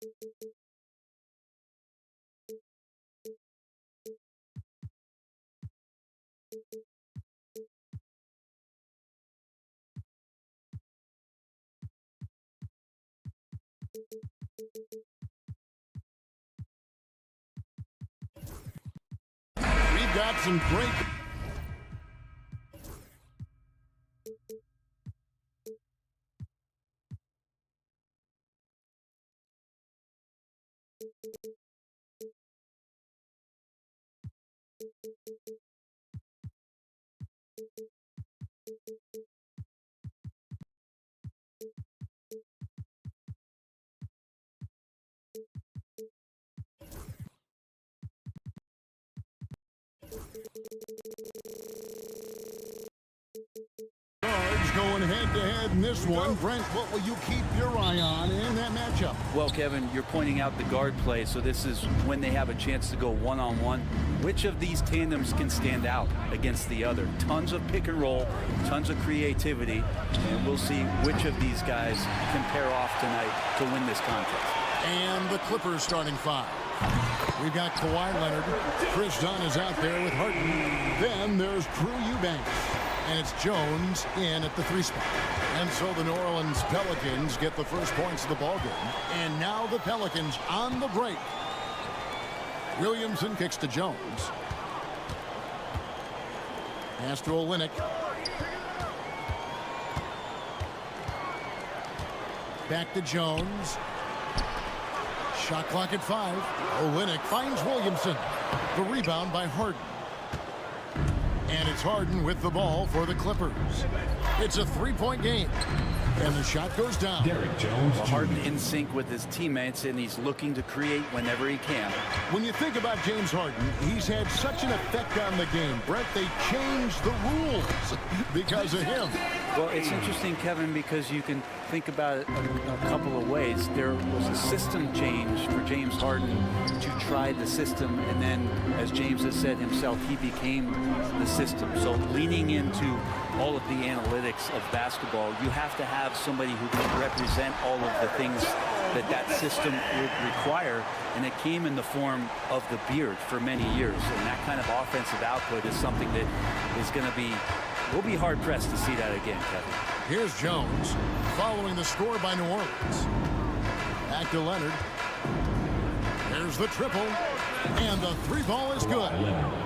We've got some great... Going head-to-head in this one. Brent, what will you keep your eye on in that matchup? Well, Kevin, you're pointing out the guard play, so this is when they have a chance to go one-on-one. Which of these tandems can stand out against the other? Tons of pick and roll, tons of creativity, and we'll see which of these guys can pair off tonight to win this contest. And the Clippers starting five. We've got Kawhi Leonard. Chris Dunn is out there with Harden. Then there's Drew Eubanks. And it's Jones in at the 3 spot. And so the New Orleans Pelicans get the first points of the ballgame. And now the Pelicans on the break. Williamson kicks to Jones. Pass to Olynyk. Back to Jones. Shot clock at 5. Olynyk finds Williamson. The rebound by Harden. And it's Harden with the ball for the Clippers. It's a 3-point game. And the shot goes down. Derrick Jones Jr. Harden in sync with his teammates, and he's looking to create whenever he can. When you think about James Harden, he's had such an effect on the game. Brett, they changed the rules because of him. Well, it's interesting, Kevin, because you can think about it a couple of ways. There was a system change for James Harden to try the system, and then, as James has said himself, he became the system. So leaning into all of the analytics of basketball, you have to have somebody who can represent all of the things that that system would require, and it came in the form of the beard for many years. And that kind of offensive output is something that is going to be, we'll be hard-pressed to see that again, Kevin. Here's Jones following the score by New Orleans. Back to Leonard. There's the triple, and the 3 ball is good.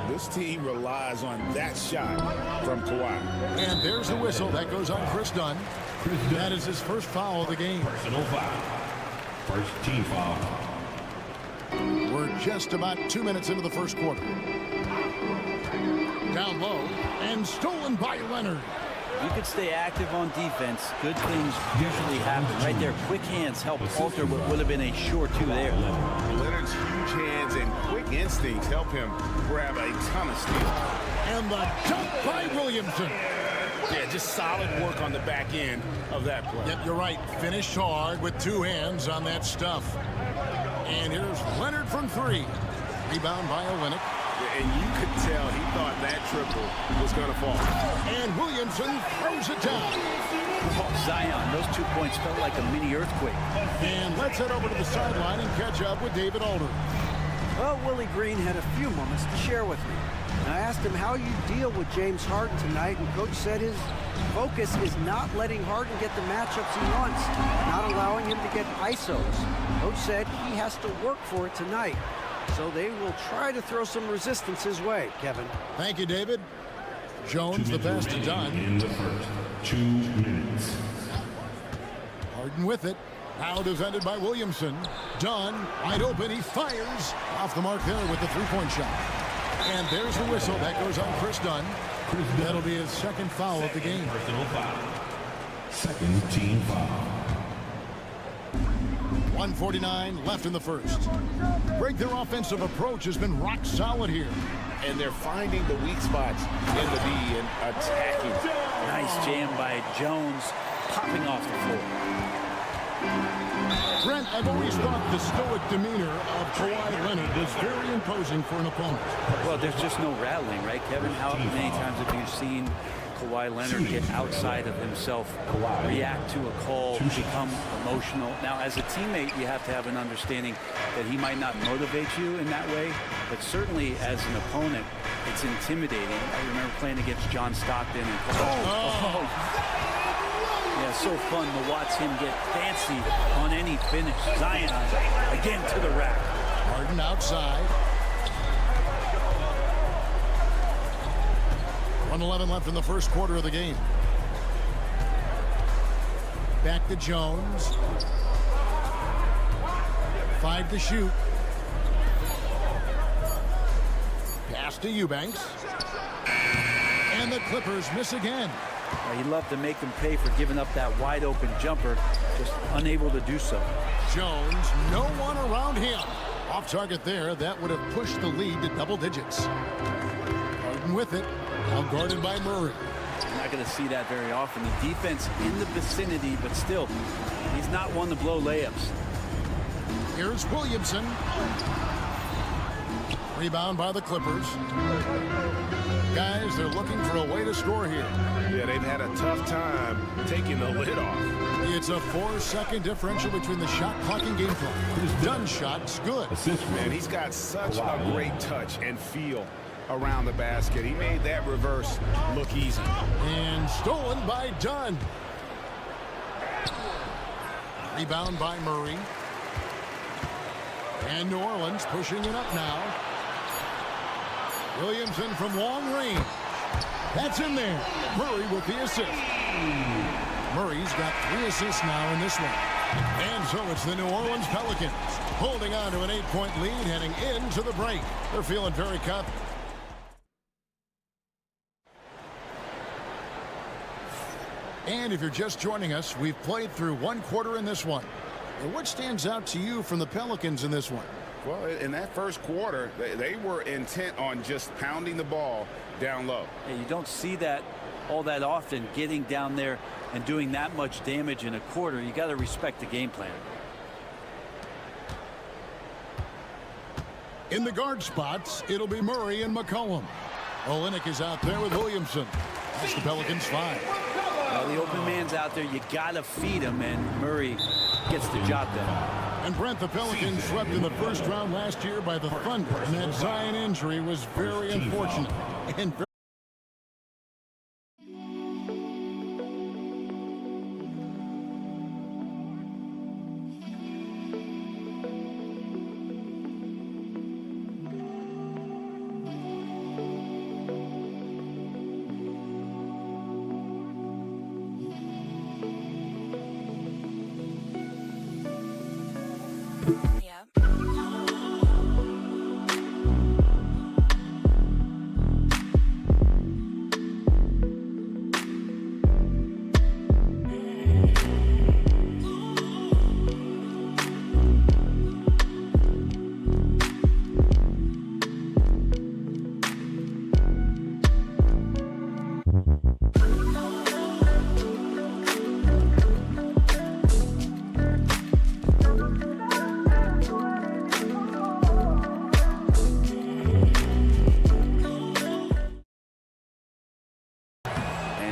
This team relies on that shot from Kawhi. And there's the whistle. That goes on Chris Dunn. That is his first foul of the game. Personal foul. First team foul. We're just about 2 minutes into the first quarter. Down low, and stolen by Leonard. You could stay active on defense. Good things usually happen. Right there, quick hands help alter what would have been a sure 2 there. Leonard's huge hands and quick instincts help him grab a ton of steals. And the dunk by Williamson. Yeah, just solid work on the back end of that play. Yep, you're right. Finished hard with 2 hands on that stuff. And here's Leonard from 3. Rebound by Olynyk. And you could tell he thought that triple was going to fall. And Williamson throws it down. Oh, Zion, those 2 points felt like a mini earthquake. And let's head over to the sideline and catch up with David Alder. Well, Willie Green had a few moments to share with me. And I asked him how you deal with James Harden tonight, and Coach said his focus is not letting Harden get the matchups he wants, not allowing him to get ISOs. Coach said he has to work for it tonight. So they will try to throw some resistance his way, Kevin. Thank you, David. Jones, the pass to Dunn. In the first 2 minutes. Harden with it. Now defended by Williamson. Dunn, wide open. He fires. Off the mark there with the 3-point shot. And there's the whistle. That goes on Chris Dunn. That'll be his second foul of the game. Personal foul. Second team foul. 1:49 left in the first. Break, their offensive approach has been rock solid here. And they're finding the weak spots in the D and attacking. Nice jam by Jones, popping off the floor. Brent, I've always thought the stoic demeanor of Kawhi Leonard was very imposing for an opponent. Well, there's just no rattling, right, Kevin? How many times have you seen Kawhi Leonard get outside of himself, react to a call, become emotional. Now, as a teammate, you have to have an understanding that he might not motivate you in that way, but certainly as an opponent, it's intimidating. I remember playing against John Stockton and yeah, so fun to watch him get fancy on any finish. Zion again to the rack. Harden outside. 1:11 left in the first quarter of the game. Back to Jones. 5 to shoot. Pass to Eubanks. And the Clippers miss again. He loved to make them pay for giving up that wide open jumper, just unable to do so. Jones, no one around him. Off target there, that would have pushed the lead to double digits. Harden with it, now guarded by Murray. You're not going to see that very often. The defense in the vicinity, but still, he's not one to blow layups. Here's Williamson. Rebound by the Clippers. Guys, they're looking for a way to score here. Yeah, they've had a tough time taking the lid off. It's a 4-second differential between the shot clock and game clock. His done shot's good. Man, he's got such a great touch and feel around the basket. He made that reverse look easy. And stolen by Dunn. Rebound by Murray. And New Orleans pushing it up now. Williamson from long range. That's in there. Murray with the assist. Murray's got 3 assists now in this one. And so it's the New Orleans Pelicans holding on to an 8-point lead heading into the break. They're feeling very confident. And if you're just joining us, we've played through 1 quarter in this one. And what stands out to you from the Pelicans in this one? Well, in that first quarter, they were intent on just pounding the ball down low. Yeah, you don't see that all that often, getting down there and doing that much damage in a quarter. You got to respect the game plan. In the guard spots, it'll be Murray and McCollum. Olynyk is out there with Williamson. That's the Pelicans 5. The open man's out there. You got to feed him, and Murray gets the job done. And Brent, the Pelicans swept in the first round last year by the Thunder, and that Zion injury was very unfortunate. And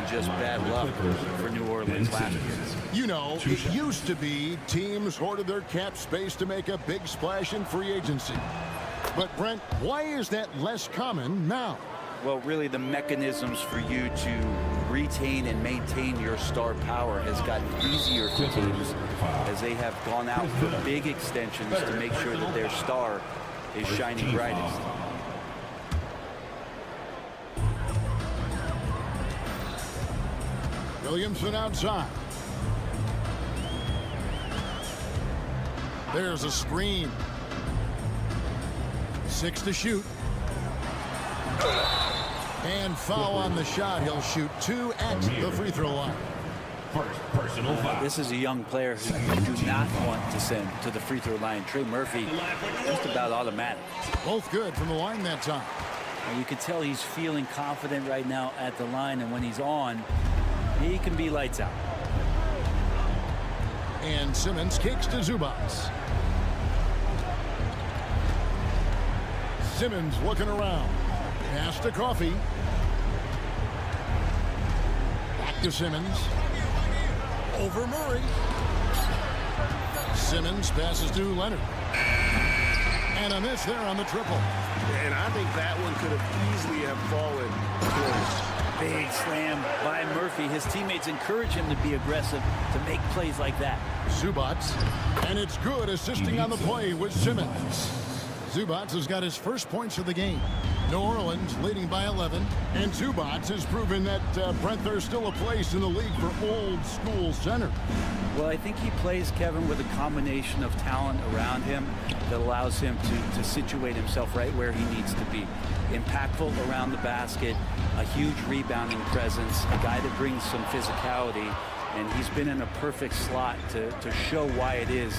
just bad luck for New Orleans last year. you know, it used to be teams hoarded their cap space to make a big splash in free agency. But Brent, why is that less common now? Well, really the mechanisms for you to retain and maintain your star power has gotten easier for teams as they have gone out for big extensions to make sure that their star is shining brightest. Williamson outside. There's a screen. 6 to shoot. And foul on the shot. He'll shoot 2 at the free throw line. Personal foul. This is a young player who you do not want to send to the free throw line. Trey Murphy, just about automatic. Both good from the line that time. And you can tell he's feeling confident right now at the line, and when he's on, he can be lights out. And Simmons kicks to Zubac. Simmons looking around. Pass to Coffee. to Simmons. Over Murray. Simmons passes to Leonard. And a miss there on the triple. And I think that one could have easily have fallen close. Big slam by Murphy. His teammates encourage him to be aggressive, to make plays like that. Zubats. And it's good, assisting on the play with Simmons. Zubats has got his first points of the game. New Orleans leading by 11. And Zubats has proven that, Brent, there's still a place in the league for old school center. Well, I think he plays, Kevin, with a combination of talent around him that allows him to situate himself right where he needs to be. Impactful around the basket, a huge rebounding presence, a guy that brings some physicality, and he's been in a perfect slot to show why it is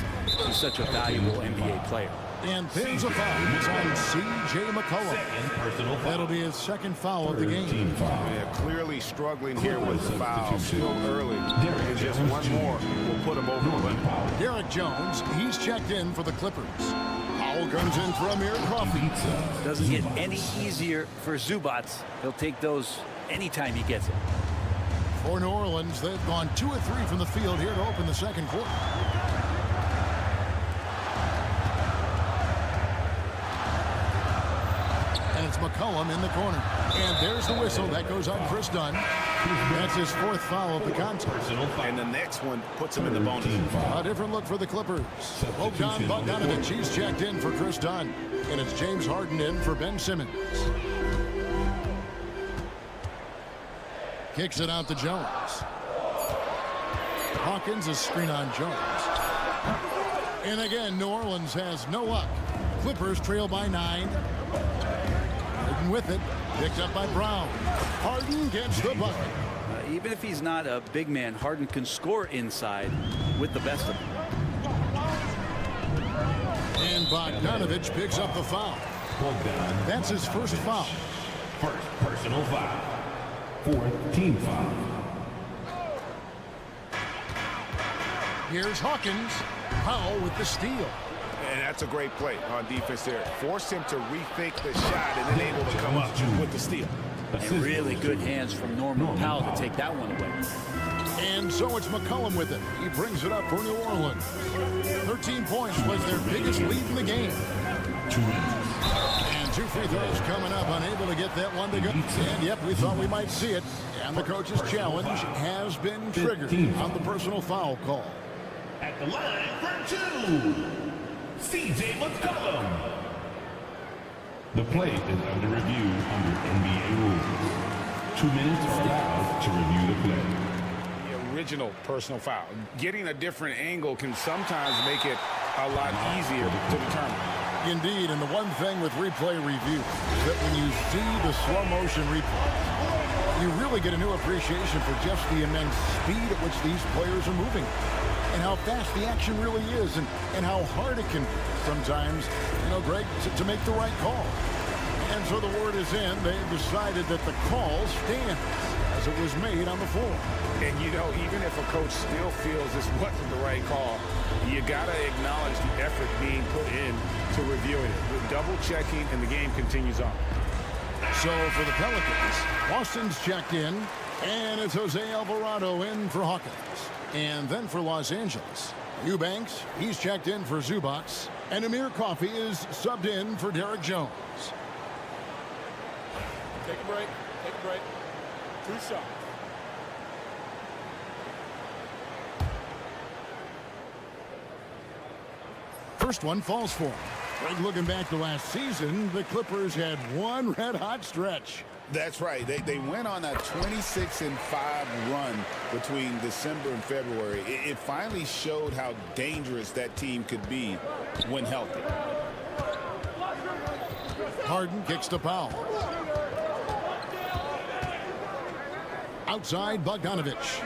he's such a valuable NBA player. And there's a foul. It's on C.J. McCollum. That'll be his second foul of the game. Yeah, clearly struggling here with the foul. Still early. And just one more will put him over the limit. Derek Jones, he's checked in for the Clippers. Foul comes in for Amir Coffey. Doesn't get any easier for Zubats. He'll take those anytime he gets it. For New Orleans, they've gone 2 of 3 from the field here to open the second quarter. And it's McCollum in the corner. And there's the whistle. That goes on Chris Dunn. That's his 4th foul of the contest. And the next one puts him in the bonus. A different look for the Clippers. Bogdanovich, he's checked in for Chris Dunn. And it's James Harden in for Ben Simmons. Kicks it out to Jones. Hawkins is screen on Jones. And again, New Orleans has no luck. Clippers trail by 9. Harden with it. Picked up by Brown. Harden gets the bucket. Even if he's not a big man, Harden can score inside with the best of them. And Bogdanovich picks up the foul. That's his first foul. First personal foul. 4th team foul. Here's Hawkins. Powell with the steal. And that's a great play on defense there. Force him to rethink the shot and then able to come up with the steal. And really good hands from Norman Powell to take that one away. And so it's McCollum with it. He brings it up for New Orleans. 13 points was their biggest lead in the game. And 2 free throws coming up, unable to get that one to go. And yep, we thought we might see it. And the coach's challenge has been triggered on the personal foul call. At the line for 2, C.J. McCollum. The play is under review under NBA rules. 2 minutes are allowed to review the play. The original personal foul. Getting a different angle can sometimes make it a lot easier to determine. Indeed, and the one thing with replay review is that when you see the slow motion replay, you really get a new appreciation for just the immense speed at which these players are moving. And how fast the action really is, and how hard it can be sometimes, Greg, to make the right call. And so the word is in. They've decided that the call stands as it was made on the floor. And, even if a coach still feels this wasn't the right call, you got to acknowledge the effort being put in to reviewing it. With double checking, and the game continues on. So for the Pelicans, Boston's checked in, and it's Jose Alvarado in for Hawkins. And then for Los Angeles, Eubanks, he's checked in for Zubats. And Amir Coffey is subbed in for Derek Jones. Take a break. 2 shots. First one falls for him. Greg, looking back to last season, the Clippers had one red-hot stretch. That's right. They went on a 26-5 run between December and February. It finally showed how dangerous that team could be when healthy. Harden kicks to Powell. Outside, Bogdanovich.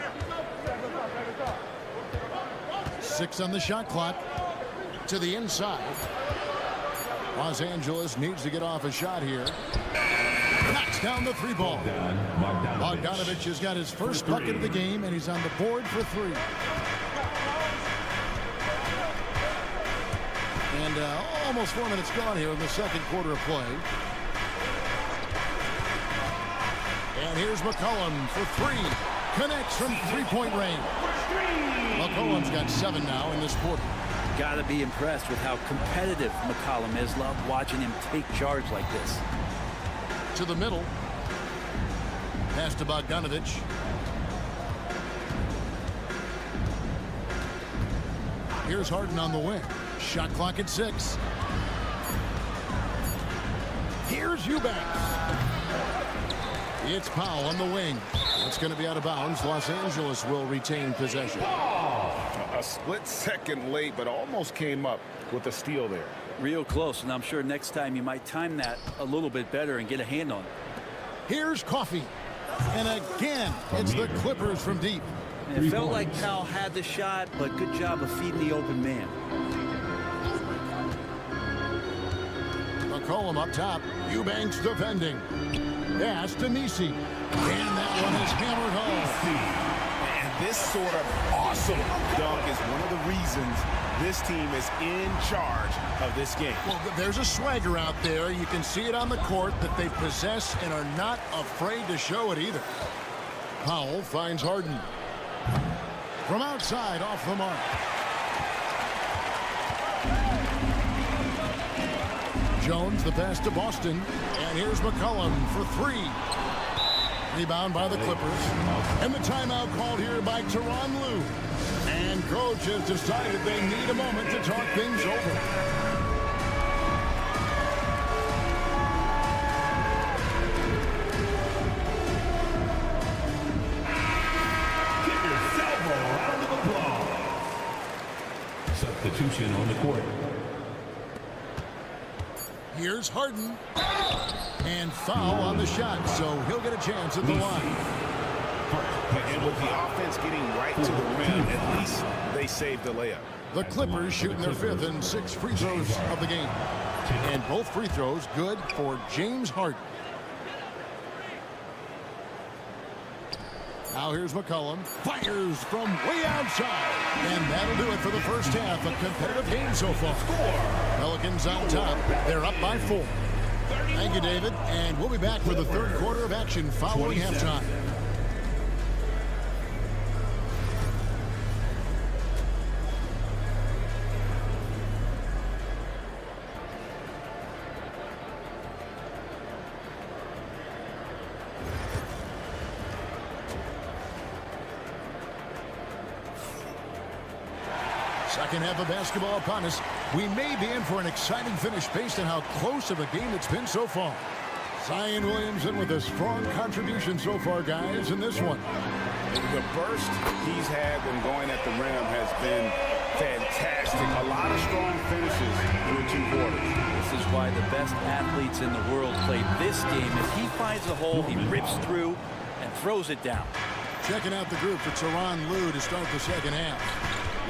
6 on the shot clock. To the inside. Los Angeles needs to get off a shot here. Knocks down the 3 ball. Bogdanovich has got his first bucket of the game, and he's on the board for 3. And almost 4 minutes gone here in the second quarter of play. And here's McCollum for 3. Connects from three-point range. McCollum's got 7 now in this quarter. Got to be impressed with how competitive McCollum is. Love watching him take charge like this. To the middle. Pass to Bogdanovich. Here's Harden on the wing. Shot clock at 6. Here's Eubanks. It's Powell on the wing. It's going to be out of bounds. Los Angeles will retain possession. A split second late, but almost came up with a steal there. Real close, and I'm sure next time you might time that a little bit better and get a hand on it. Here's Coffey. And again, it's the Clippers from deep. And it felt like Powell had the shot, but good job of feeding the open man. McCollum up top. Eubanks defending. Pass to Tonci. And that one is hammered home. And this sort of awesome dunk is one of the reasons this team is in charge of this game. Well, there's a swagger out there. You can see it on the court that they possess and are not afraid to show it either. Powell finds Harden. From outside, off the mark. Jones, the pass to Boston. And here's McCollum for 3. Rebound by the Clippers. And the timeout called here by Tyronn Lue. And coach has decided they need a moment to talk things over. Give yourself a round of applause. Substitution on the court. Here's Harden. And foul on the shot, so he'll get a chance at the line. And with the offense getting right to the rim, at least they saved the layup. The Clippers shooting their 5th and 6th free throws of the game. And both free throws good for James Harden. Now here's McCollum. Fires from way outside. And that'll do it for the first half. A competitive game so far. Pelicans on top. They're up by 4. Thank you, David. And we'll be back for the third quarter of action following halftime. Second half of basketball upon us. We may be in for an exciting finish based on how close of a game it's been so far. Zion Williamson with a strong contribution so far, guys, in this one. The burst he's had when going at the rim has been fantastic. A lot of strong finishes through 2 quarters. This is why the best athletes in the world play this game. If he finds a hole, he rips through and throws it down. Checking out the group for Tyronn Lue to start the second half.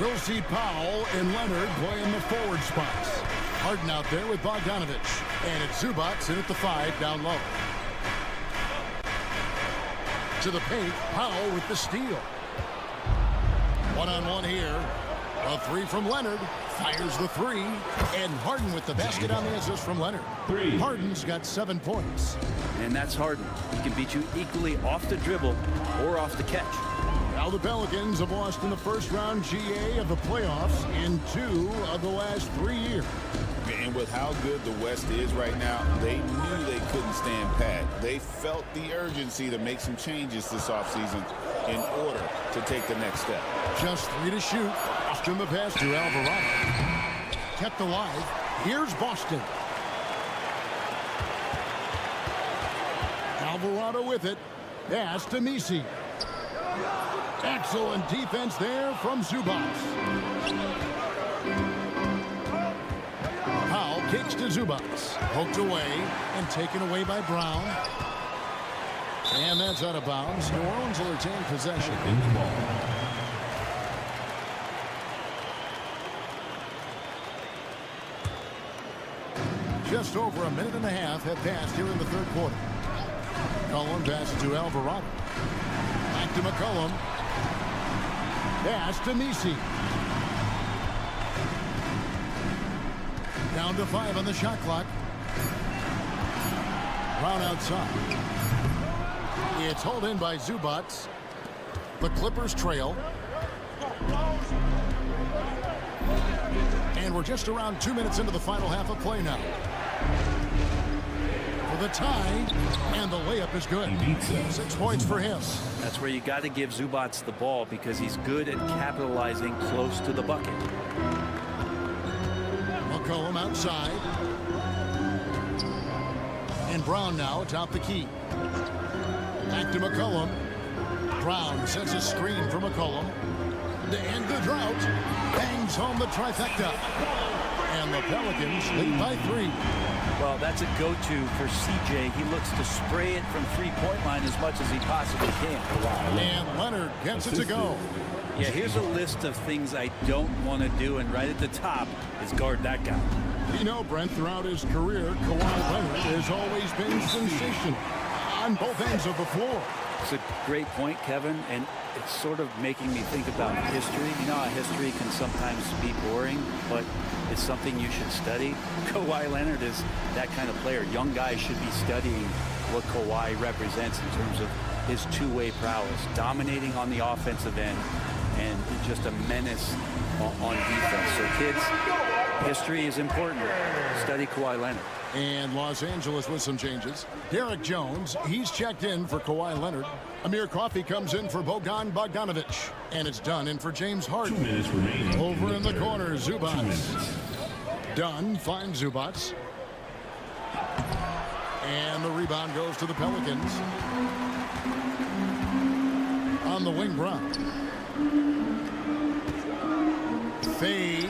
We'll see Powell and Leonard playing the forward spots. Harden out there with Bogdanovich. And it's Zubac in at the 5 down low. To the paint, Powell with the steal. One-on-one here. A 3 from Leonard. Fires the 3. And Harden with the basket on the assist from Leonard. 3. Harden's got 7 points. And that's Harden. He can beat you equally off the dribble or off the catch. Now the Pelicans have lost in the first round GA of the playoffs in 2 of the last 3 years. And with how good the West is right now, they knew they couldn't stand pat. They felt the urgency to make some changes this offseason in order to take the next step. Just 3 to shoot. Boston the pass to Alvarado. Kept alive. Here's Boston. Alvarado with it. Pass to Tonci. Excellent defense there from Zubac. Powell kicks to Zubac. Poked away and taken away by Brown. And that's out of bounds. New Orleans will retain possession. Just over a minute and a half have passed here in the third quarter. McCollum passes to Alvarado. Back to McCollum. Pass to Tonci. Down to 5 on the shot clock. Brown outside. It's hauled in by Zubac. The Clippers trail. And we're just around 2 minutes into the final half of play now. For the tie, and the layup is good. 6 points for him. That's where you got to give Zubac the ball because he's good at capitalizing close to the bucket. McCollum outside. And Brown now atop the key. Back to McCollum. Brown sets a screen for McCollum. To end the drought. Bangs home the trifecta. And the Pelicans lead by 3. Well, that's a go-to for CJ. He looks to spray it from three-point line as much as he possibly can. And Leonard gets it to go. Yeah, here's a list of things I don't want to do, and right at the top is guard that guy. You know, Brent, throughout his career, Kawhi Leonard has always been sensational on both ends of the floor. It's a great point, Kevin, and it's sort of making me think about history. You know how history can sometimes be boring, but it's something you should study. Kawhi Leonard is that kind of player. Young guys should be studying what Kawhi represents in terms of his two-way prowess, dominating on the offensive end, and just a menace on defense. So kids, history is important. Study Kawhi Leonard. And Los Angeles with some changes. Derek Jones, he's checked in for Kawhi Leonard. Amir Coffey comes in for Bogan Bogdanovic. And it's Dunn in for James Harden. 2 minutes remaining. Over in the corner, Zubac. Dunn finds Zubac. And the rebound goes to the Pelicans. On the wing, Brown. Fades.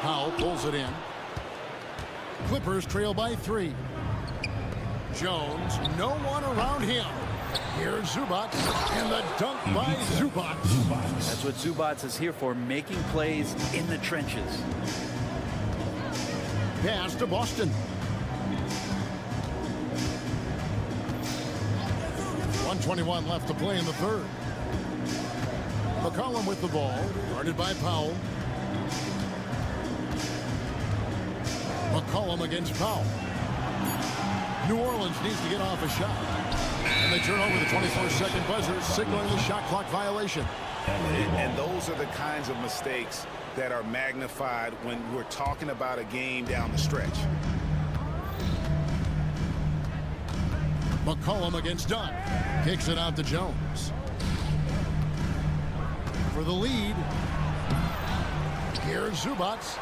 Powell pulls it in. Clippers trail by 3. Jones, no one around him. Here's Zubac, and the dunk by Zubac. That's what Zubac is here for, making plays in the trenches. Pass to Boston. 1:21 left to play in the third. McCollum with the ball, guarded by Powell. McCollum against Powell. New Orleans needs to get off a shot. And they turn over the 24-second buzzer, signaling the shot clock violation. And those are the kinds of mistakes that are magnified when we're talking about a game down the stretch. McCollum against Dunn. Kicks it out to Jones. For the lead. Here's Zubac.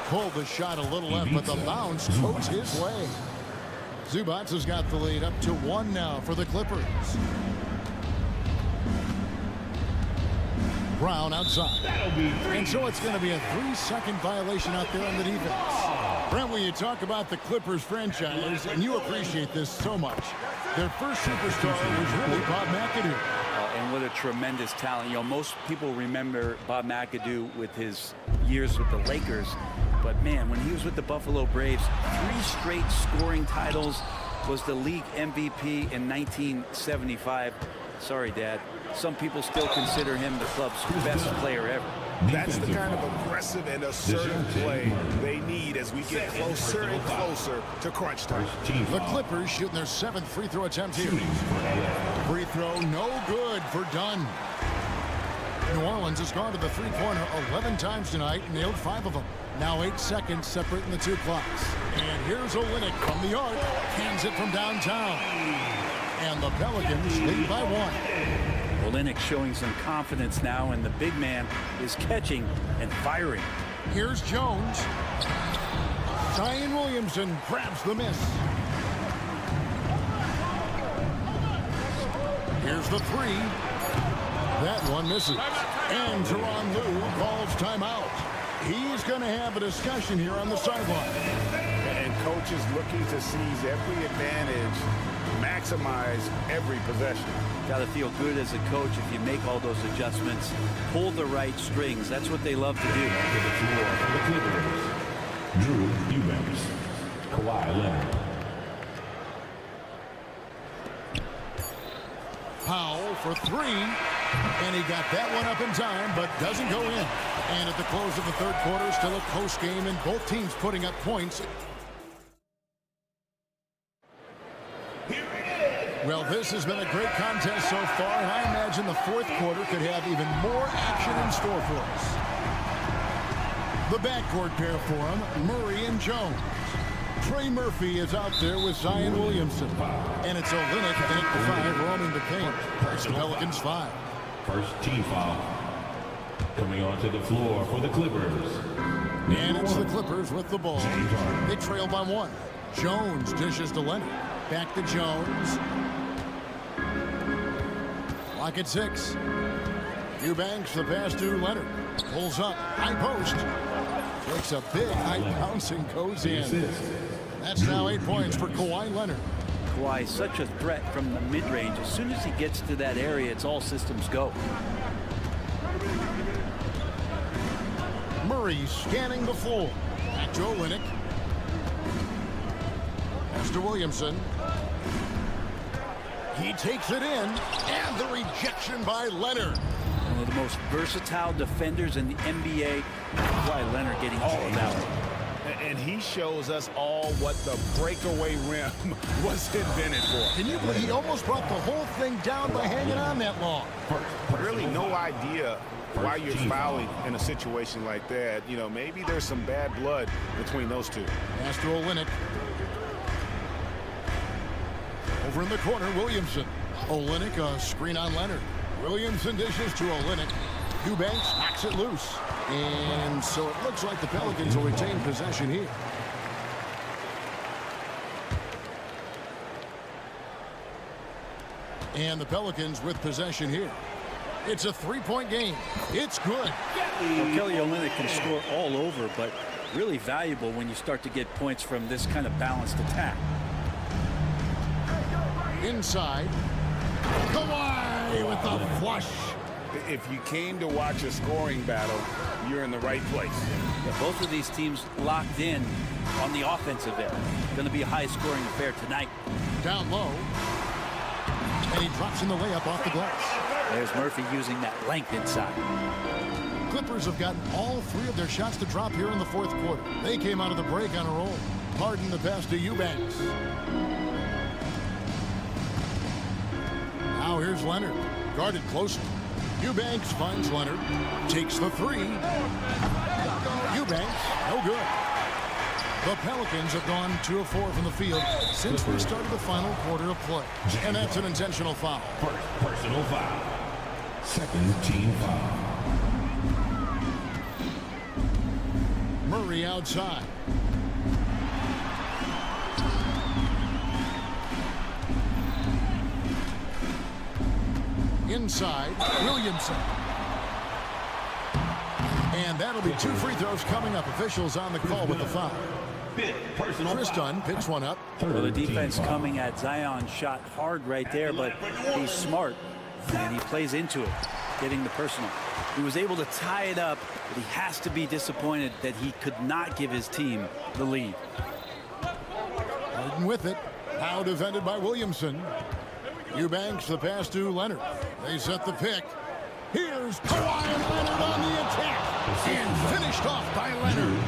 Pulled the shot a little left, but the bounce goes his way. Zubac has got the lead up to 1 now for the Clippers. Brown outside. And so it's going to be a 3-second violation out there on the defense. Brent, when you talk about the Clippers franchise, and you appreciate this so much, their first superstar was really Bob McAdoo. And what a tremendous talent. You know, most people remember Bob McAdoo with his years with the Lakers. But, man, when he was with the Buffalo Braves, 3 straight scoring titles, was the league MVP in 1975. Sorry, Dad. Some people still consider him the club's best player ever. That's the kind of aggressive and assertive play they need as we get closer and closer to crunch time. The Clippers shooting their 7th free throw attempt here. Free throw no good for Dunn. New Orleans has gone to the three-pointer 11 times tonight and nailed 5 of them. Now 8 seconds separating the 2 clocks. And here's Olynyk from the arc. Hands it from downtown. And the Pelicans lead by 1. Olynyk showing some confidence now, and the big man is catching and firing. Here's Jones. Zion Williamson grabs the miss. Here's the 3. That one misses. And Tyronn Lue calls timeout. He's going to have a discussion here on the sideline. And coach is looking to seize every advantage, maximize every possession. Got to feel good as a coach if you make all those adjustments, pull the right strings. That's what they love to do. To the floor for the Clippers, Drew Eubanks, Kawhi Leonard. Powell for 3, and he got that one up in time, but doesn't go in. And at the close of the third quarter, still a close game, and both teams putting up points. Well, this has been a great contest so far, and I imagine the fourth quarter could have even more action in store for us. The backcourt pair for him, Murray and Jones. Trey Murphy is out there with Zion Williamson. And it's Olynyk in at the 5, roaming the paint. It's the Pelicans 5. First team foul. Coming onto the floor for the Clippers. And it's the Clippers with the ball. They trail by 1. Jones dishes to Leonard. Back to Jones. Clock at 6. Eubanks the pass to Leonard. Pulls up. High post. Takes a big high bounce and goes in. That's now 8 points for Kawhi Leonard. Kawhi, such a threat from the mid-range. As soon as he gets to that area, it's all systems go. Murray scanning the floor. Back to Olynyk. Pass to Williamson. He takes it in, and the rejection by Leonard. One of the most versatile defenders in the NBA. Kawhi Leonard getting all of that one. And he shows us all what the breakaway rim was invented for. Can you believe he almost brought the whole thing down by hanging on that long? Really no idea why you're fouling in a situation like that. You know, maybe there's some bad blood between those two. Pass to Olynyk. Over in the corner, Williamson. Olynyk, a screen on Leonard. Williamson dishes to Olynyk. Eubanks knocks it loose. And so it looks like the Pelicans will retain possession here. And the Pelicans with possession here. It's a three-point game. It's good. Well, Kelly Olynyk can score all over, but really valuable when you start to get points from this kind of balanced attack. Inside. Kawhi with the flush. If you came to watch a scoring battle, you're in the right place. Yeah, both of these teams locked in on the offensive end. Going to be a high-scoring affair tonight. Down low. And he drops in the layup off the glass. There's Murphy using that length inside. Clippers have gotten all 3 of their shots to drop here in the fourth quarter. They came out of the break on a roll. Harden the pass to Eubanks. Now here's Leonard. Guarded closely. Eubanks finds Leonard. Takes the 3. Eubanks, no good. The Pelicans have gone 2 of 4 from the field since we started the final quarter of play. And that's an intentional foul. First personal foul. Second team foul. Murray outside. Inside, Williamson. And that'll be 2 free throws coming up. Officials on the call with the foul. Chris Dunn picks one up. Well, the defense coming at Zion's shot hard right there, but he's smart, and he plays into it, getting the personal. He was able to tie it up, but he has to be disappointed that he could not give his team the lead. Harden with it. Now defended by Williamson. Eubanks the pass to Leonard. They set the pick. Here's Kawhi Leonard on the attack. And finished off by Leonard.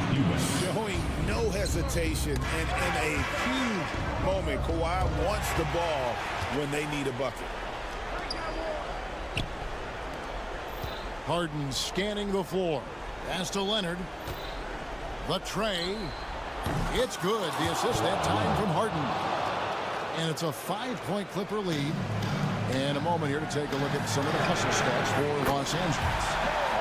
Showing no hesitation, and in a huge moment, Kawhi wants the ball when they need a bucket. Harden scanning the floor. Pass to Leonard. The tray. It's good. The assist that time from Harden. And it's a 5-point Clipper lead. And a moment here to take a look at some of the hustle stats for Los Angeles.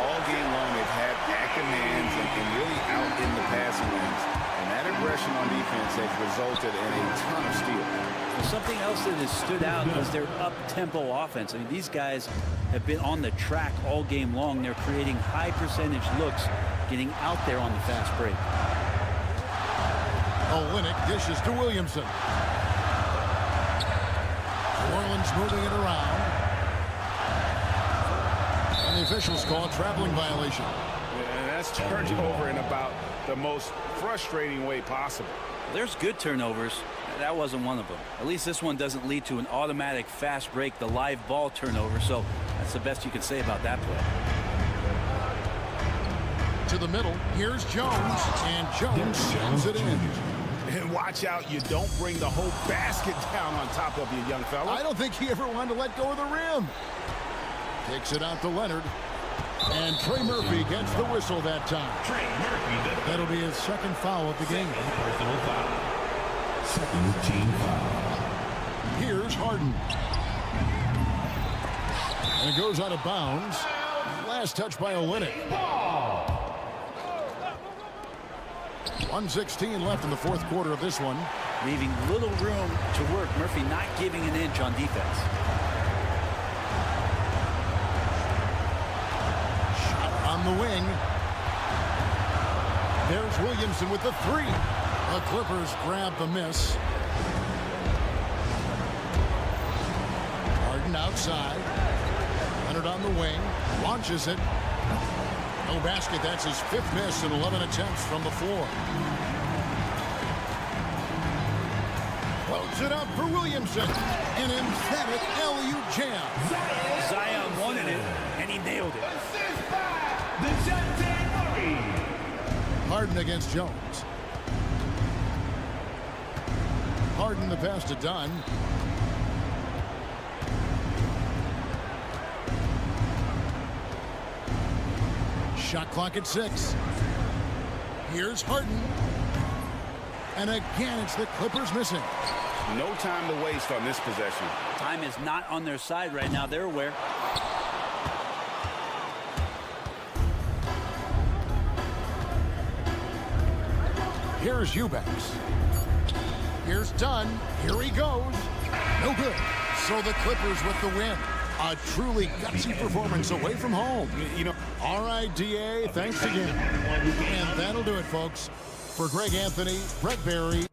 All game long, they've had active hands and really out in the passing lanes. And that aggression on defense has resulted in a ton of steals. Well, something else that has stood out is their up-tempo offense. I mean, these guys have been on the track all game long. They're creating high-percentage looks, getting out there on the fast break. Olynyk dishes to Williamson. New Orleans moving it around. And the officials call a traveling violation. And that's turned over in about the most frustrating way possible. There's good turnovers. That wasn't one of them. At least this one doesn't lead to an automatic fast break, the live ball turnover. So that's the best you can say about that play. To the middle. Here's Jones. And Jones sends it in. And watch out, you don't bring the whole basket down on top of you, young fella. I don't think he ever wanted to let go of the rim. Takes it out to Leonard. And Trey Murphy gets the whistle that time. Trey Murphy, That'll be his second foul of the game. personal foul. Second team foul. Here's Harden. And it goes out of bounds. Last touch by Olynyk. 1:16 left in the fourth quarter of this one. Leaving little room to work. Murphy not giving an inch on defense. Shot on the wing. There's Williamson with the three. The Clippers grab the miss. Harden outside. Leonard on the wing. Launches it. No basket. That's his fifth miss in 11 attempts from the floor. Floats it up for Williamson. An emphatic LU jam. Zion wanted it, and he nailed it. Harden against Jones. Harden the pass to Dunn. Shot clock at 6. Here's Harden. And again, it's the Clippers missing. No time to waste on this possession. Time is not on their side right now. They're aware. Here's Eubanks. Here's Dunn. Here he goes. No good. So the Clippers with the win. A truly gutsy performance away from home. You know, All right, DA, thanks again. And that'll do it, folks. For Greg Anthony, Brett Barry.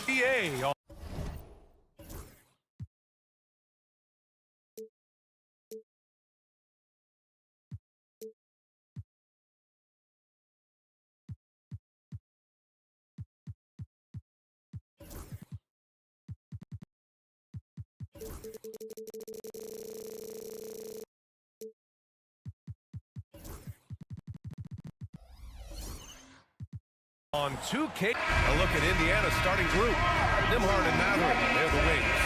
PA On 2K, a look at Indiana's starting group. Nembhard and Mathurin, they're the wings.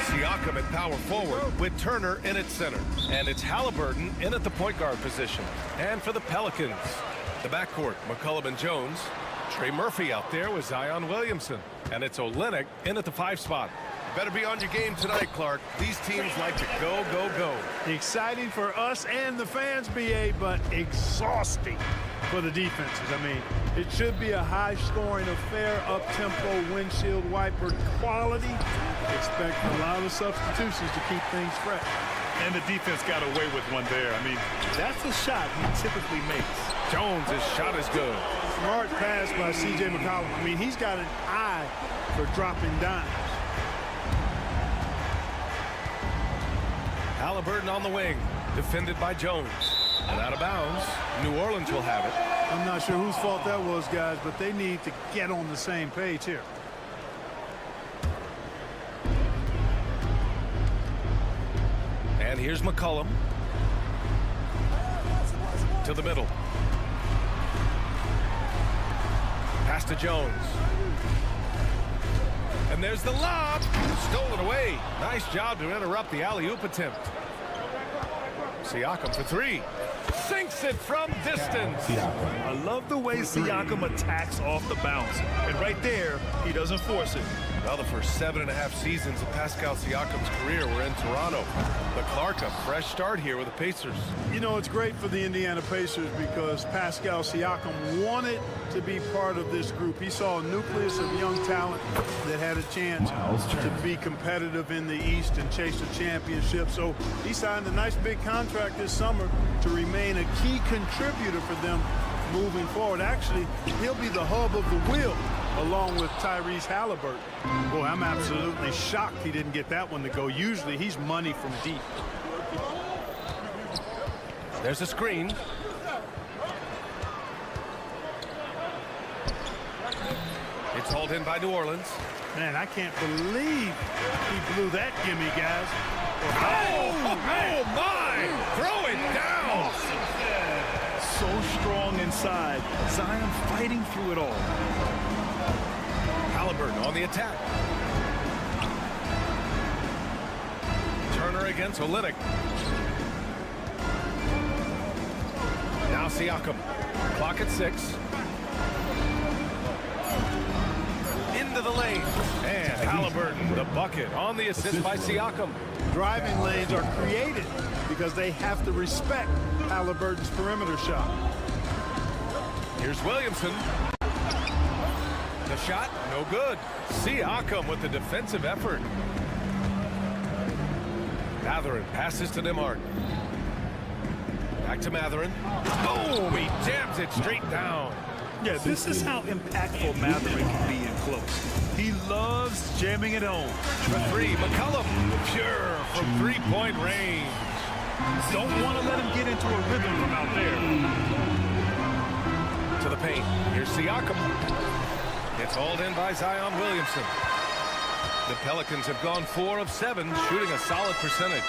Siakam at power forward with Turner in at center. And it's Halliburton in at the point guard position. And for the Pelicans, the backcourt, McCollum and Jones. Trey Murphy out there with Zion Williamson. And it's Olynyk in at the 5 spot. Better be on your game tonight, Clark. These teams like to go, go, go. Exciting for us and the fans, BA, but exhausting for the defenses. I mean, it should be a high-scoring affair, up-tempo, windshield wiper quality. Expect a lot of substitutions to keep things fresh. And the defense got away with one there. I mean, that's a shot he typically makes. Jones, his shot is good. Smart pass by C.J. McCollum. I mean, he's got an eye for dropping dimes. Halliburton on the wing, defended by Jones. And out of bounds, New Orleans will have it. I'm not sure whose fault that was, guys, but they need to get on the same page here. And here's McCollum. To the middle. Pass to Jones. And there's the lob. Stolen away. Nice job to interrupt the alley-oop attempt. Siakam for 3. Sinks it from distance. I love the way Siakam attacks off the bounce. And right there, he doesn't force it. Well, the first 7.5 seasons of Pascal Siakam's career were in Toronto. But Clark, a fresh start here with the Pacers. You know, it's great for the Indiana Pacers because Pascal Siakam wanted to be part of this group. He saw a nucleus of young talent that had a chance to be competitive in the East and chase a championship. So he signed a nice big contract this summer to remain a key contributor for them moving forward. Actually, he'll be the hub of the wheel along with Tyrese Halliburton. Boy, I'm absolutely shocked he didn't get that one to go. Usually he's money from deep. There's a screen. It's hauled in by New Orleans. Man, I can't believe he blew that gimme, guys. Oh my! Throw it down! So strong inside. Zion fighting through it all. Halliburton on the attack. Turner against Olynyk. Now Siakam. Clock at 6. Into the lane. And Halliburton, the bucket on the assist by Siakam. Driving lanes are created because they have to respect Halliburton's perimeter shot. Here's Williamson. The shot, no good. Siakam with the defensive effort. Mathurin passes to Nembhard. Back to Mathurin. Boom! He jams it straight down. Yeah, this is how impactful Mathurin can be in close. He loves jamming it home. For 3, McCollum. Pure from 3-point range. Don't want to let him get into a rhythm from out there. To the paint. Here's Siakam. It's hauled in by Zion Williamson. The Pelicans have gone 4 of 7, shooting a solid percentage.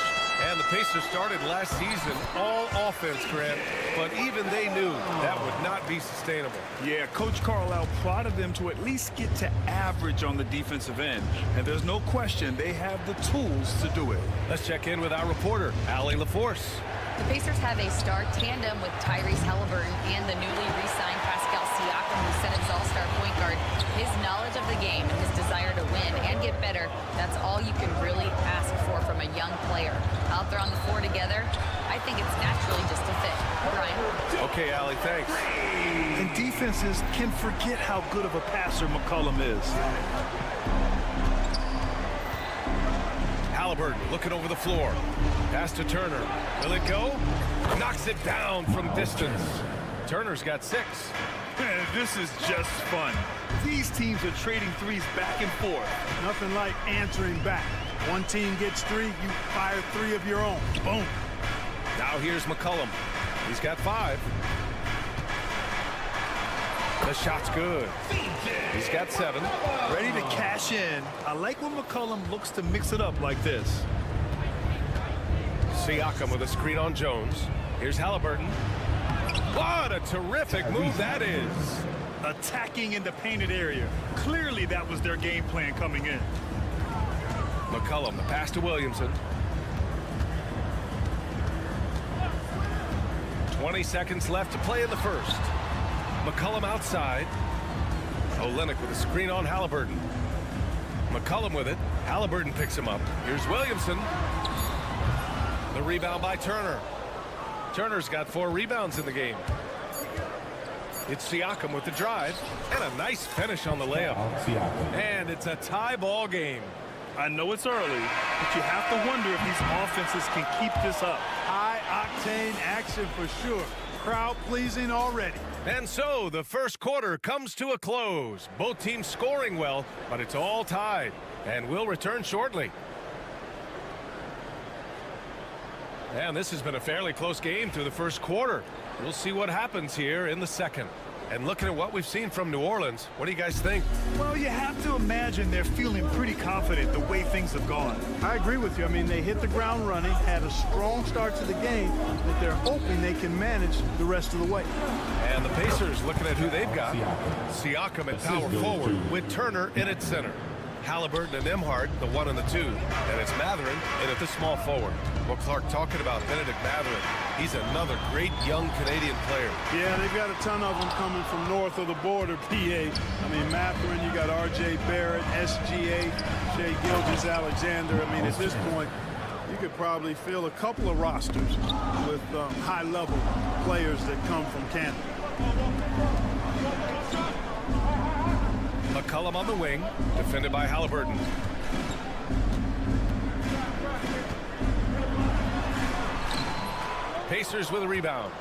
And the Pacers started last season all offense, Grant, but even they knew that would not be sustainable. Yeah, Coach Carlisle prodded them to at least get to average on the defensive end. And there's no question they have the tools to do it. Let's check in with our reporter, Allie LaForce. The Pacers have a star tandem with Tyrese Halliburton and the newly re-signed Pascal Siakam, who set his all-star point guard. His knowledge of the game and his desire to win and get better, that's all you can really ask for from a young player. Out there on the floor together, I think it's naturally just a fit. Brian? Okay, Allie, thanks. And defenses can forget how good of a passer McCollum is. Halliburton looking over the floor. Pass to Turner. Will it go? Knocks it down from distance. Turner's got 6. Man, this is just fun. These teams are trading threes back and forth. Nothing like answering back. One team gets 3, you fire 3 of your own. Boom. Now here's McCollum. He's got 5. The shot's good. He's got 7. Ready to cash in. I like when McCollum looks to mix it up like this. Siakam with a screen on Jones. Here's Halliburton. What a terrific move that is. Attacking in the painted area. Clearly that was their game plan coming in. McCollum, the pass to Williamson. 20 seconds left to play in the first. McCollum outside. Olynyk with a screen on Halliburton. McCollum with it. Halliburton picks him up. Here's Williamson. The rebound by Turner. Turner's got 4 rebounds in the game. It's Siakam with the drive. And a nice finish on the layup. And it's a tie ball game. I know it's early, but you have to wonder if these offenses can keep this up. High-octane action for sure. Crowd-pleasing already. And so the first quarter comes to a close. Both teams scoring well, but it's all tied. And we'll return shortly. And this has been a fairly close game through the first quarter. We'll see what happens here in the second. And looking at what we've seen from New Orleans, what do you guys think? Well, you have to imagine they're feeling pretty confident the way things have gone. I agree with you. I mean, they hit the ground running, had a strong start to the game, but they're hoping they can manage the rest of the way. And the Pacers looking at who they've got. Siakam at power forward with Turner in at center. Halliburton and Nembhard, the 1 and the 2. And it's Mathurin in at the small forward. Well, Clark, talking about Benedict Mathurin, he's another great young Canadian player. Yeah, they've got a ton of them coming from north of the border, PA. I mean, Mathurin, you got R.J. Barrett, SGA, Shai Gilgeous-Alexander. I mean, at this point, you could probably fill a couple of rosters with high-level players that come from Canada. McCollum on the wing, defended by Halliburton. Pacers with a rebound.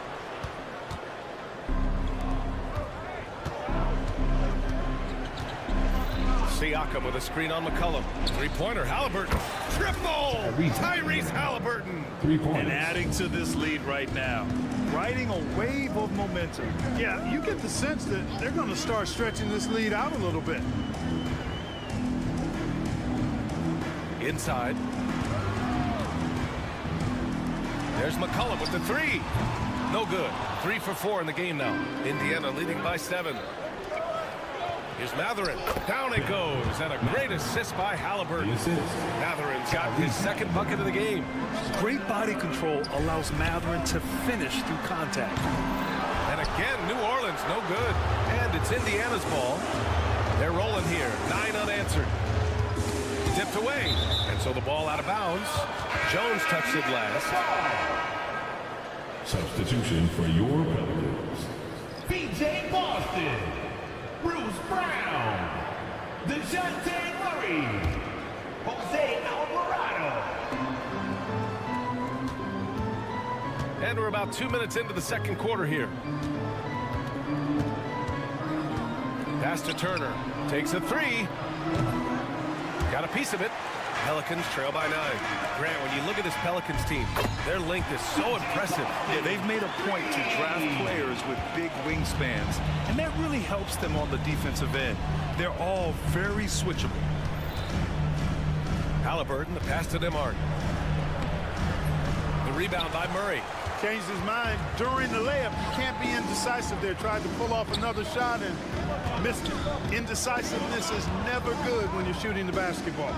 Siakam with a screen on McCollum. Three-pointer, Halliburton. Triple! Tyrese Halliburton. 3 points. And adding to this lead right now. Riding a wave of momentum. Yeah, you get the sense that they're going to start stretching this lead out a little bit. Inside. There's McCollum with the 3. No good. 3 for 4 in the game now. Indiana leading by 7. Here's Mathurin. Down it goes. And a great assist by Halliburton. Mathurin's got his second bucket of the game. Great body control allows Mathurin to finish through contact. And again, New Orleans, no good. And it's Indiana's ball. They're rolling here. 9 unanswered. Tipped away. And so the ball out of bounds. Jones touched it last. Substitution for your Pelicans. B.J. Boston. Bruce Brown. DeJounte Murray. Jose Alvarado. And we're about 2 minutes into the second quarter here. Pass to Turner. Takes a 3. Got a piece of it. Pelicans trail by 9. Grant, when you look at this Pelicans team, their length is so impressive. Yeah, they've made a point to draft players with big wingspans, and that really helps them on the defensive end. They're all very switchable. Halliburton, the pass to Nembhard. The rebound by Murray. Changed his mind during the layup. You can't be indecisive there. Tried to pull off another shot and missed it. Indecisiveness is never good when you're shooting the basketball.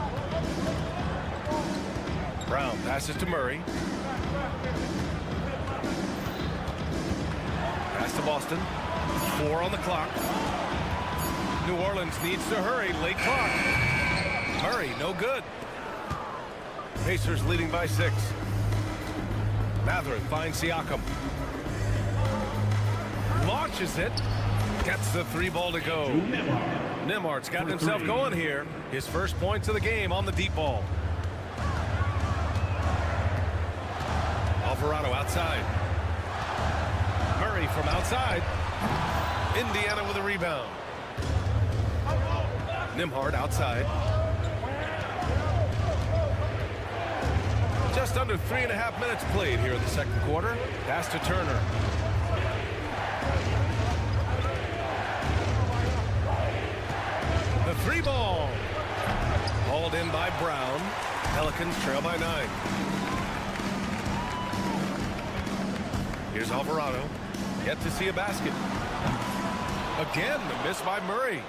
Brown passes to Murray. Pass to Boston. 4 on the clock. New Orleans needs to hurry. Late clock. Murray, no good. Pacers leading by 6. Mathurin finds Siakam. Launches it. Gets the 3 ball to go. Nembhard's got himself going here. His first points of the game on the deep ball. Alvarado outside. Murray from outside. Indiana with a rebound. Nembhard outside. Just under 3.5 minutes played here in the second quarter. Pass to Turner. 3 ball. Hauled in by Brown. Pelicans trail by 9. Here's Alvarado. Yet to see a basket. Again, the miss by Murray.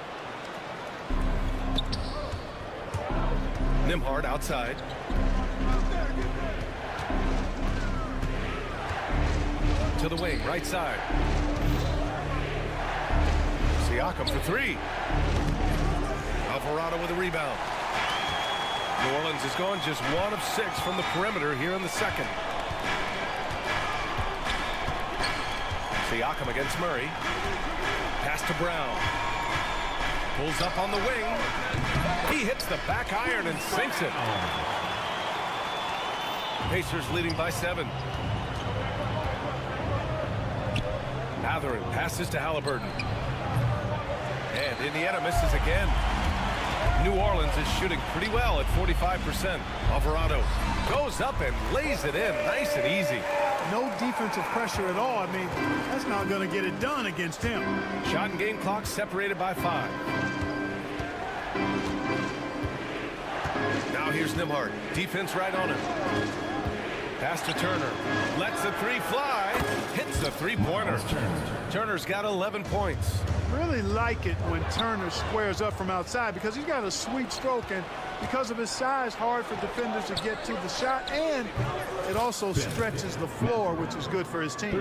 Nembhard outside. To the wing, right side. Siakam for 3. Alvarado with a rebound. New Orleans is going just 1 of 6 from the perimeter here in the second. Siakam against Murray. Pass to Brown. Pulls up on the wing. He hits the back iron and sinks it. Pacers leading by 7. Mathurin passes to Halliburton. And Indiana misses again. New Orleans is shooting pretty well at 45%. Alvarado goes up and lays it in nice and easy. No defensive pressure at all. I mean, that's not going to get it done against him. Shot and game clock separated by 5. Now here's Nembhard. Defense right on him. Pass to Turner. Lets the 3 fly. Hits the 3-pointer. Turner's got 11 points. Really like it when Turner squares up from outside because he's got a sweet stroke, and because of his size, hard for defenders to get to the shot, and it also stretches the floor, which is good for his team.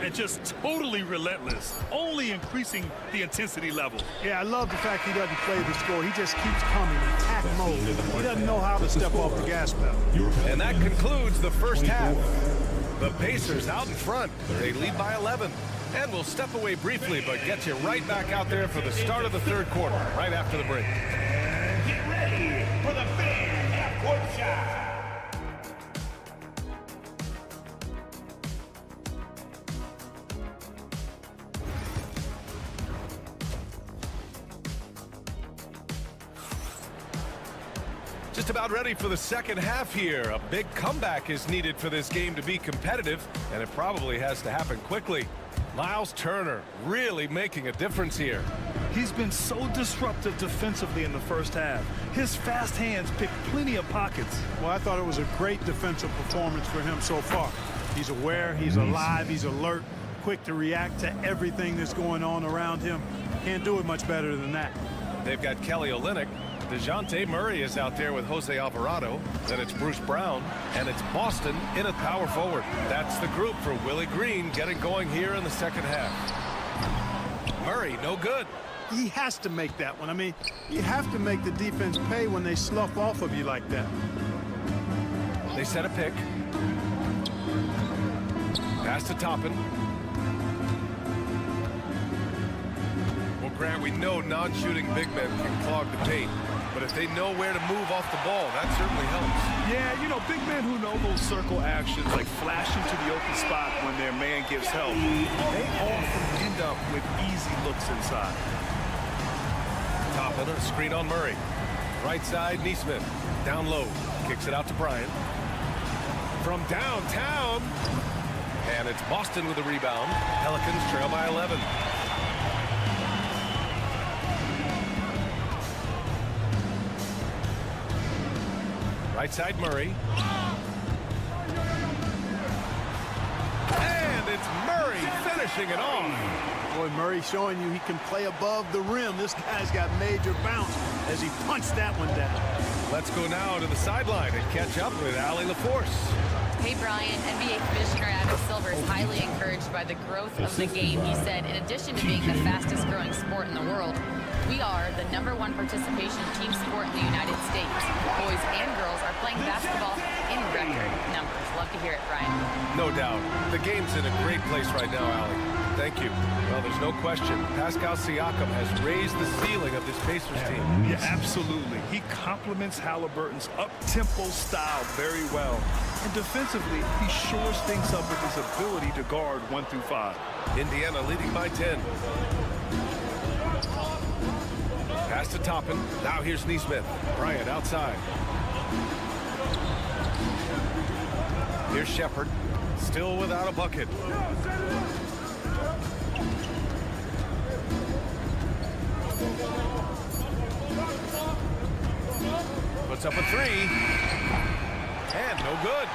And just totally relentless, only increasing the intensity level. Yeah, I love the fact he doesn't play the score. He just keeps coming, attack mode. He doesn't know how to step off the gas pedal. And that concludes the first half. The Pacers out in front. They lead by 11. And we'll step away briefly, but get you right back out there for the start of the third quarter, right after the break. Get ready for the fan half-court shot. Just about ready for the second half here. A big comeback is needed for this game to be competitive, and it probably has to happen quickly. Miles Turner really making a difference here. He's been so disruptive defensively in the first half. His fast hands pick plenty of pockets. Well, I thought it was a great defensive performance for him so far. He's aware, he's alive, he's alert, quick to react to everything that's going on around him. Can't do it much better than that. They've got Kelly Olynyk. DeJounte Murray is out there with Jose Alvarado. Then it's Bruce Brown, and it's Boston in at power forward. That's the group for Willie Green getting going here in the second half. Murray, no good. He has to make that one. I mean, you have to make the defense pay when they slough off of you like that. They set a pick. Pass to Toppin. Well, Grant, we know non-shooting big men can clog the paint. But if they know where to move off the ball, that certainly helps. Yeah, you know, big men who know those circle actions, like flashing to the open spot when their man gives help, they often end up with easy looks inside. Toppin, a screen on Murray. Right side, Neesmith. Down low. Kicks it out to Bryant. From downtown. And it's Boston with the rebound. Pelicans trail by 11. Right side, Murray. And it's Murray finishing it off. Boy, Murray showing you he can play above the rim. This guy's got major bounce as he punched that one down. Let's go now to the sideline and catch up with Allie LaForce. Hey, Brian, NBA Commissioner Adam Silver is highly encouraged by the growth of the game. He said, in addition to being the fastest growing sport in the world, we are the #1 participation team sport in the United States. Boys and girls are playing basketball in record numbers. Love to hear it, Brian. No doubt. The game's in a great place right now, Allie. Thank you. Well, there's no question. Pascal Siakam has raised the ceiling of this Pacers team. Yeah, absolutely. He complements Halliburton's up-tempo style very well. And defensively, he shores things up with his ability to guard 1 through 5. Indiana leading by 10. Pass to Toppin. Now here's Neesmith. Bryant outside. Here's Shepherd. Still without a bucket. Puts up a three. And no good.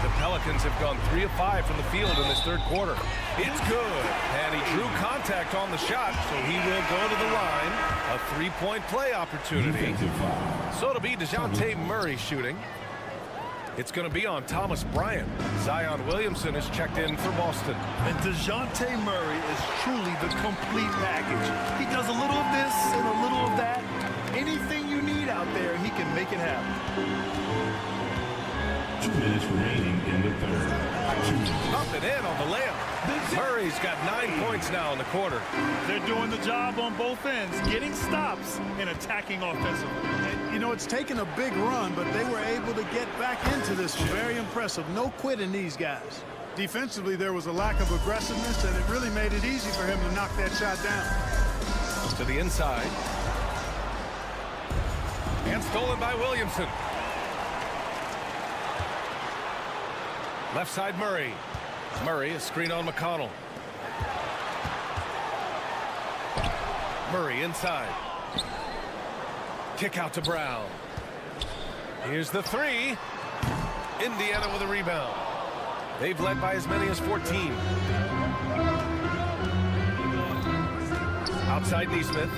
The Pelicans have gone 3 of 5 from the field in this third quarter. It's good. And he drew contact on the shot, so he will go to the line. A 3-point play opportunity. So it'll be DeJounte Murray shooting. It's going to be on Thomas Bryant. Zion Williamson is checked in for Boston. And DeJounte Murray is truly the complete package. He does a little of this and a little of that. Anything you need out there, he can make it happen. 2 minutes remaining in the third. Up and in on the layup. Murray's got 9 points now in the quarter. They're doing the job on both ends, getting stops and attacking offensively. And, you know, it's taken a big run, but they were able to get back into this one. Very impressive. No quitting these guys. Defensively, there was a lack of aggressiveness, and it really made it easy for him to knock that shot down. To the inside. And stolen by Williamson. Left side Murray. Murray, a screen on McConnell. Murray inside. Kick out to Brown. Here's the three. Indiana with a rebound. They've led by as many as 14. Outside Neesmith.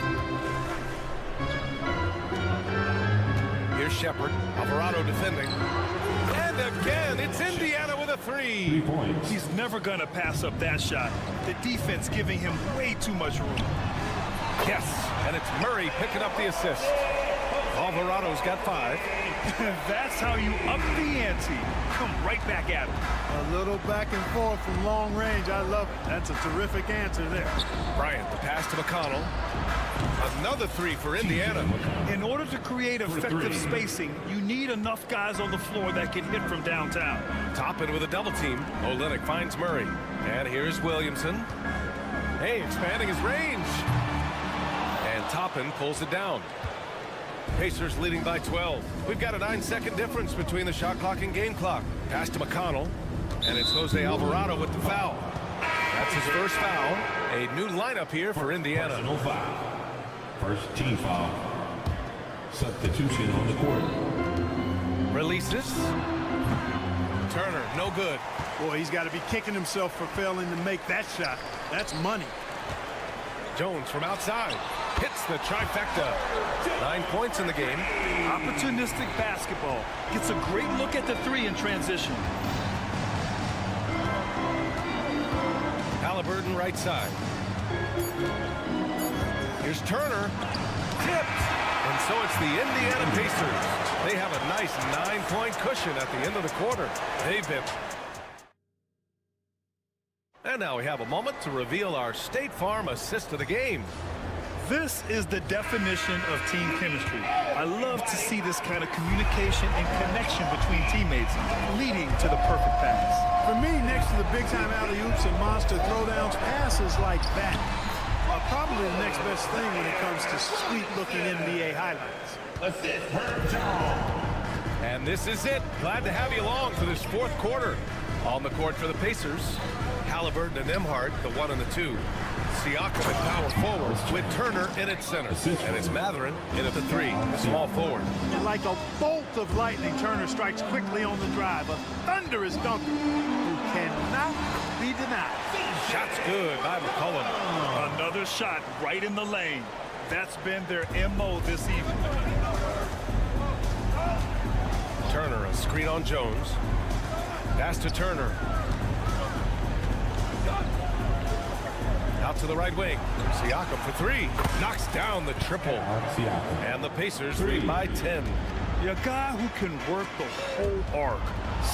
Here's Shepard. Alvarado defending. And again, it's Indiana with a three. 3 points. He's never going to pass up that shot. The defense giving him way too much room. Yes, and it's Murray picking up the assist. Alvarado's got 5. That's how you up the ante. Come right back at him. A little back and forth from long range. I love it. That's a terrific answer there. Bryant, the pass to McConnell. Another three for Indiana. In order to create effective spacing, you need enough guys on the floor that can hit from downtown. Toppin with a double team. Olynyk finds Murray. And here's Williamson. Hey, expanding his range. And Toppin pulls it down. Pacers leading by 12. We've got a 9-second difference between the shot clock and game clock. Pass to McConnell. And it's Jose Alvarado with the foul. That's his first foul. A new lineup here for Indiana. Personal foul. First team foul. Substitution on the court. Releases. Turner, no good. Boy, he's got to be kicking himself for failing to make that shot. That's money. Jones from outside. Hits the trifecta. 9 points in the game. Opportunistic basketball. Gets a great look at the three in transition. Halliburton right side. Here's Turner. Tipped. And so it's the Indiana Pacers. They have a nice 9-point cushion at the end of the quarter. They've been. And now we have a moment to reveal our State Farm assist of the game. This is the definition of team chemistry. I love to see this kind of communication and connection between teammates leading to the perfect pass. For me, next to the big-time alley-oops and monster throwdowns, passes like that are probably the next best thing when it comes to sweet-looking NBA highlights. Assist per John. And this is it. Glad to have you along for this fourth quarter. On the court for the Pacers, Halliburton and Nembhard, the 1 and the 2. Siakam at power forward with Turner in at center. And it's Mathurin in at the 3, the small forward. And like a bolt of lightning, Turner strikes quickly on the drive. A thunderous dunker who cannot be denied. Shot's good by McCollum. Another shot right in the lane. That's been their MO this evening. Turner, a screen on Jones. Pass to Turner. Out to the right wing. Siakam for 3. Knocks down the triple. And the Pacers lead by 10. A guy who can work the whole arc.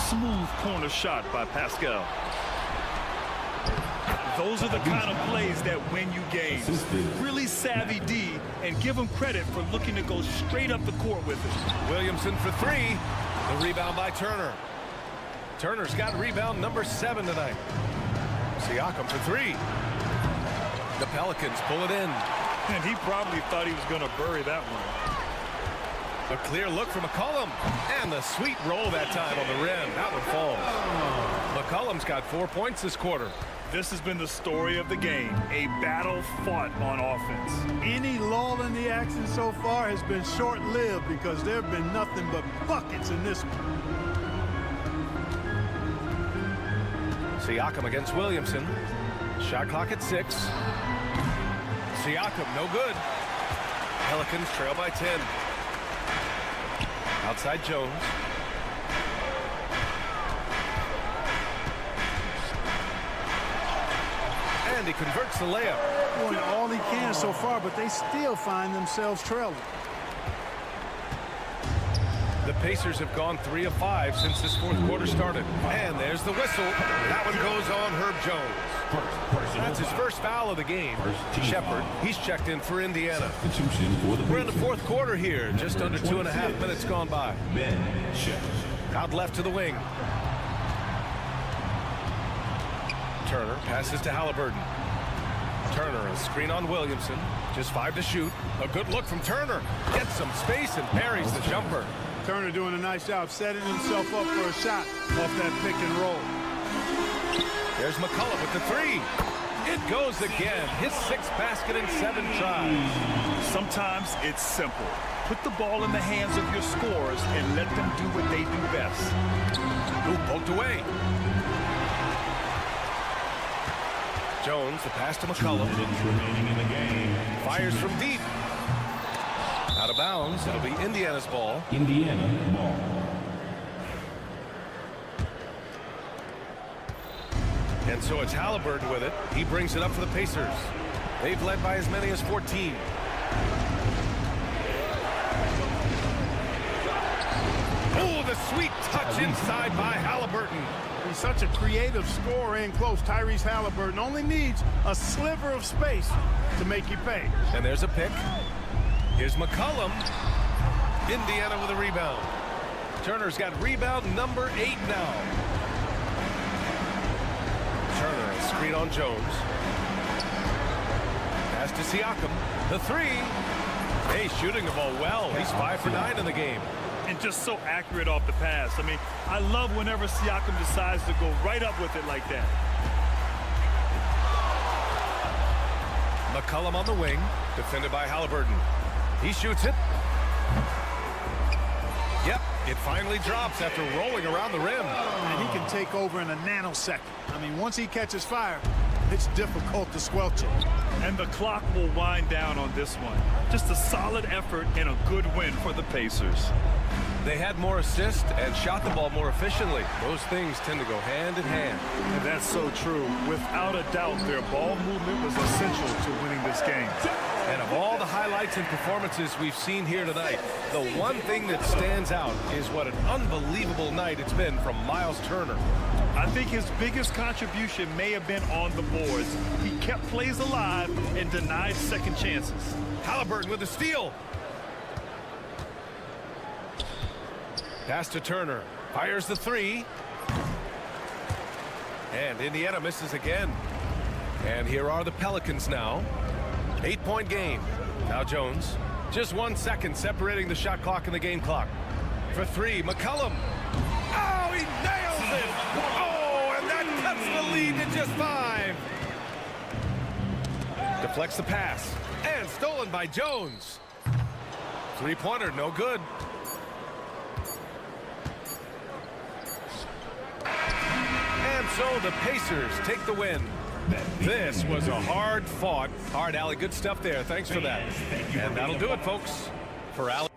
Smooth corner shot by Pascal. Those are the kind of plays that win you games. Really savvy D, and give him credit for looking to go straight up the court with it. Williamson for 3. The rebound by Turner. Turner's got rebound number 7 tonight. Siakam for 3. The Pelicans pull it in. And he probably thought he was going to bury that one. A clear look from McCollum. And the sweet roll that time on the rim. That one falls. McCollum's got 4 points this quarter. This has been the story of the game, a battle fought on offense. Any lull in the action so far has been short-lived because there have been nothing but buckets in this one. Siakam against Williamson. Shot clock at 6. Siakam, no good. Pelicans trail by 10. Outside Jones. And he converts the layup. Doing all he can so far, but they still find themselves trailing. The Pacers have gone 3 of 5 since this fourth quarter started. And there's the whistle. That one goes on Herb Jones. That's his first foul of the game. Shepard, he's checked in for Indiana. We're in the fourth quarter here. Just under 2.5 minutes gone by. Out left to the wing. Turner passes to Halliburton. Turner, a screen on Williamson. Just 5 to shoot. A good look from Turner. Gets some space and parries the jumper. Turner doing a nice job setting himself up for a shot off that pick and roll. There's McCullough with the 3. It goes again. His 6th basket in 7 tries. Sometimes it's simple. Put the ball in the hands of your scorers and let them do what they do best. Ooh, poked away. Jones, the pass to McCullough. 2 minutes remaining in the game. Fires from deep. Out of bounds. It'll be Indiana's ball. Indiana ball. And so it's Halliburton with it. He brings it up for the Pacers. They've led by as many as 14. Oh, the sweet touch inside by Halliburton. He's such a creative scorer in close. Tyrese Halliburton only needs a sliver of space to make you pay. And there's a pick. Here's McCollum. Indiana with a rebound. Turner's got rebound number 8 now. Turner, a screen on Jones. Pass to Siakam. The 3. Hey, shooting the ball well. He's 5 for 9 in the game. And just so accurate off the pass. I mean, I love whenever Siakam decides to go right up with it like that. McCollum on the wing, defended by Halliburton. He shoots it. Yep, it finally drops after rolling around the rim. And he can take over in a nanosecond. I mean, once he catches fire, it's difficult to squelch it. And the clock will wind down on this one. Just a solid effort and a good win for the Pacers. They had more assists and shot the ball more efficiently. Those things tend to go hand in hand. And that's so true. Without a doubt, their ball movement was essential to winning this game. And of all the highlights and performances we've seen here tonight, the one thing that stands out is what an unbelievable night it's been from Miles Turner. I think his biggest contribution may have been on the boards. He kept plays alive and denied second chances. Halliburton with a steal. Pass to Turner. Fires the 3. And Indiana misses again. And here are the Pelicans now. 8-point game. Now Jones. Just 1 second separating the shot clock and the game clock. For 3, McCollum. Oh, he nails it! Oh, and that cuts the lead to just 5. Deflects the pass. And stolen by Jones. 3-pointer, no good. And so the Pacers take the win. This was a hard-fought, hard alley. Good stuff there. Thanks for that. And that'll do it, folks, for Alley.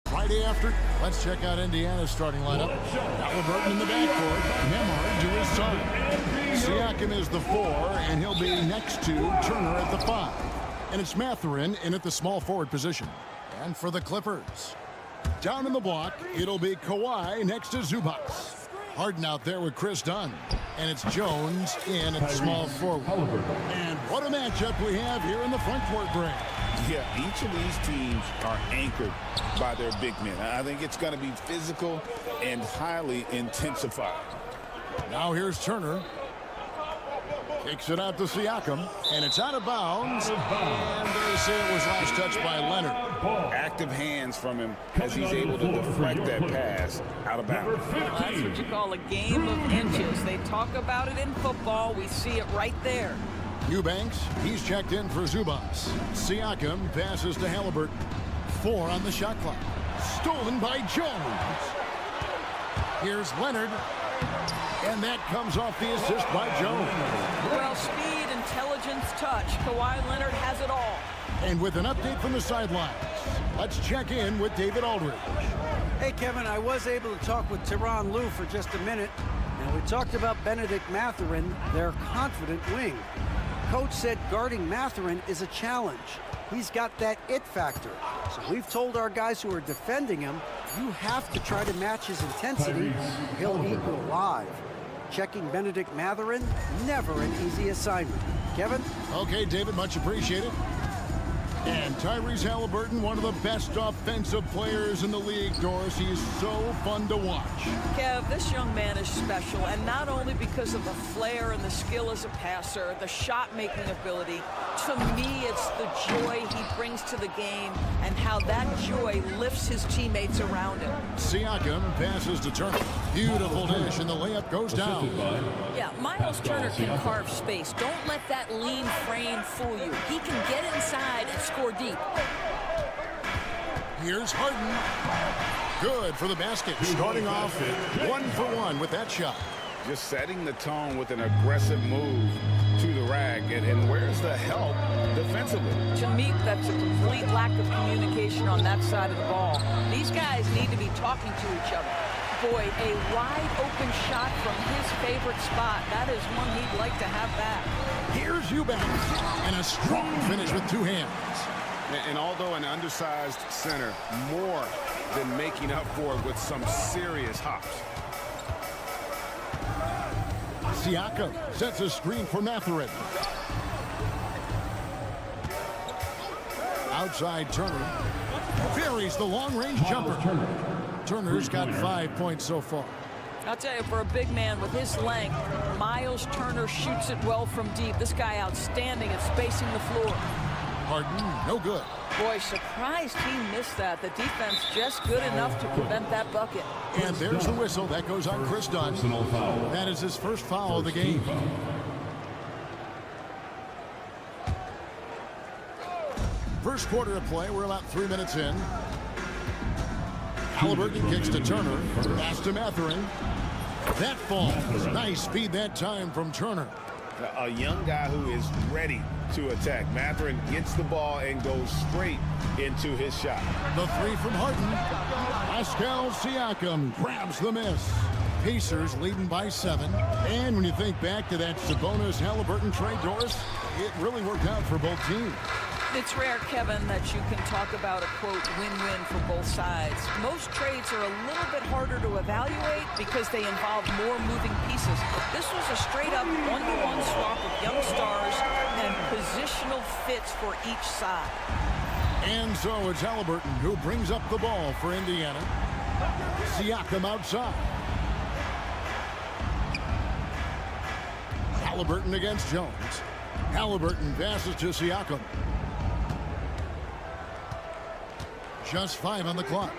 Friday after, let's check out Indiana's starting lineup. Halliburton in the backcourt. Nembhard to his side. Siakam is the 4, and he'll be next to Turner at the 5. And it's Mathurin in at the small forward position. And for the Clippers, down in the block, it'll be Kawhi next to Zubac. Harden out there with Chris Dunn. And it's Jones in at small forward. And what a matchup we have here in the front court break. Yeah, each of these teams are anchored by their big men. I think it's going to be physical and highly intensified. Now here's Turner. Kicks it out to Siakam, and it's out of bounds. And they say it was last touched by Leonard. Active hands from him as he's able to deflect that pass out of bounds. Well, that's what you call a game of inches. They talk about it in football. We see it right there. Eubanks, he's checked in for Zubac. Siakam passes to Halliburton. 4 on the shot clock. Stolen by Jones. Here's Leonard. And that comes off the assist by Jones. Well, speed, intelligence, touch. Kawhi Leonard has it all. And with an update from the sidelines, let's check in with David Aldridge. Hey, Kevin, I was able to talk with Tyronn Lue for just a minute. And we talked about Benedict Mathurin, their confident wing. Coach said guarding Mathurin is a challenge. He's got that it factor. So we've told our guys who are defending him, you have to try to match his intensity or he'll eat you alive. Checking Benedict Mathurin, never an easy assignment. Kevin? Okay, David, much appreciated. And Tyrese Halliburton, one of the best offensive players in the league, Doris. He's so fun to watch. Kev, this young man is special, and not only because of the flair and the skill as a passer, the shot-making ability. To me, it's the joy he brings to the game and how that joy lifts his teammates around him. Siakam passes to Turner. Beautiful dish, and the layup goes down. Yeah, Miles Turner can carve space. Don't let that lean frame fool you. He can get inside and score deep. Here's Harden. Good for the basket. Starting off 1 for 1 with that shot. Just setting the tone with an aggressive move to the rack. And where's the help defensively? To me, that's a complete lack of communication on that side of the ball. These guys need to be talking to each other. Boy, a wide open shot from his favorite spot. That is one he'd like to have back. Here's Eubanks. And a strong finish with 2 hands. And although an undersized center, more than making up for it with some serious hops. Siakam sets a screen for Mathurin. Outside Turner. Buries the long-range jumper. Turner's got 5 points so far. I'll tell you, for a big man with his length, Miles Turner shoots it well from deep. This guy outstanding at spacing the floor. Harden, no good. Boy, surprised he missed that. The defense just good enough to prevent that bucket. And there's the whistle. That goes on Chris Dunn. That is his first foul of the game. First quarter of play. We're about 3 minutes in. Halliburton kicks to Turner. Pass to Mathurin. That falls. Nice speed that time from Turner. A young guy who is ready to attack. Mathurin gets the ball and goes straight into his shot. The 3 from Harden. Pascal Siakam grabs the miss. Pacers leading by 7. And when you think back to that Sabonis-Halliburton trade, Doris, it really worked out for both teams. It's rare, Kevin, that you can talk about a, quote, win-win for both sides. Most trades are a little bit harder to evaluate because they involve more moving pieces. This was a straight-up one-to-one swap of young stars and positional fits for each side. And so it's Halliburton who brings up the ball for Indiana. Siakam outside. Halliburton against Jones. Halliburton passes to Siakam. Just 5 on the clock.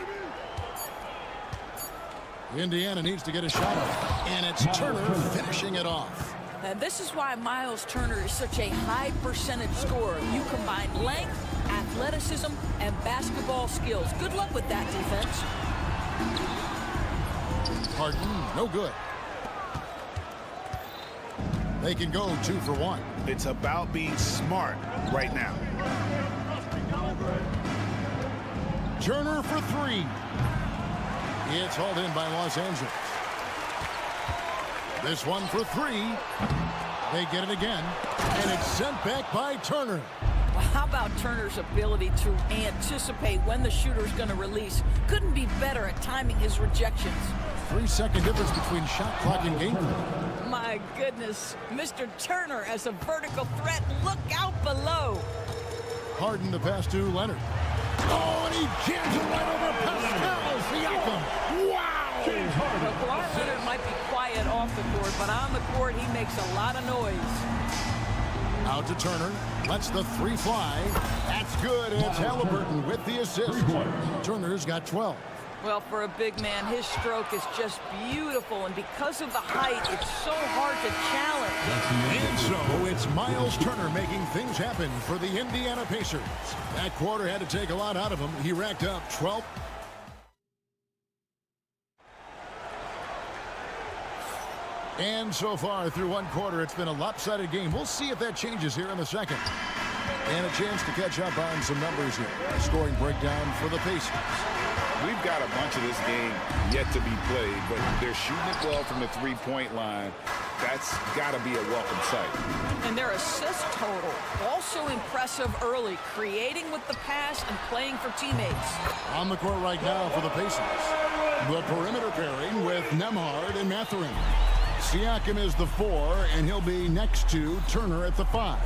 Indiana needs to get a shot off, and it's Turner finishing it off. And this is why Miles Turner is such a high percentage scorer. You combine length, athleticism, and basketball skills. Good luck with that defense. Harden, no good. They can go 2 for 1. It's about being smart right now. Turner for 3. It's hauled in by Los Angeles. This one for 3. They get it again, and it's sent back by Turner. Well, how about Turner's ability to anticipate when the shooter's going to release? Couldn't be better at timing his rejections. 3-second difference between shot clock and game clock. My goodness, Mr. Turner as a vertical threat. Look out below. Harden the pass to Leonard. Oh, and he jams it right over Pascal Siakam. Wow! Well, Kawhi Leonard might be quiet off the court, but on the court, he makes a lot of noise. Out to Turner. Lets the 3 fly. That's good, and it's Halliburton with the assist. Turner's got 12. Well, for a big man, his stroke is just beautiful, and because of the height, it's so hard to challenge. And so it's Miles Turner making things happen for the Indiana Pacers. That quarter had to take a lot out of him. He racked up 12. And so far through one quarter, it's been a lopsided game. We'll see if that changes here in the second. And a chance to catch up on some numbers here. Scoring breakdown for the Pacers. We've got a bunch of this game yet to be played, but they're shooting it well from the three-point line. That's got to be a welcome sight. And their assist total, also impressive early, creating with the pass and playing for teammates. On the court right now for the Pacers. The perimeter pairing with Nembhard and Mathurin. Siakam is the 4, and he'll be next to Turner at the 5.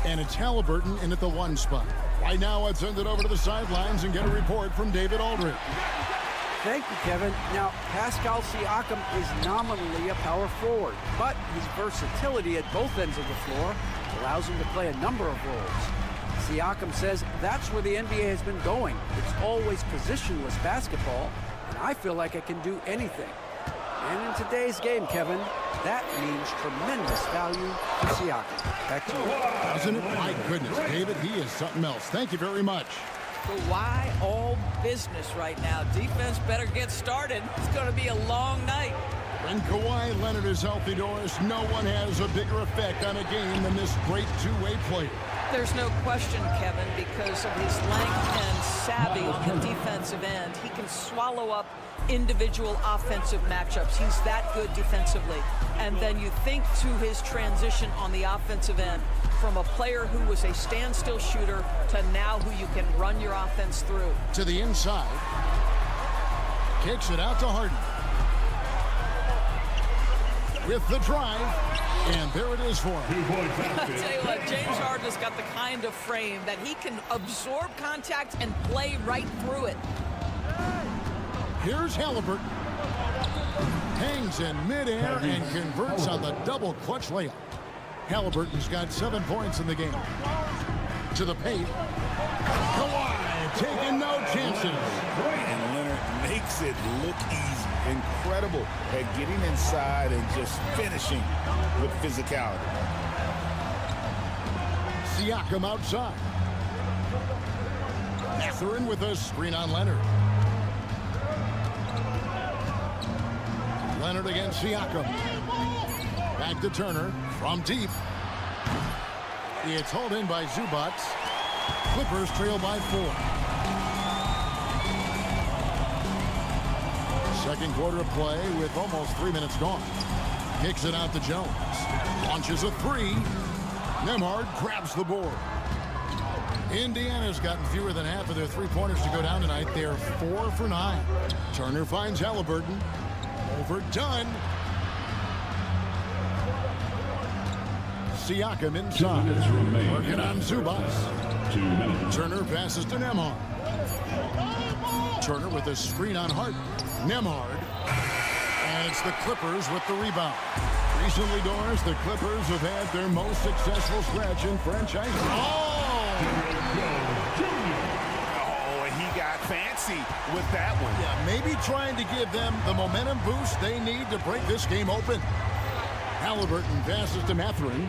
And it's Halliburton in at the 1 spot. Right now, let's send it over to the sidelines and get a report from David Aldridge. Thank you, Kevin. Now, Pascal Siakam is nominally a power forward, but his versatility at both ends of the floor allows him to play a number of roles. Siakam says that's where the NBA has been going. It's always positionless basketball, and I feel like I can do anything. And in today's game, Kevin, that means tremendous value for Siakam. Back to you. Doesn't it? My goodness, David, he is something else. Thank you very much. Kawhi all business right now. Defense better get started. It's going to be a long night. When Kawhi Leonard is healthy, Doris, no one has a bigger effect on a game than this great two-way player. There's no question, Kevin, because of his length and savvy on the defensive end. He can swallow up individual offensive matchups. He's that good defensively. And then you think to his transition on the offensive end from a player who was a standstill shooter to now who you can run your offense through. To the inside. Kicks it out to Harden. With the drive. And there it is for him. I'll tell you what, James Harden has got the kind of frame that he can absorb contact and play right through it. Here's Halliburton. Hangs in midair and converts on the double clutch layup. Halliburton's got 7 points in the game. To the paint. Kawhi taking no chances. And Leonard makes it look easy. Incredible at getting inside and just finishing with physicality. Siakam outside. Mathurin with a screen on Leonard. Leonard against Siakam. Back to Turner from deep. It's hauled in by Zubac. Clippers trail by 4. Second quarter of play with almost 3 minutes gone. Kicks it out to Jones. Launches a 3. Nembhard grabs the board. Indiana's gotten fewer than half of their three-pointers to go down tonight. They're 4 for 9. Turner finds Halliburton. Overdone. Siakam inside. Working on Zubac. Turner passes to Nembhard. Turner with a screen on Harden. Nembhard. And it's the Clippers with the rebound. Recently, Doris, the Clippers have had their most successful stretch in franchise. Oh, and he got fancy with that one. Yeah, maybe trying to give them the momentum boost they need to break this game open. Halliburton passes to Mathurin.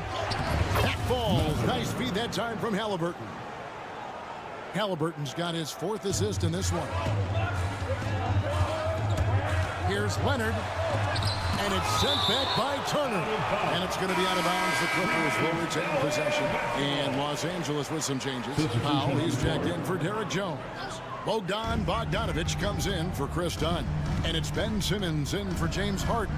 That falls. Nice feed that time from Halliburton. Halliburton's got his 4th assist in this one. Here's Leonard. And it's sent back by Turner. And it's going to be out of bounds. The Clippers will retain possession. And Los Angeles with some changes. Powell, he's checked in for Derek Jones. Bogdanovich comes in for Chris Dunn. And it's Ben Simmons in for James Harden.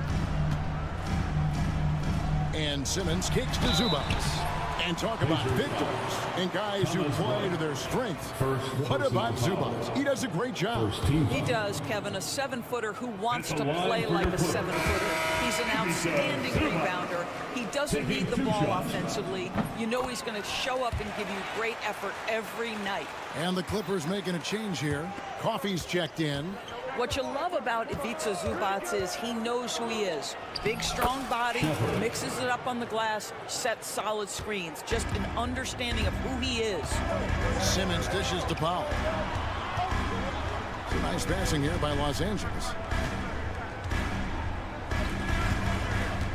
And Simmons kicks to Zubac. And talk about victors and guys who play to their strengths. What about Zubac? He does a great job. He does, Kevin. A 7-footer who wants to play like a 7-footer. He's an outstanding rebounder. He doesn't need the ball offensively. You know he's going to show up and give you great effort every night. And the Clippers making a change here. Coffey's checked in. What you love about Ivica Zubac is he knows who he is. Big, strong body, mixes it up on the glass, sets solid screens. Just an understanding of who he is. Simmons dishes to Powell. Nice passing here by Los Angeles.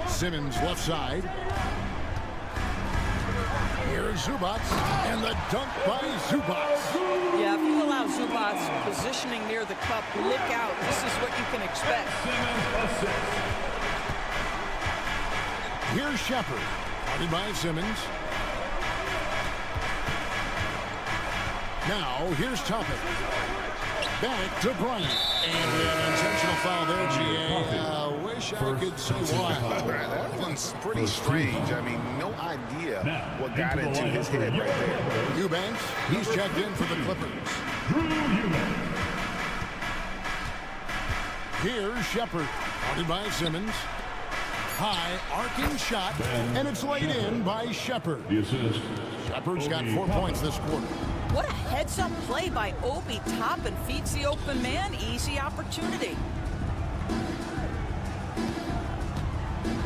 Simmons left side. Here's Zubac, and the dunk by Zubac. Yeah, if you allow Zubac positioning near the cup, look out. This is what you can expect. Here's Shepard, guarded by Simmons. Now, here's Toppin. Back to Bryant. And we have an intentional foul there, G.A. Wish I could see why. That one's pretty strange. I mean, no idea what got into his head right there. Eubanks, he's checked in for the Clippers. Here's Shepard, guarded by Simmons. High, arcing shot, and it's laid in by Shepard. Shepard's got 4 points this quarter. What a heads-up play by Obi Toppin. Feeds the open man. Easy opportunity.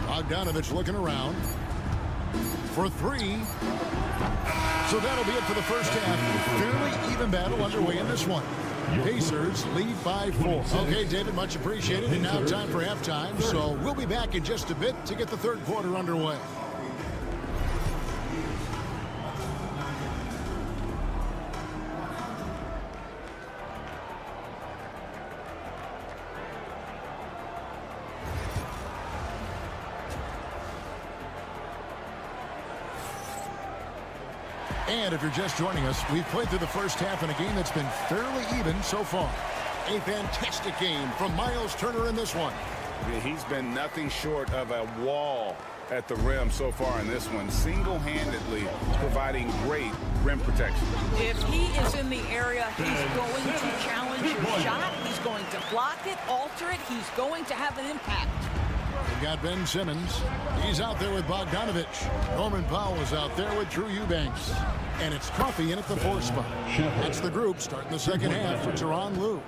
Bogdanovich looking around for 3. So that'll be it for the first half. Fairly even battle underway in this one. Pacers lead by 4. Okay, David, much appreciated. And now time for halftime. So we'll be back in just a bit to get the third quarter underway. And if you're just joining us, we've played through the first half in a game that's been fairly even so far. A fantastic game from Miles Turner in this one. Yeah, he's been nothing short of a wall at the rim so far in this one, single-handedly providing great rim protection. If he is in the area, he's going to challenge your shot. He's going to block it, alter it. He's going to have an impact. We've got Ben Simmons. He's out there with Bogdanovich. Norman Powell is out there with Drew Eubanks. And it's Coffey in at the 4 spot. That's the group starting the second half for Tyronn Lue.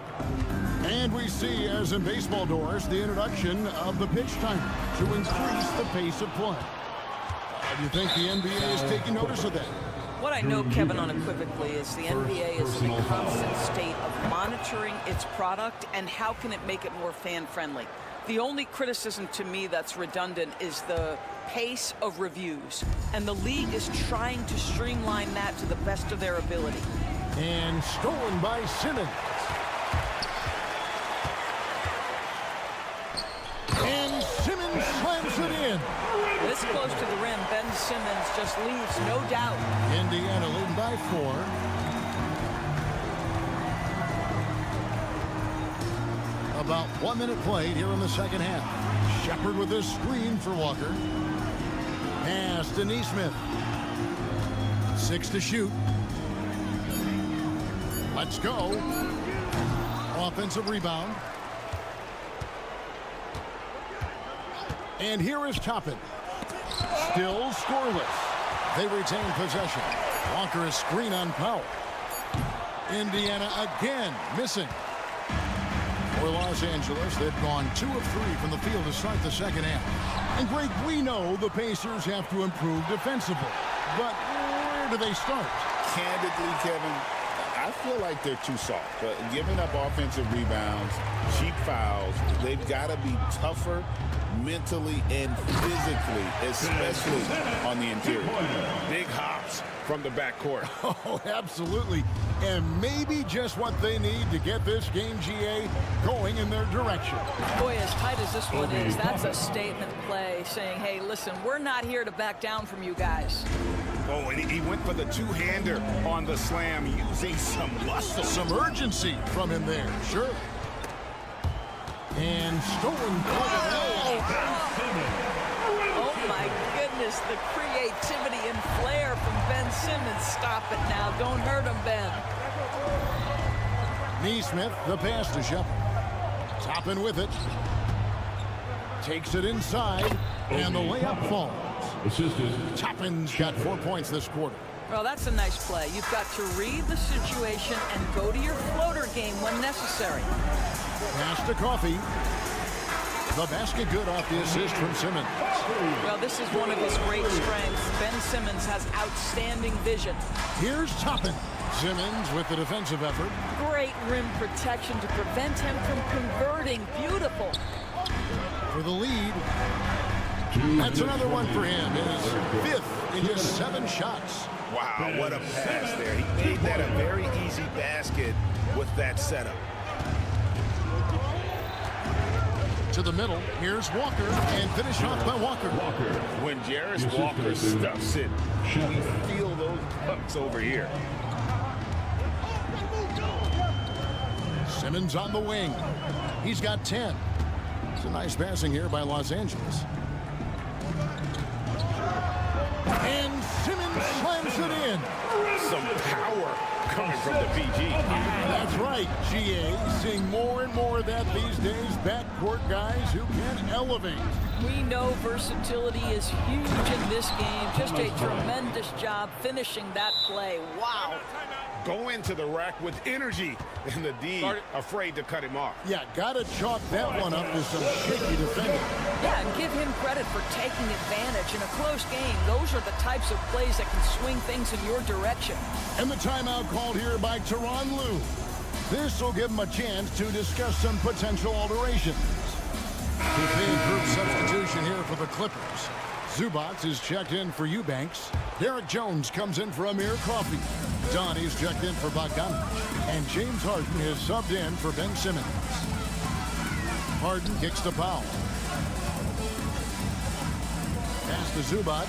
And we see, as in baseball, Doors, the introduction of the pitch timer to increase the pace of play. Do you think the NBA is taking notice of that? What I know, Kevin, unequivocally, is the NBA is in a constant state of monitoring its product and how can it make it more fan-friendly. The only criticism to me that's redundant is the pace of reviews, and the league is trying to streamline that to the best of their ability. And stolen by Simmons. And Simmons slams it in. This close to the rim, Ben Simmons just leaves no doubt. Indiana leading by 4. About 1 minute played here in the second half. Shepard with this screen for Walker. Pass to Nesmith. 6 to shoot. Let's go. Offensive rebound. And here is Toppin. Still scoreless. They retain possession. Walker is screen on Powell. Indiana again missing. For Los Angeles, they've gone 2 of 3 from the field to start the second half. And Greg, we know the Pacers have to improve defensively. But where do they start? Candidly, Kevin, I feel like they're too soft. Giving up offensive rebounds, cheap fouls, they've got to be tougher mentally and physically, especially on the interior. Big hops from the backcourt. Oh, absolutely. And maybe just what they need to get this game, GA, going in their direction. Boy, as tight as this one is, that's a statement play saying, hey, listen, we're not here to back down from you guys. Oh, and he went for the two-hander on the slam, using some muscle. Some urgency from him there, sure. And stolen. Oh, my goodness, the creativity and flair from Ben Simmons. Stop it now. Don't hurt him, Ben. Neesmith, the pass to Shepard. Toppin with it. Takes it inside, and the layup falls. Toppin's got 4 points this quarter. Well, that's a nice play. You've got to read the situation and go to your floater game when necessary. Pass to Coffee. The basket good off the assist from Simmons. Well, this is one of his great strengths. Ben Simmons has outstanding vision. Here's Toppin. Simmons with the defensive effort. Great rim protection to prevent him from converting. Beautiful. For the lead. That's another one for him. His 5th in just 7 shots. Wow, what a pass there. He made that a very easy basket with that setup. To the middle. Here's Walker, and finish off by Walker. When Jarris Walker stuffs it, we feel those pucks over here. Simmons on the wing. He's got 10. It's a nice passing here by Los Angeles. And Simmons slams it in. Some power coming from the PG. That's right, GA. Seeing more and more of that these days. Backcourt guys who can elevate. We know versatility is huge in this game. Just a tremendous job finishing that play. Wow. Go into the rack with energy, and the D afraid to cut him off. Yeah, gotta chalk that one up to some shaky defending. Yeah, and give him credit for taking advantage in a close game. Those are the types of plays that can swing things in your direction. And the timeout called here by Tyronn Lue. This will give him a chance to discuss some potential alterations. The big group substitution here for the Clippers. Zubac is checked in for Eubanks. Derek Jones comes in for Amir Coffey. Donnie's checked in for Bogdanovich. And James Harden is subbed in for Ben Simmons. Harden kicks to Powell. Pass to Zubac.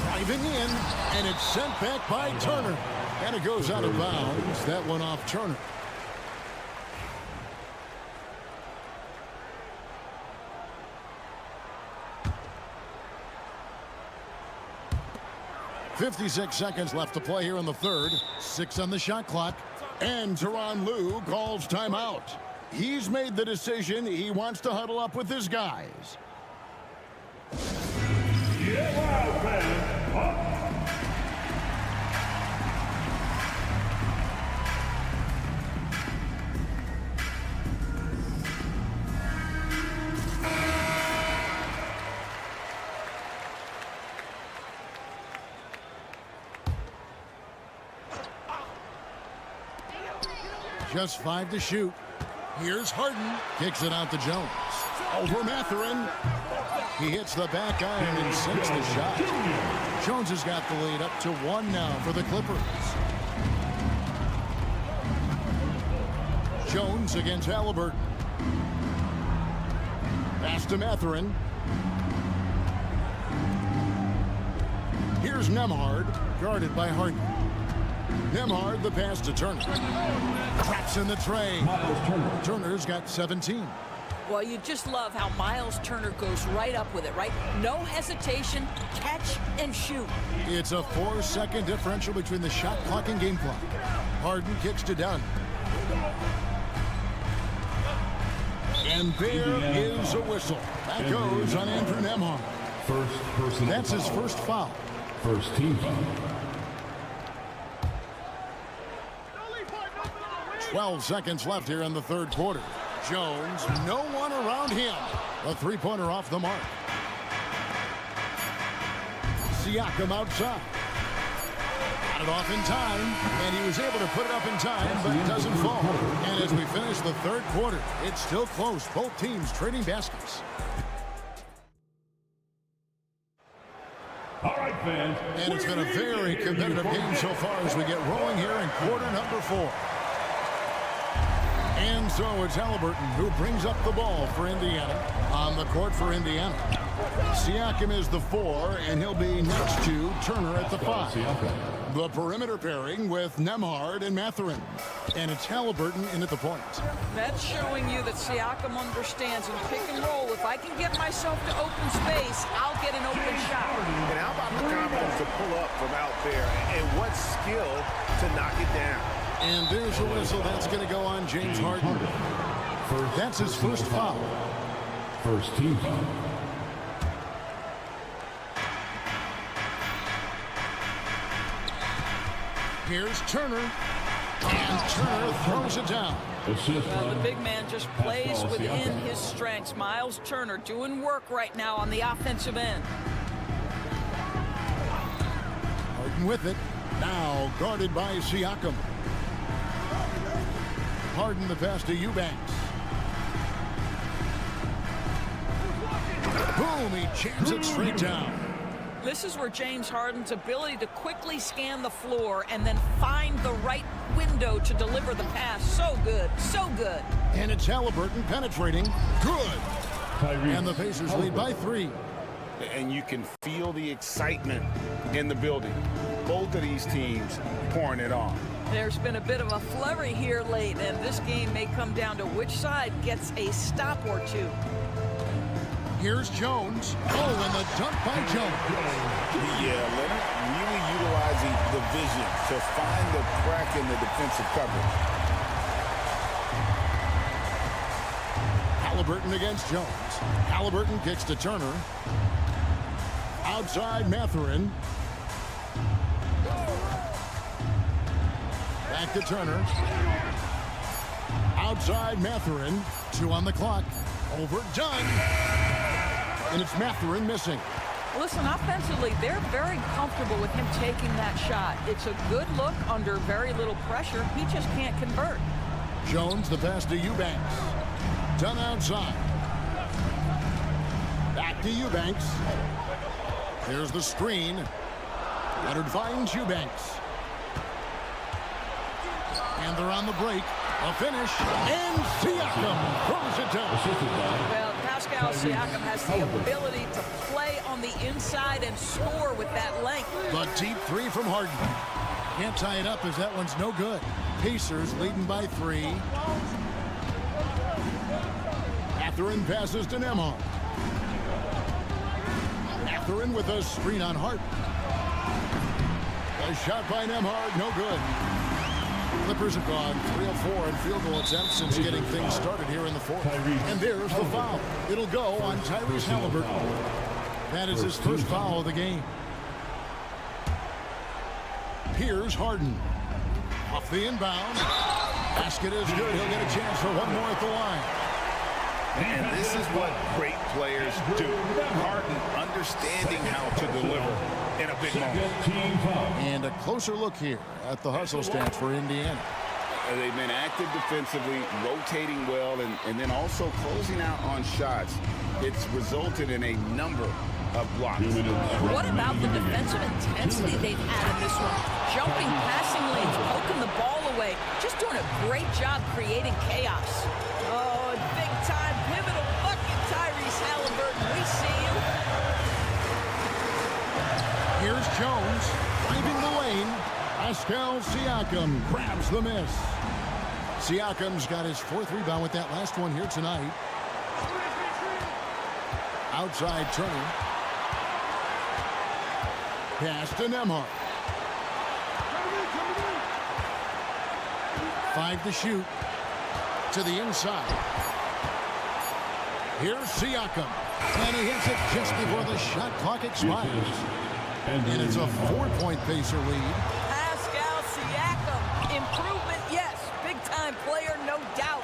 Driving in. And it's sent back by Turner. And it goes out of bounds. That one off Turner. .56 seconds left to play here in the third. 6 on the shot clock. And Tyronn Lue calls timeout. He's made the decision. He wants to huddle up with his guys. Just 5 to shoot. Here's Harden. Kicks it out to Jones. Over Mathurin. He hits the back iron and sinks the shot. Jones has got the lead up to 1 now for the Clippers. Jones against Halliburton. Pass to Mathurin. Here's Nembhard, guarded by Harden. Nembhard, the pass to Turner. Traps in the tray. Turner's got 17. Well, you just love how Miles Turner goes right up with it, right? No hesitation, catch and shoot. It's a 4-second differential between the shot clock and game clock. Harden kicks to Dunn. And there is a whistle. That goes on Andrew Nembhard. That's his first foul. First team foul. 12 seconds left here in the third quarter. Jones, no one around him. A three-pointer off the mark. Siakam outside. Got it off in time, and he was able to put it up in time, but it doesn't fall. And as we finish the third quarter, it's still close. Both teams trading baskets. All right, fans. And it's been a very competitive game so far as we get rolling here in quarter number 4. And so it's Halliburton who brings up the ball for Indiana. On the court for Indiana, Siakam is the 4, and he'll be next to Turner at the 5. The perimeter pairing with Nembhard and Mathurin. And it's Halliburton in at the point. That's showing you that Siakam understands in pick and roll. If I can get myself to open space, I'll get an open shot. And how about the confidence to pull up from out there? And what skill to knock it down? And there's a whistle. That's going to go on James Harden. That's his first foul. First team foul. Here's Turner. And Turner throws it down. Well, the big man just plays within his strengths. Miles Turner doing work right now on the offensive end. Harden with it. Now guarded by Siakam. Harden the pass to Eubanks. Boom, he jams it straight down. This is where James Harden's ability to quickly scan the floor and then find the right window to deliver the pass. So good, so good. And it's Halliburton penetrating. Good. And the Pacers lead by 3. And you can feel the excitement in the building. Both of these teams pouring it on. There's been a bit of a flurry here late, and this game may come down to which side gets a stop or two. Here's Jones. Oh, and the dunk by Jones. Yeah, Leonard really utilizing the vision to find the crack in the defensive coverage. Halliburton against Jones. Halliburton kicks to Turner. Outside Mathurin. Back to Turner. Outside Mathurin. 2 on the clock. Overdone. And it's Mathurin missing. Listen, offensively, they're very comfortable with him taking that shot. It's a good look under very little pressure. He just can't convert. Jones, the pass to Eubanks. Done outside. Back to Eubanks. There's the screen. Leonard finds Eubanks. And they're on the break. A finish. And Siakam throws it down. Well, Pascal Siakam has the ability to play on the inside and score with that length. The deep 3 from Harden. Can't tie it up as that one's no good. Pacers leading by 3. Mathurin passes to Nembhard. Mathurin with a screen on Harden. A shot by Nembhard, no good. Clippers have gone 3 of 4 in field goal attempts since getting things started here in the 4th. And there's the foul. It'll go on Tyrese Halliburton. That is his first foul of the game. Here's Harden. Off the inbound. Basket is good. He'll get a chance for one more at the line. And this is what great players do. Harden understanding how to deliver in a big moment. And a closer look here at the hustle stats for Indiana. They've been active defensively, rotating well, and then also closing out on shots. It's resulted in a number of blocks. What about the defensive intensity they've had in this one? Jumping passing lanes, poking the ball away, just doing a great job creating chaos. Oh, big-time pivotal bucket, Tyrese Halliburton. We see him. Here's Jones, finding the lane. Pascal Siakam grabs the miss. Siakam's got his 4th rebound with that last one here tonight. Outside Turner. Pass to Nembhard. 5 to shoot. To the inside. Here's Siakam. And he hits it just before the shot clock expires. And it's a 4-point Pacer lead. Pascal Siakam. Improvement, yes. Big-time player, no doubt.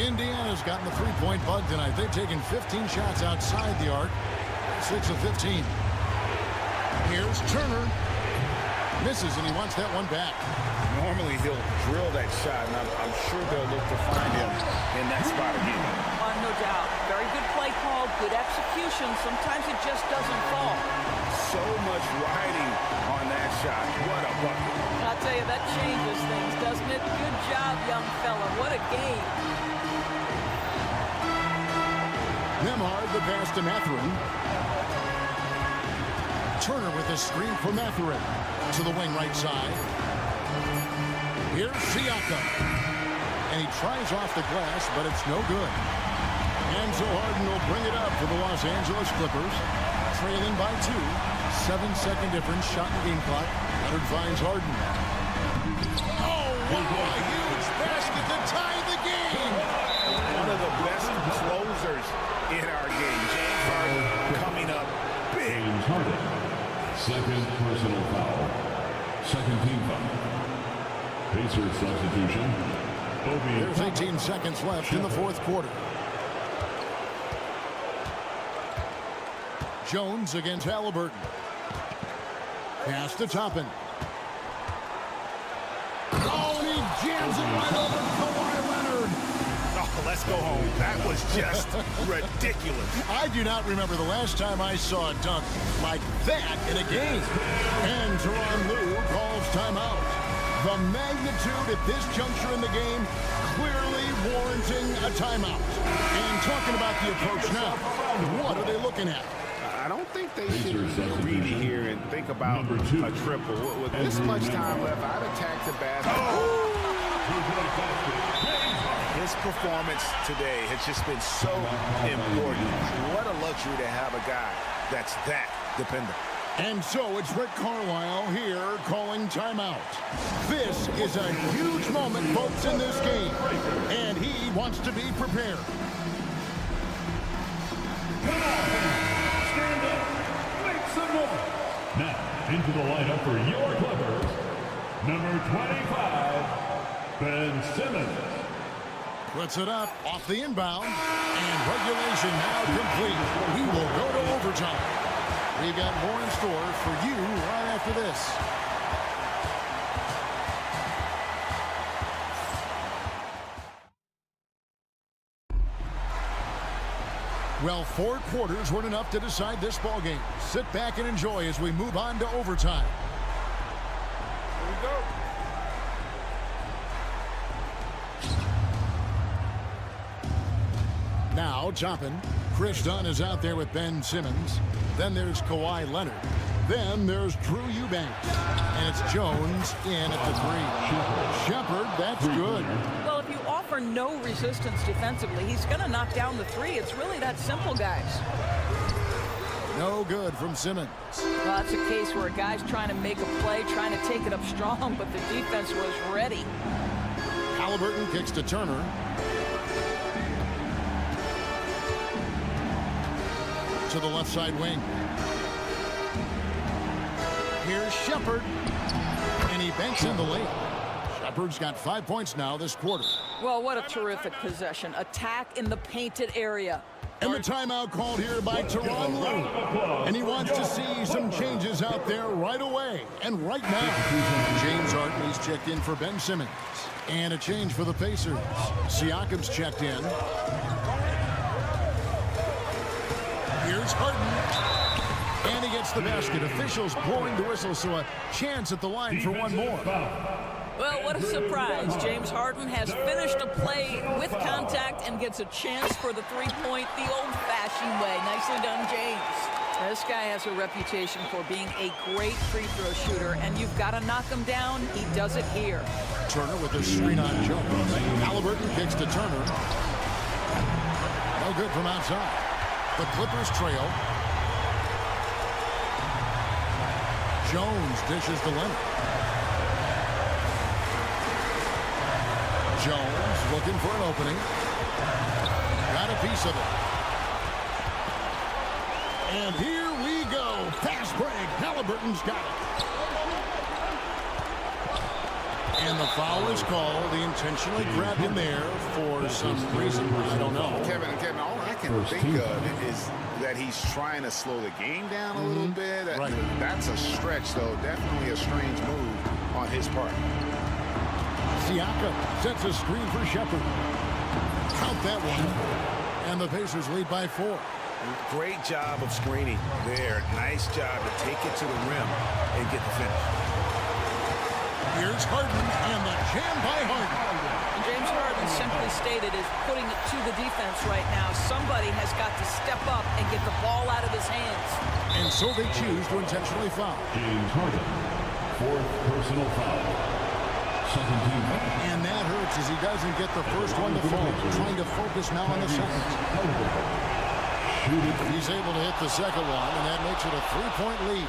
Indiana's gotten the three-point bug tonight. They've taken 15 shots outside the arc. 6 of 15. Here's Turner. Misses, and he wants that one back. Normally he'll drill that shot, and I'm sure they'll look to find him in that spot again. No doubt. Very good play call, good execution. Sometimes it just doesn't fall. So much riding on that shot. What a bucket. I'll tell you, that changes things, doesn't it? Good job, young fella. What a game. Nembhard the pass to Mathurin. Turner with a screen for Mathurin. To the wing right side. Here's Siakam. And he tries off the glass, but it's no good. And so Harden will bring it up for the Los Angeles Clippers. Trailing by 2. 7-second difference. Shot in game clock. Leonard finds Harden. Oh, what a huge basket to tie the game. One of the best closers in our game. James Harden coming up big. James Harden. Second personal foul. Second team foul. Pacers substitution. There's 18 seconds left in the fourth quarter. Jones against Halliburton. Pass to Toppin. Oh, and he jams it right over Kawhi Leonard. Oh, let's go home. That was just ridiculous. I do not remember the last time I saw a dunk like that in a game. And Tyronn Lue calls timeout. The magnitude at this juncture in the game clearly warranting a timeout. And talking about the approach now, what are they looking at? I don't think they should read here and think about a triple. With this much time left, I'd attack the basket. Oh! His performance today has just been so important. What a luxury to have a guy that's that dependent. And so it's Rick Carlisle here calling timeout. This is a huge moment, folks, in this game. And he wants to be prepared. Stand up. Make some noise. Now, into the lineup for your Clippers, number 25, Ben Simmons. Puts it up off the inbound. And regulation now complete. We will go to overtime. We got more in store for you right after this. Well, 4 quarters weren't enough to decide this ball game. Sit back and enjoy as we move on to overtime. Here we go. Now, Toppin. Chris Dunn is out there with Ben Simmons. Then there's Kawhi Leonard. Then there's Drew Eubanks. And it's Jones in at the 3. Shepard, that's good. Well, if you offer no resistance defensively, he's going to knock down the 3. It's really that simple, guys. No good from Simmons. Well, that's a case where a guy's trying to make a play, trying to take it up strong, but the defense was ready. Halliburton kicks to Turner. To the left side wing. Here's Shepard. And he banks in the lane. Shepard's got 5 points now this quarter. Well, what a terrific possession. Attack in the painted area. And the timeout called here by Tyronn Lue. And he wants to see some changes out there right away. And right now, James Harden is checked in for Ben Simmons. And a change for the Pacers. Siakam's checked in. Here's Harden. And he gets the basket. Officials blowing the whistle, so a chance at the line for one more. Well, what a surprise. James Harden has finished a play with contact and gets a chance for the 3-point the old-fashioned way. Nicely done, James. This guy has a reputation for being a great free throw shooter, and you've got to knock him down. He does it here. Turner with a screen on Jones. Halliburton kicks to Turner. No good from outside. The Clippers trail. Jones dishes to Leonard. Jones looking for an opening. Got a piece of it. And here we go. Fast break. Halliburton's got it. And the foul is called. He intentionally grabbed him there for some reason. I don't know. Kevin, all I can think of is that he's trying to slow the game down a little bit. Right. That's a stretch, though. Definitely a strange move on his part. Siakam sets a screen for Shepard. Count that one. And the Pacers lead by 4. Great job of screening there. Nice job to take it to the rim and get the finish. Here's Harden and the jam by Harden. And James Harden simply stated is putting it to the defense right now. Somebody has got to step up and get the ball out of his hands. And so they choose to intentionally foul. James Harden, 4th personal foul. Second team. And that hurts as he doesn't get the first one to fall. Trying to focus now on the second. He's able to hit the second one, and that makes it a 3-point lead.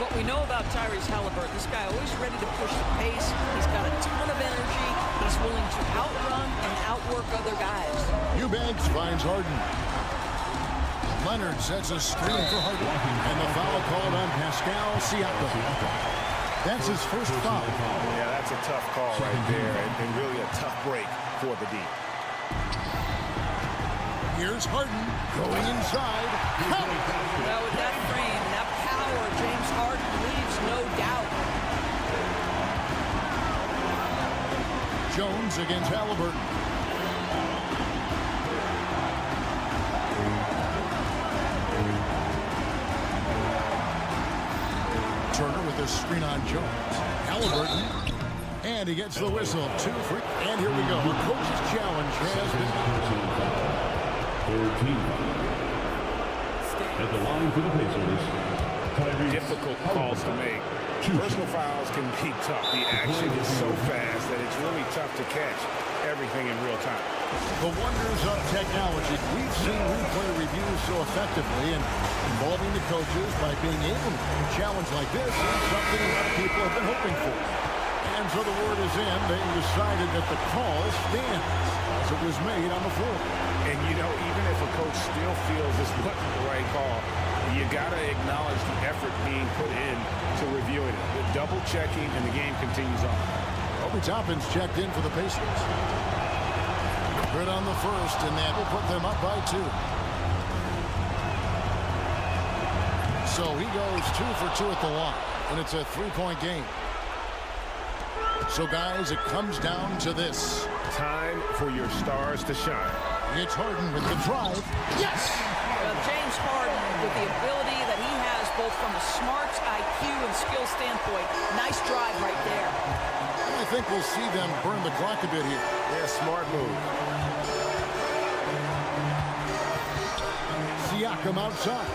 What we know about Tyrese Halliburton, this guy always ready to push the pace. He's got a ton of energy. He's willing to outrun and outwork other guys. Eubanks finds Harden. Leonard sets a screen for Harden. And the foul called on Pascal Siakam. That's his first foul. Yeah, that's a tough call right there, and really a tough break for the D. Here's Harden going inside. Well, with that frame, that power, James Harden leaves no doubt. Jones against Halliburton. Turner with a screen on Jones. Halliburton. And he gets the whistle. 2 for. And here we go. The coach's challenge has been. Third team. At the line for the Pacers. Difficult calls to make. Personal fouls can be tough. The action is so fast that it's really tough to catch everything in real time. The wonders of technology. We've seen replay reviews so effectively and involving the coaches by being able to challenge like this is something a lot of people have been hoping for. And so the word is in. They decided that the call stands as it was made on the floor. And, you know, even if a coach still feels this wasn't the right call, you got to acknowledge the effort being put in to reviewing it. The double checking, and the game continues on. Obi Toppin's checked in for the Pacers. Good on the first, and that will put them up by 2. So he goes 2 for 2 at the line, and it's a 3-point game. So, guys, it comes down to this. Time for your stars to shine. It's Harden with the drive. Yes! Well, James Harden, with the ability that he has both from a smarts, IQ, and skill standpoint, nice drive right there. I think we'll see them burn the clock a bit here. Yeah, smart move. Siakam outside.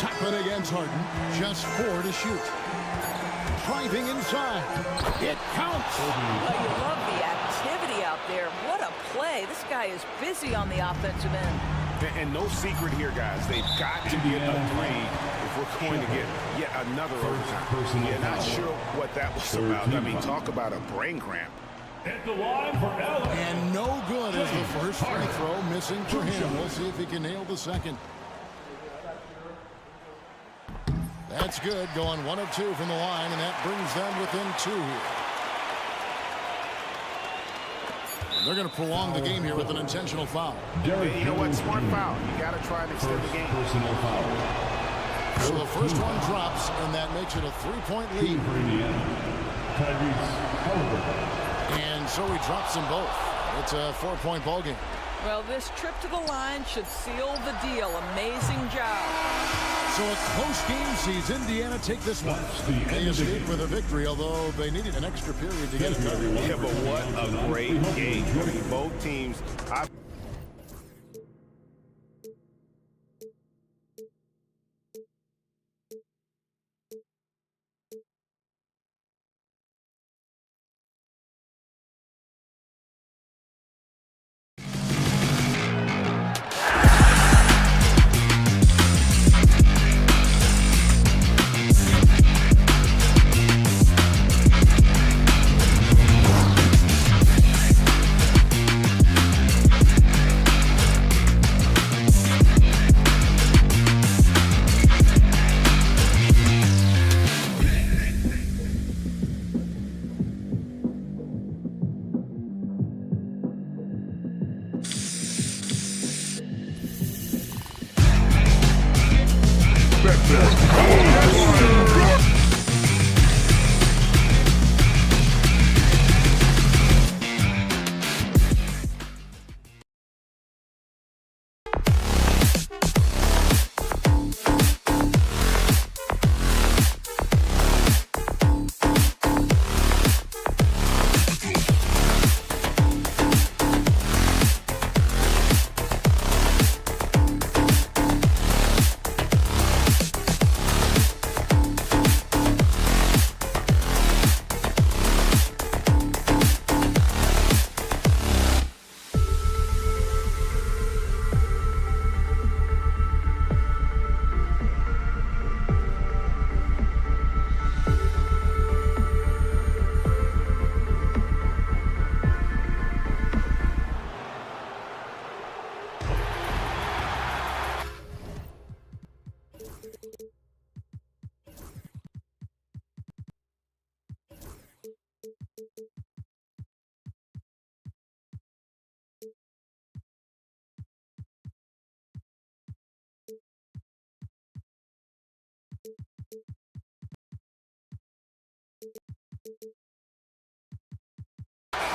Toppin against Harden. Just 4 to shoot. Driving inside. It counts. Well, you love the activity out there. What a play. This guy is busy on the offensive end. And no secret here, guys. They've got to get a 3 if we're going to get yet another overtime. You're not sure what that was about. I mean, talk about a brain cramp. At the line for LA. And no good as the first free throw missing for him. We'll see if he can nail the second. That's good, going 1 of 2 from the line, and that brings them within 2 here. And they're going to prolong the game here with an intentional foul. You know what? Smart foul. You got to try and extend the game. Personal foul. So the first one drops, and that makes it a 3-point lead. Tyrese Halliburton. And so he drops them both. It's a 4-point ball game. Well, this trip to the line should seal the deal. Amazing job. So a close game sees Indiana take this one. They escape with a victory, although they needed an extra period to get it done. Yeah, but what a great game. I mean, both teams.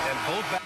And both back.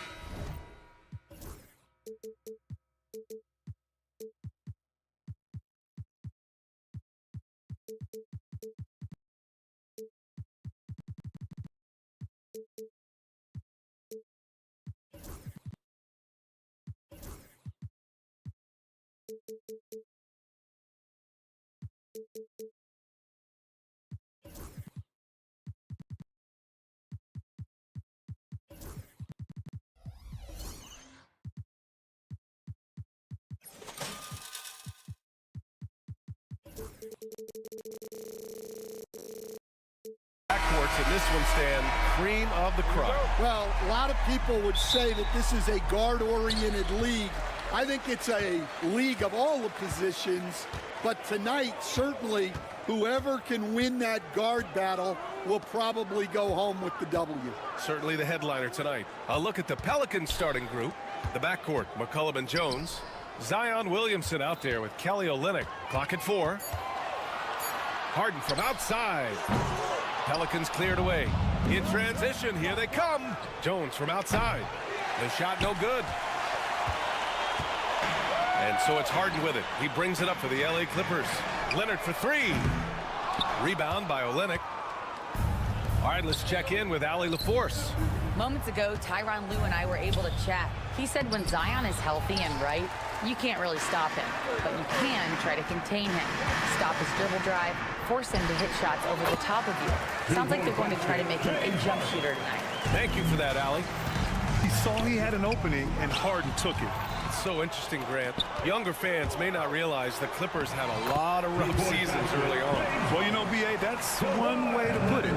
Backcourts in this one stand cream of the crop. Well, a lot of people would say that this is a guard-oriented league. I think it's a league of all the positions, but tonight, certainly, whoever can win that guard battle will probably go home with the W. Certainly the headliner tonight. A look at the Pelicans starting group. The backcourt, McCollum and Jones. Zion Williamson out there with Kelly Olynyk. Clock at 4. Harden from outside. Pelicans cleared away. In transition, here they come. Jones from outside. The shot no good. And so it's Harden with it. He brings it up for the LA Clippers. Leonard for 3. Rebound by Olynyk. All right, let's check in with Allie LaForce. Moments ago, Tyronn Lue and I were able to chat. He said when Zion is healthy and right, you can't really stop him, but you can try to contain him. Stop his dribble drive, force him to hit shots over the top of you. Sounds like they're going to try to make him a jump shooter tonight. Thank you for that, Allie. He saw he had an opening, and Harden took it. It's so interesting, Grant. Younger fans may not realize the Clippers had a lot of rough seasons early on. Well, you know, B.A., that's one way to put it.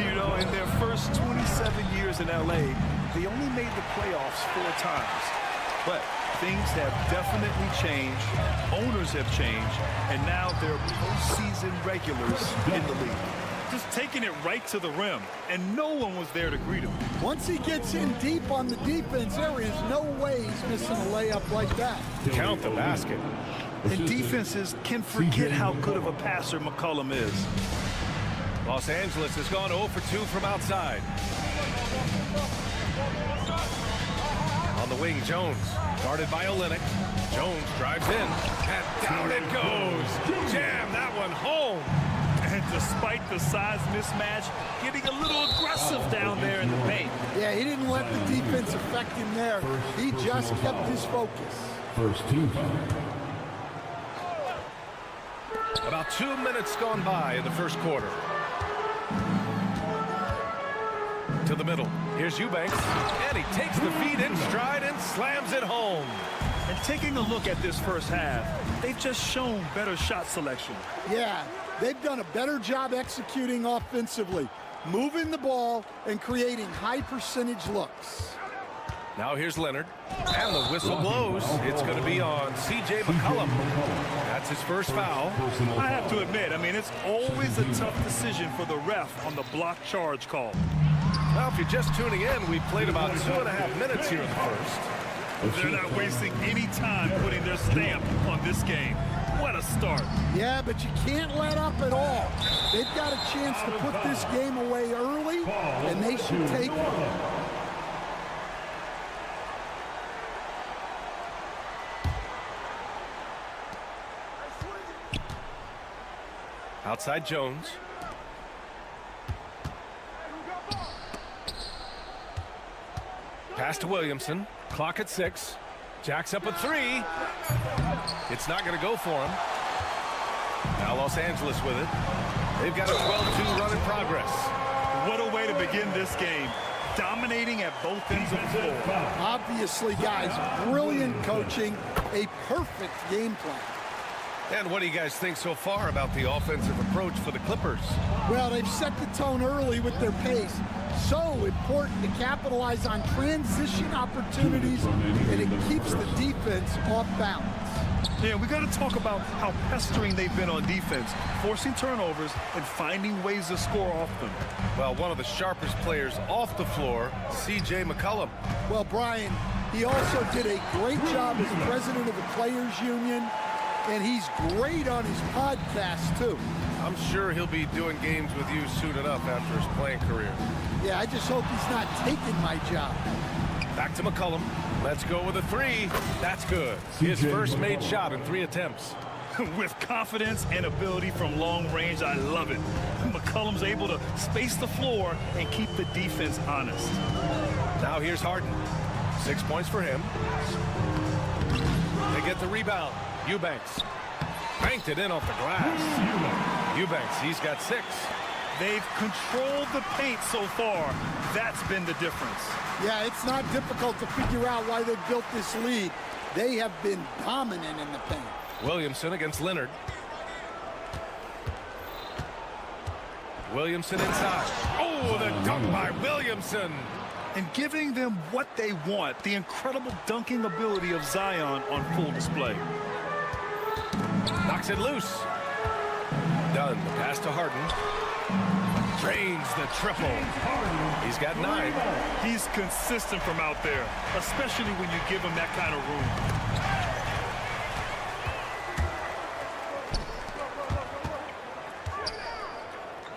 You know, in their first 27 years in L.A., they only made the playoffs 4 times. But things have definitely changed. Owners have changed. And now they're postseason regulars in the league. Just taking it right to the rim, and no one was there to greet him. Once he gets in deep on the defense, there is no way he's missing a layup like that. Count the basket. And defenses can forget how good of a passer McCollum is. Los Angeles has gone 0 for 2 from outside. On the wing, Jones, guarded by Olynyk. Jones drives in, and down it goes. Jam that one home. And despite the size mismatch, getting a little aggressive down there in the paint. Yeah, he didn't let the defense affect him there. He just kept his focus. First team. About 2 minutes gone by in the first quarter. To the middle. Here's Eubanks. And he takes the feed in stride and slams it home. And taking a look at this first half, they've just shown better shot selection. Yeah, they've done a better job executing offensively, moving the ball and creating high percentage looks. Now here's Leonard. And the whistle blows. It's going to be on C.J. McCollum. That's his first foul. I have to admit, I mean, it's always a tough decision for the ref on the block charge call. Well, if you're just tuning in, we've played about 2.5 minutes here in the first. They're not wasting any time putting their stamp on this game. What a start. Yeah, but you can't let up at all. They've got a chance to put this game away early, and they should take it. Outside Jones. Pass to Williamson. Clock at 6. Jacks up a 3. It's not going to go for him. Now Los Angeles with it. They've got a 12-2 run in progress. What a way to begin this game. Dominating at both ends of the floor. Obviously, guys, brilliant coaching, a perfect game plan. And what do you guys think so far about the offensive approach for the Clippers? Well, they've set the tone early with their pace. So important to capitalize on transition opportunities, and it keeps the defense off balance. Yeah, we got to talk about how pestering they've been on defense, forcing turnovers and finding ways to score off them. Well, one of the sharpest players off the floor, C.J. McCollum. Well, Brian, he also did a great job as president of the Players Union, and he's great on his podcast, too. I'm sure he'll be doing games with you soon enough after his playing career. Yeah, I just hope he's not taking my job. Back to McCollum. Let's go with a three. That's good. His first made shot in 3 attempts. With confidence and ability from long range, I love it. McCollum's able to space the floor and keep the defense honest. Now here's Harden. 6 points for him. They get the rebound. Eubanks banked it in off the glass. Eubanks, he's got 6. They've controlled the paint so far. That's been the difference. Yeah, it's not difficult to figure out why they've built this lead. They have been dominant in the paint. Williamson against Leonard. Williamson inside. Oh, the dunk by Williamson. And giving them what they want, the incredible dunking ability of Zion on full display. Knocks it loose. Done. The pass to Harden. Drains the triple. He's got 9. He's consistent from out there, especially when you give him that kind of room.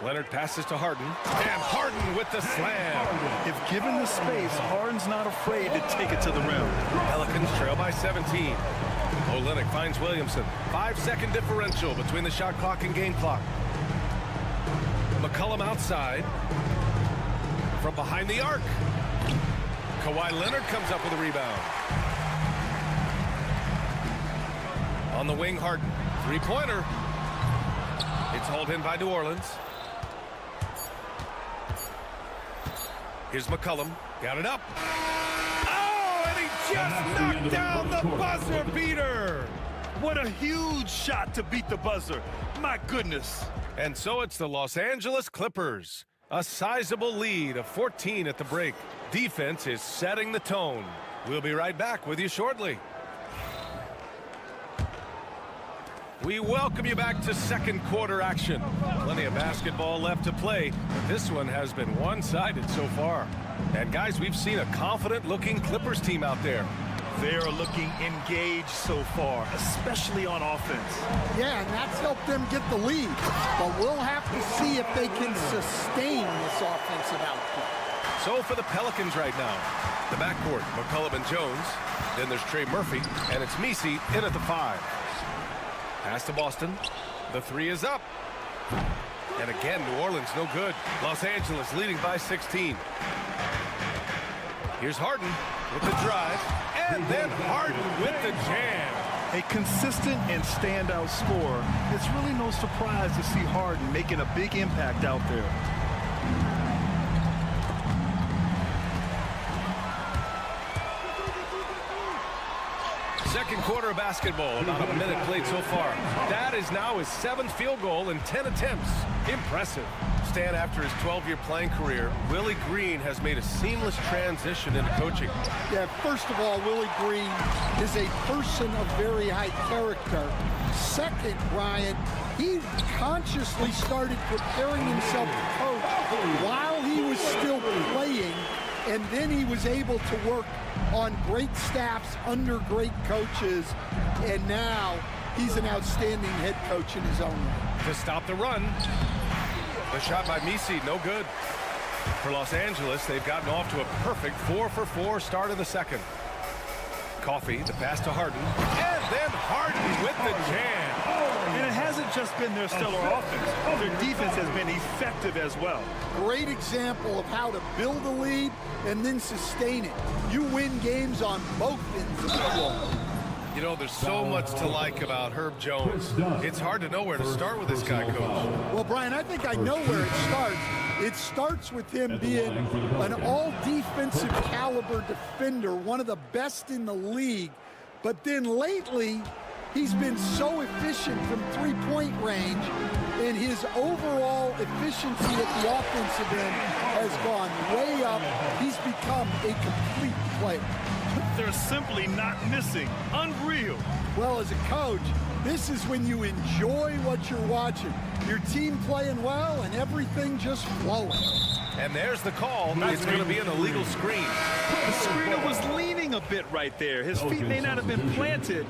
Leonard passes to Harden, and Harden with the slam. If given the space, Harden's not afraid to take it to the rim. Pelicans trail by 17. Olynyk finds Williamson. 5-second differential between the shot clock and game clock. McCollum outside. From behind the arc. Kawhi Leonard comes up with a rebound. On the wing, Harden. 3-pointer. It's hauled in by New Orleans. Here's McCollum. Got it up. Oh, and he just knocked down the buzzer beater. What a huge shot to beat the buzzer. My goodness. And so it's the Los Angeles Clippers. A sizable lead of 14 at the break. Defense is setting the tone. We'll be right back with you shortly. We welcome you back to second quarter action. Plenty of basketball left to play, but this one has been one-sided so far. And guys, we've seen a confident-looking Clippers team out there. They're looking engaged so far, especially on offense. Yeah, and that's helped them get the lead. But we'll have to see if they can sustain this offensive output. So for the Pelicans right now, the backcourt, McCollum and Jones. Then there's Trey Murphy, and it's Messi in at the 5. Pass to Boston. The 3 is up. And again, New Orleans no good. Los Angeles leading by 16. Here's Harden with the drive. And then Harden with the jam. A consistent and standout scorer. It's really no surprise to see Harden making a big impact out there. Second quarter of basketball, about a minute played so far. That is now his 7th field goal in 10 attempts. Impressive. Stan, after his 12-year playing career, Willie Green has made a seamless transition into coaching. Yeah, first of all, Willie Green is a person of very high character. Second, Ryan, he consciously started preparing himself to coach while he was still playing, and then he was able to work on great staffs under great coaches, and now he's an outstanding head coach in his own right. To stop the run. The shot by Messi, no good. For Los Angeles, they've gotten off to a perfect 4-for-4 start of the second. Coffee, the pass to Harden. And then Harden with the jam. And it hasn't just been their stellar offense. Their defense has been effective as well. Great example of how to build a lead and then sustain it. You win games on both ends of the floor. You know, there's so much to like about Herb Jones. It's hard to know where to start with this guy, Coach. Well, Brian, I think I know where it starts. It starts with him being an all-defensive caliber defender, one of the best in the league. But then lately, he's been so efficient from three-point range, and his overall efficiency at the offensive end has gone way up. He's become a complete player. They're simply not missing. Unreal. Well, as a coach, this is when you enjoy what you're watching. Your team playing well and everything just flowing. And there's the call. It's going to be an illegal screen. The screener was leaning a bit right there. His feet may not have been planted.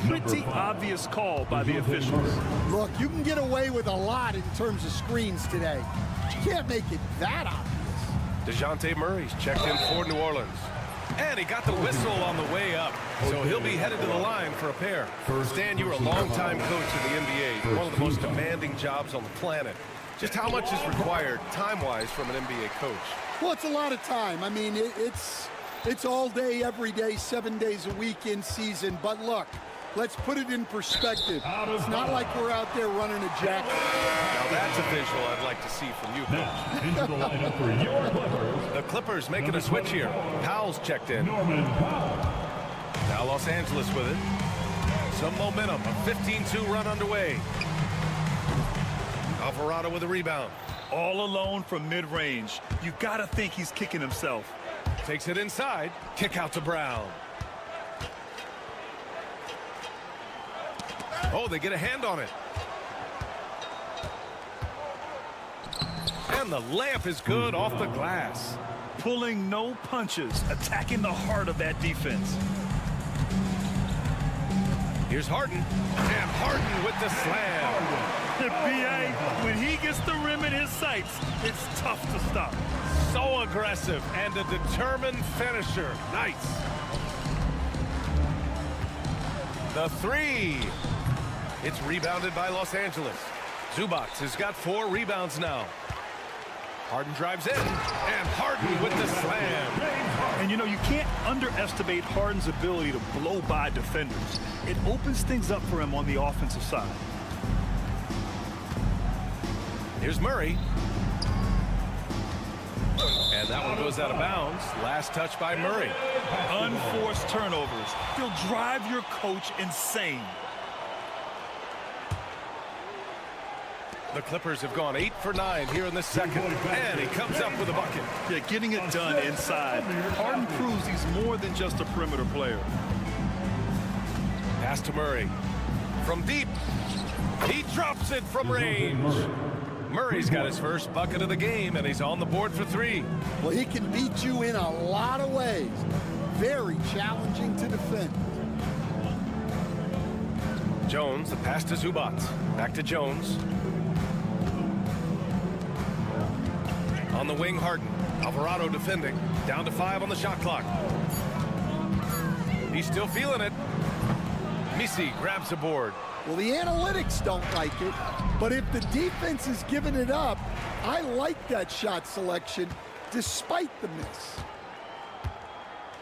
Pretty obvious call by the officials. Look, you can get away with a lot in terms of screens today. You can't make it that obvious. DeJounte Murray's checked in for New Orleans. And he got the whistle on the way up. So he'll be headed to the line for a pair. Stan, you were a long-time coach in the NBA, one of the most demanding jobs on the planet. Just how much is required time-wise from an NBA coach? Well, it's a lot of time. I mean, it's all day, every day, 7 days a week in season. But look, let's put it in perspective. It's not like we're out there running a jacket. Now that's a visual I'd like to see from you, Coach. Into the lineup for your Clippers. The Clippers making a switch here. Powell's checked in. Norman Powell. Now Los Angeles with it. Some momentum. A 15-2 run underway. Alvarado with a rebound. All alone from mid-range. You got to think he's kicking himself. Takes it inside. Kick out to Brown. Oh, they get a hand on it. And the layup is good off the glass. Pulling no punches, attacking the heart of that defense. Here's Harden. And Harden with the slam. B.A., when he gets the rim in his sights, it's tough to stop. So aggressive and a determined finisher. Nice. The three. It's rebounded by Los Angeles. Zubac has got 4 rebounds now. Harden drives in, and Harden with the slam. And you know, you can't underestimate Harden's ability to blow by defenders. It opens things up for him on the offensive side. Here's Murray. And that one goes out of bounds. Last touch by Murray. Unforced turnovers. They'll drive your coach insane. The Clippers have gone 8 for 9 here in the second. And he comes up with a bucket. Yeah, getting it done inside. Harden proves he's more than just a perimeter player. Pass to Murray. From deep. He drops it from range. Murray's got his first bucket of the game, and he's on the board for 3. Well, he can beat you in a lot of ways. Very challenging to defend. Jones, the pass to Zubac. Back to Jones. On the wing, Harden. Alvarado defending. Down to 5 on the shot clock. He's still feeling it. Misi grabs the board. Well, the analytics don't like it, but if the defense is giving it up, I like that shot selection despite the miss.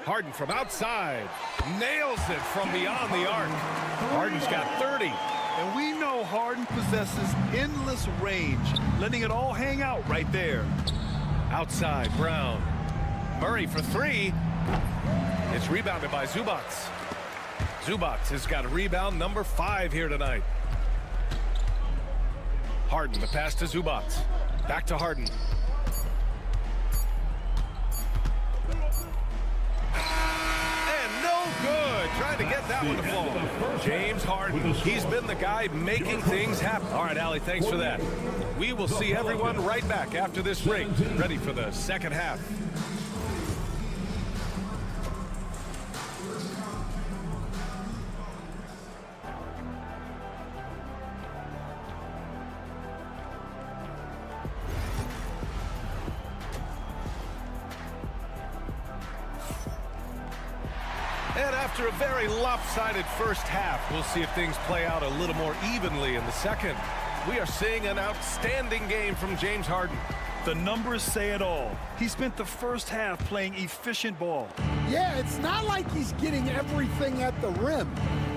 Harden from outside. Nails it from beyond the arc. Harden's got 30. And we know Harden possesses endless range, letting it all hang out right there. Outside, Brown. Murray for 3. It's rebounded by Zubac. Zubac has got rebound number 5 here tonight. Harden, the pass to Zubac. Back to Harden. And no good. Trying to get that one to fall. James Harden, he's been the guy making things happen. All right, Allie, thanks for that. We will see everyone right back after this break. Ready for the second half. And after a very lopsided first half, we'll see if things play out a little more evenly in the second. We are seeing an outstanding game from James Harden. The numbers say it all. He spent the first half playing efficient ball. Yeah, it's not like he's getting everything at the rim.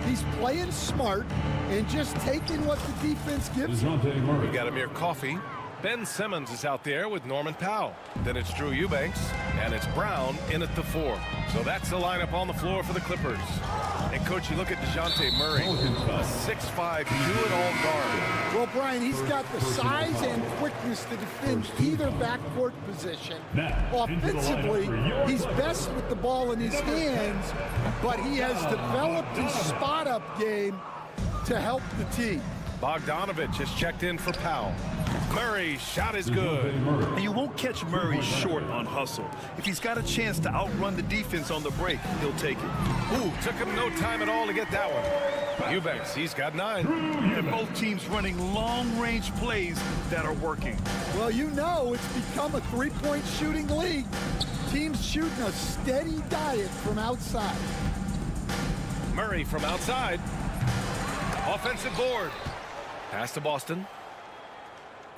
He's playing smart and just taking what the defense gives him. We've got Amir Coffey. Ben Simmons is out there with Norman Powell. Then it's Drew Eubanks, and it's Brown in at the 4. So that's the lineup on the floor for the Clippers. And, Coach, you look at DeJounte Murray, a 6'5", do-it-all guard. Well, Brian, he's got the size and quickness to defend either backcourt position. Offensively, he's best with the ball in his hands, but he has developed his spot-up game to help the team. Bogdanovich has checked in for Powell. Murray's shot is good. And you won't catch Murray short on hustle. If he's got a chance to outrun the defense on the break, he'll take it. Ooh, took him no time at all to get that one. Eubanks, he's got 9. And both teams running long-range plays that are working. Well, you know it's become a three-point shooting league. Teams shooting a steady diet from outside. Murray from outside. Offensive board. Pass to Boston.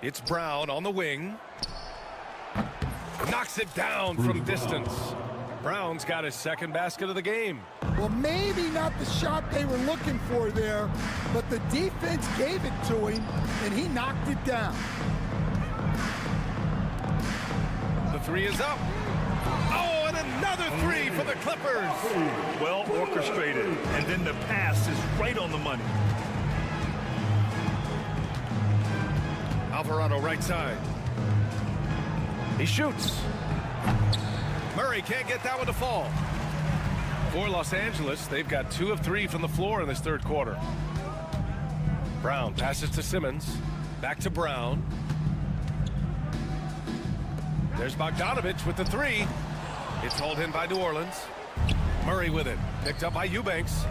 It's Brown on the wing. Knocks it down from distance. Brown's got his second basket of the game. Well, maybe not the shot they were looking for there, but the defense gave it to him, and he knocked it down. The 3 is up. Oh, and another 3 for the Clippers. Well orchestrated, and then the pass is right on the money. Alvarado right side. He shoots. Murray can't get that one to fall. For Los Angeles, they've got 2 of 3 from the floor in this third quarter. Brown passes to Simmons. Back to Brown. There's Bogdanovich with the 3. It's hauled in by New Orleans. Murray with it. Picked up by Eubanks.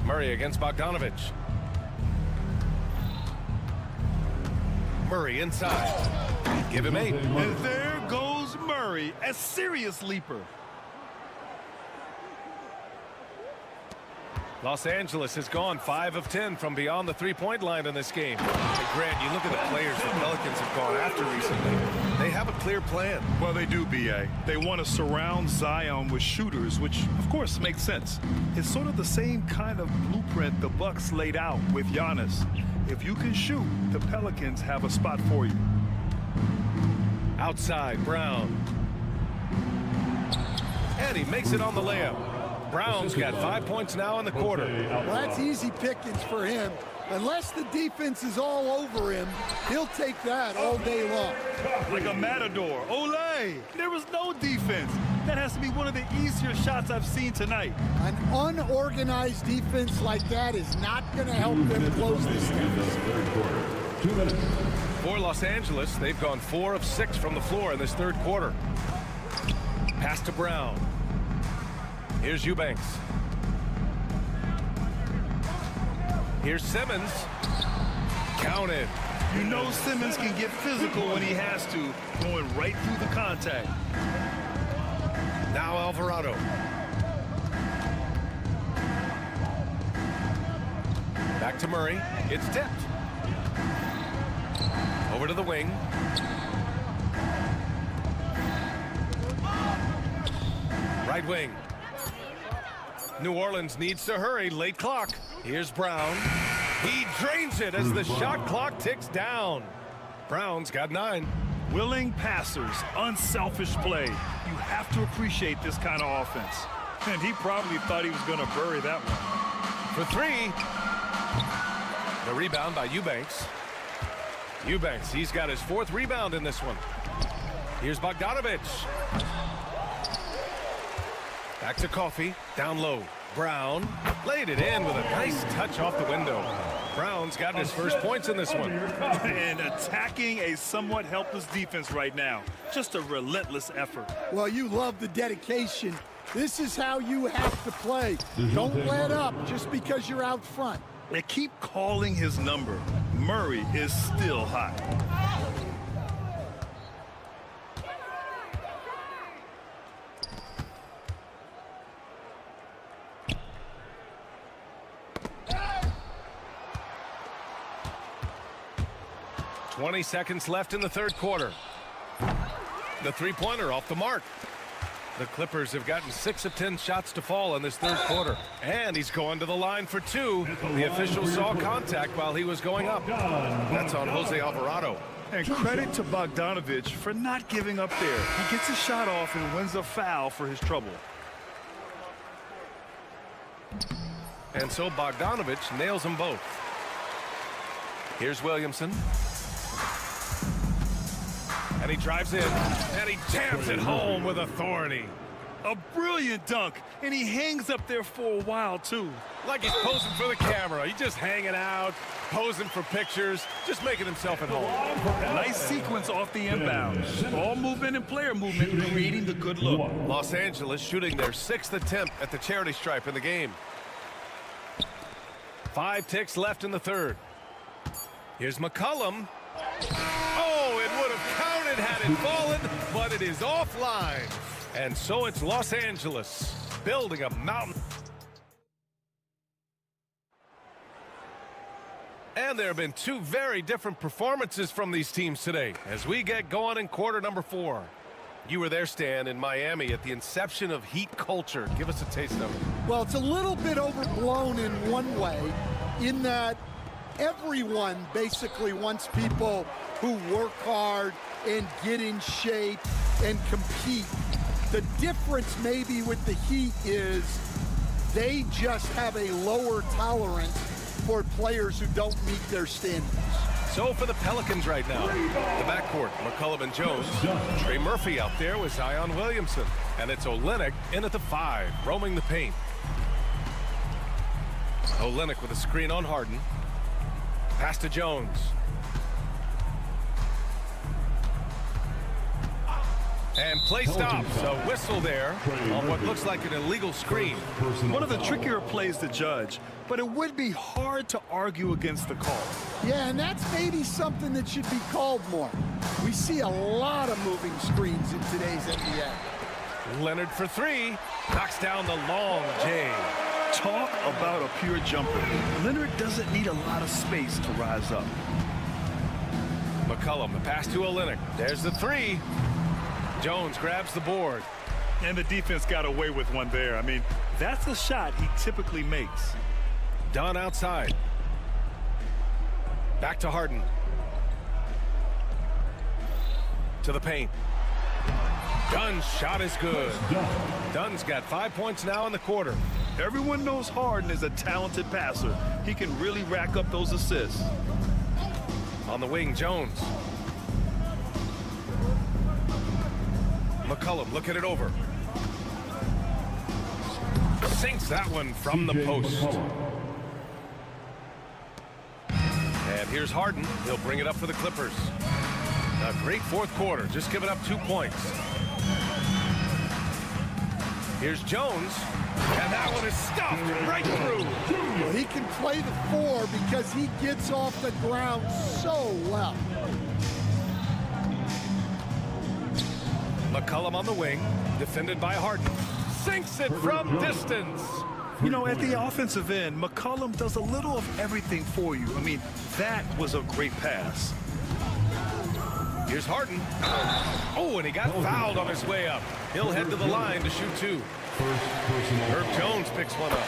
Murray against Bogdanovich. Murray inside. Give him 8. And there goes Murray, a serious leaper. Los Angeles has gone 5 of 10 from beyond the three-point line in this game. And Grant, you look at the players the Pelicans have gone after recently. They have a clear plan. Well, they do, B.A. They want to surround Zion with shooters, which, of course, makes sense. It's sort of the same kind of blueprint the Bucks laid out with Giannis. If you can shoot, the Pelicans have a spot for you. Outside, Brown. And he makes it on the layup. Brown's got 5 points now in the quarter. Well, that's easy pickings for him. Unless the defense is all over him, he'll take that all day long. Like a matador. Olay! There was no defense. That has to be one of the easier shots I've seen tonight. An unorganized defense like that is not going to help them close this game. 2 minutes. For Los Angeles, they've gone 4 of 6 from the floor in this third quarter. Pass to Brown. Here's Eubanks. Here's Simmons. Counted. You know Simmons can get physical when he has to, going right through the contact. Now Alvarado. Back to Murray. It's tipped. Over to the wing. Right wing. New Orleans needs to hurry. Late clock. Here's Brown. He drains it as the shot clock ticks down. Brown's got 9. Willing passers, unselfish play. You have to appreciate this kind of offense. And he probably thought he was going to bury that one. For 3. The rebound by Eubanks. Eubanks, he's got his 4th rebound in this one. Here's Bogdanovich. Back to Coffey. Down low. Brown laid it in with a nice touch off the window. Brown's got his first points in this one. And attacking a somewhat helpless defense right now. Just a relentless effort. Well, you love the dedication. This is how you have to play. Don't let up just because you're out front. They keep calling his number. Murray is still hot. .20 seconds left in the third quarter. The three-pointer off the mark. The Clippers have gotten 6 of 10 shots to fall in this third quarter. And he's going to the line for 2. The official saw contact while he was going up. That's on Jose Alvarado. And credit to Bogdanovich for not giving up there. He gets a shot off and wins a foul for his trouble. And so Bogdanovich nails them both. Here's Williamson. And he drives in, and he jams it home with authority. A brilliant dunk, and he hangs up there for a while, too. Like he's posing for the camera. He's just hanging out, posing for pictures, just making himself at home. Nice sequence off the inbound. Ball movement and player movement creating the good look. Los Angeles shooting their 6th attempt at the charity stripe in the game. 5 ticks left in the third. Here's McCollum. Oh, it would have counted had it fallen, but it is offline. And so it's Los Angeles building a mountain. And there have been 2 very different performances from these teams today as we get going in quarter number 4. You were there, Stan, in Miami at the inception of Heat culture. Give us a taste of it. Well, it's a little bit overblown in one way, in that everyone basically wants people who work hard and get in shape and compete. The difference maybe with the Heat is they just have a lower tolerance for players who don't meet their standards. So for the Pelicans right now, the backcourt, McCollum and Jones. Trey Murphy out there with Zion Williamson. And it's Olynyk in at the 5, roaming the paint. Olynyk with a screen on Harden. Pass to Jones. And play stops. A whistle there on what looks like an illegal screen. One of the trickier plays to judge, but it would be hard to argue against the call. Yeah, and that's maybe something that should be called more. We see a lot of moving screens in today's NBA. Leonard for 3. Knocks down the long J. Talk about a pure jumper. Leonard doesn't need a lot of space to rise up. McCollum, the pass to Olynyk. There's the 3. Jones grabs the board. And the defense got away with one there. I mean, that's a shot he typically makes. Dunn outside. Back to Harden. To the paint. Dunn's shot is good. Dunn's got 5 points now in the quarter. Everyone knows Harden is a talented passer. He can really rack up those assists. On the wing, Jones. McCollum looking it over. Sinks that one from the post. And here's Harden. He'll bring it up for the Clippers. A great fourth quarter, just giving up 2 points. Here's Jones. And that one is stuffed right through. Well, he can play the 4 because he gets off the ground so well. McCollum on the wing, defended by Harden. Sinks it from distance. You know, at the offensive end, McCollum does a little of everything for you. I mean, that was a great pass. Here's Harden. Oh, and he got fouled on his way up. He'll head to the line to shoot 2. Herb Jones picks one up.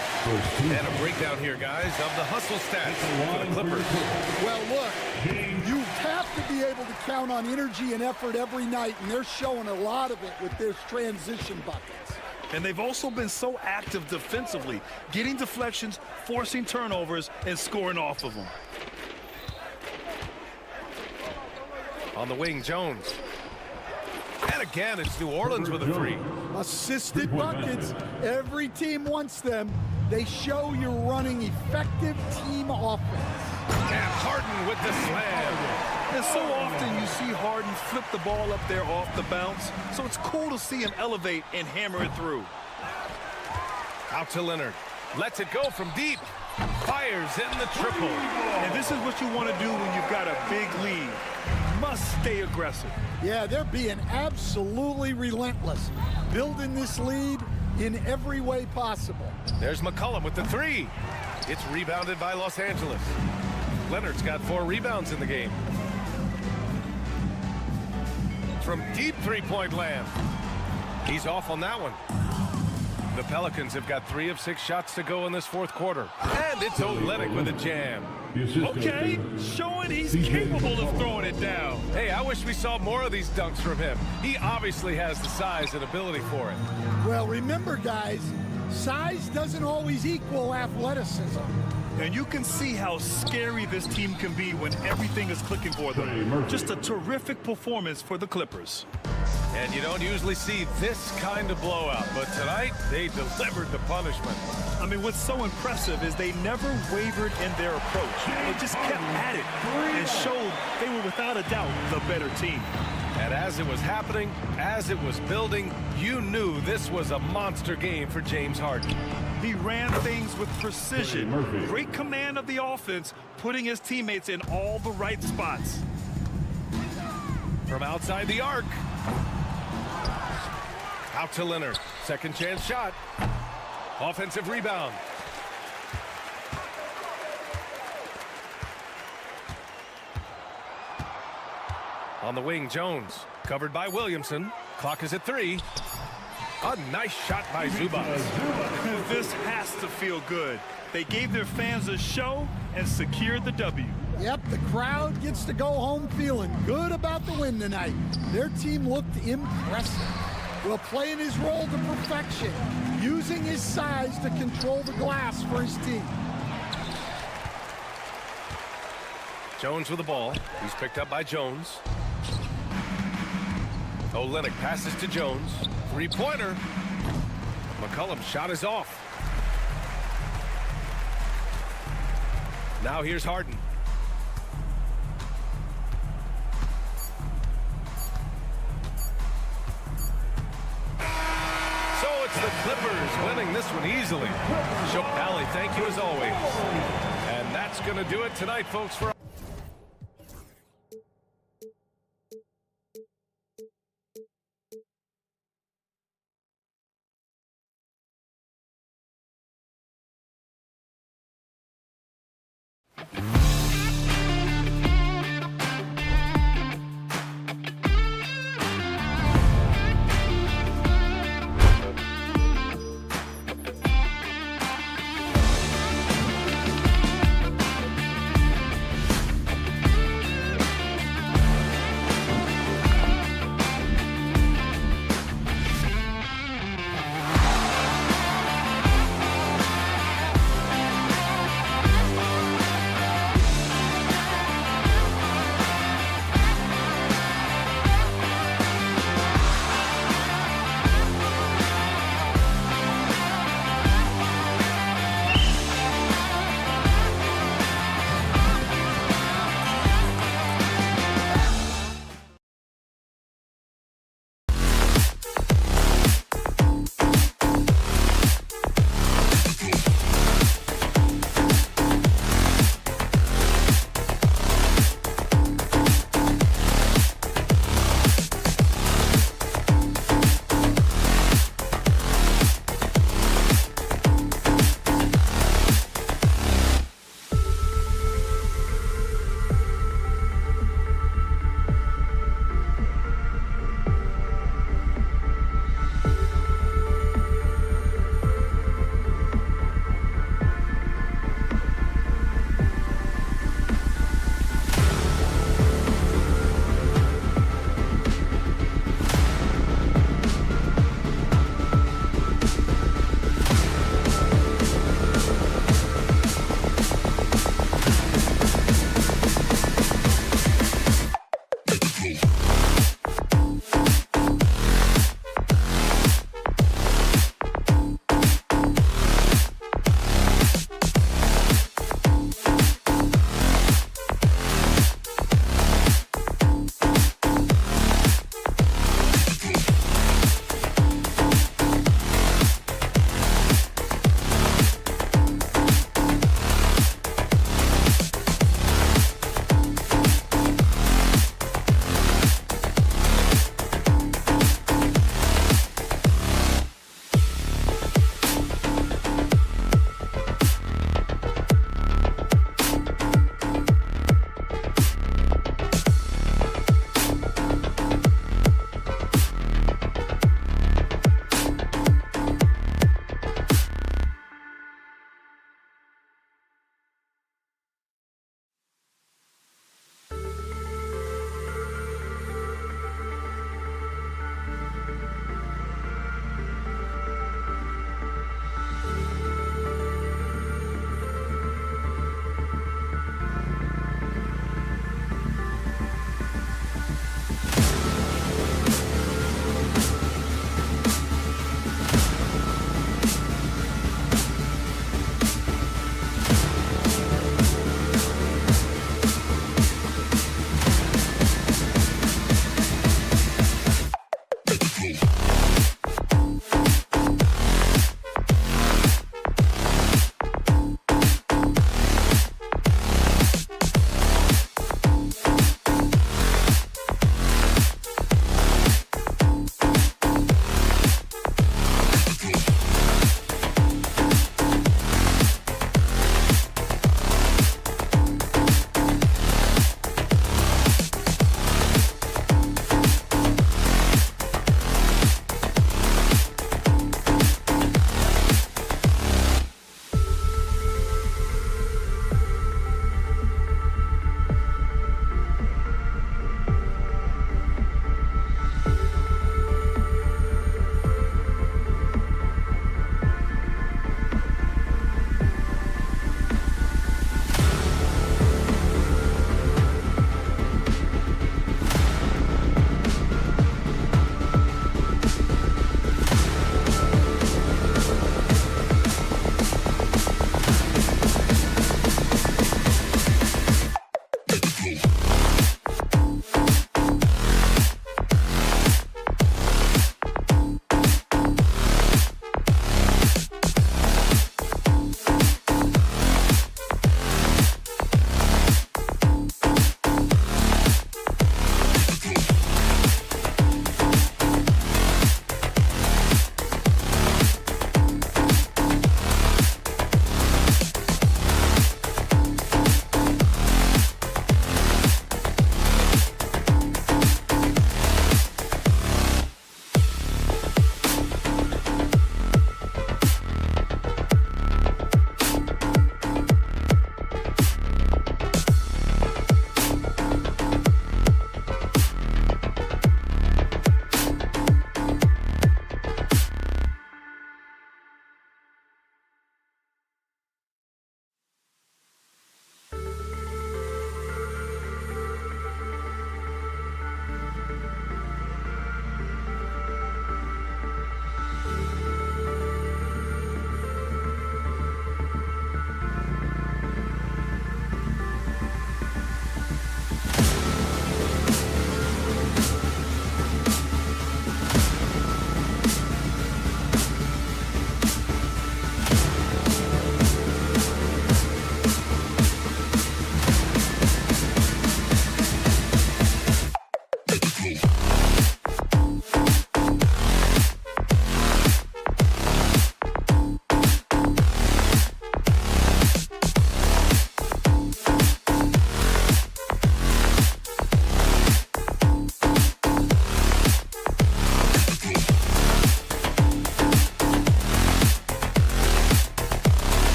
And a breakdown here, guys, of the hustle stats for the Clippers. Well, look, you have to be able to count on energy and effort every night, and they're showing a lot of it with their transition buckets. And they've also been so active defensively, getting deflections, forcing turnovers, and scoring off of them. On the wing, Jones. And again, it's New Orleans with a 3. Assisted buckets. Every team wants them. They show you're running effective team offense. And Harden with the slam. And so often you see Harden flip the ball up there off the bounce. So it's cool to see him elevate and hammer it through. Out to Leonard. Lets it go from deep. Fires in the triple. And this is what you want to do when you've got a big lead. Must stay aggressive. Yeah, they're being absolutely relentless, building this lead in every way possible. There's McCollum with the 3. It's rebounded by Los Angeles. Leonard's got 4 rebounds in the game. From deep three-point land. He's off on that one. The Pelicans have got 3 of 6 shots to go in this fourth quarter. And it's Olynyk with a jam. Okay, showing he's capable of throwing it down. Hey, I wish we saw more of these dunks from him. He obviously has the size and ability for it. Well, remember, guys, size doesn't always equal athleticism. And you can see how scary this team can be when everything is clicking for them. Just a terrific performance for the Clippers. And you don't usually see this kind of blowout, but tonight they delivered the punishment. I mean, what's so impressive is they never wavered in their approach. They just kept at it and showed they were without a doubt the better team. And as it was happening, as it was building, you knew this was a monster game for James Harden. He ran things with precision, great command of the offense, putting his teammates in all the right spots. From outside the arc. Out to Leonard. Second chance shot. Offensive rebound. On the wing, Jones. Covered by Williamson. Clock is at 3. A nice shot by Zubac. This has to feel good. They gave their fans a show and secured the W. Yep, the crowd gets to go home feeling good about the win tonight. Their team looked impressive. Will playing his role to perfection, using his size to control the glass for his team. Jones with the ball. He's picked up by Jones. Olynyk passes to Jones. Three-pointer. McCollum's shot is off. Now here's Harden. So it's the Clippers winning this one easily. Shook Valley, thank you as always. And that's going to do it tonight, folks, for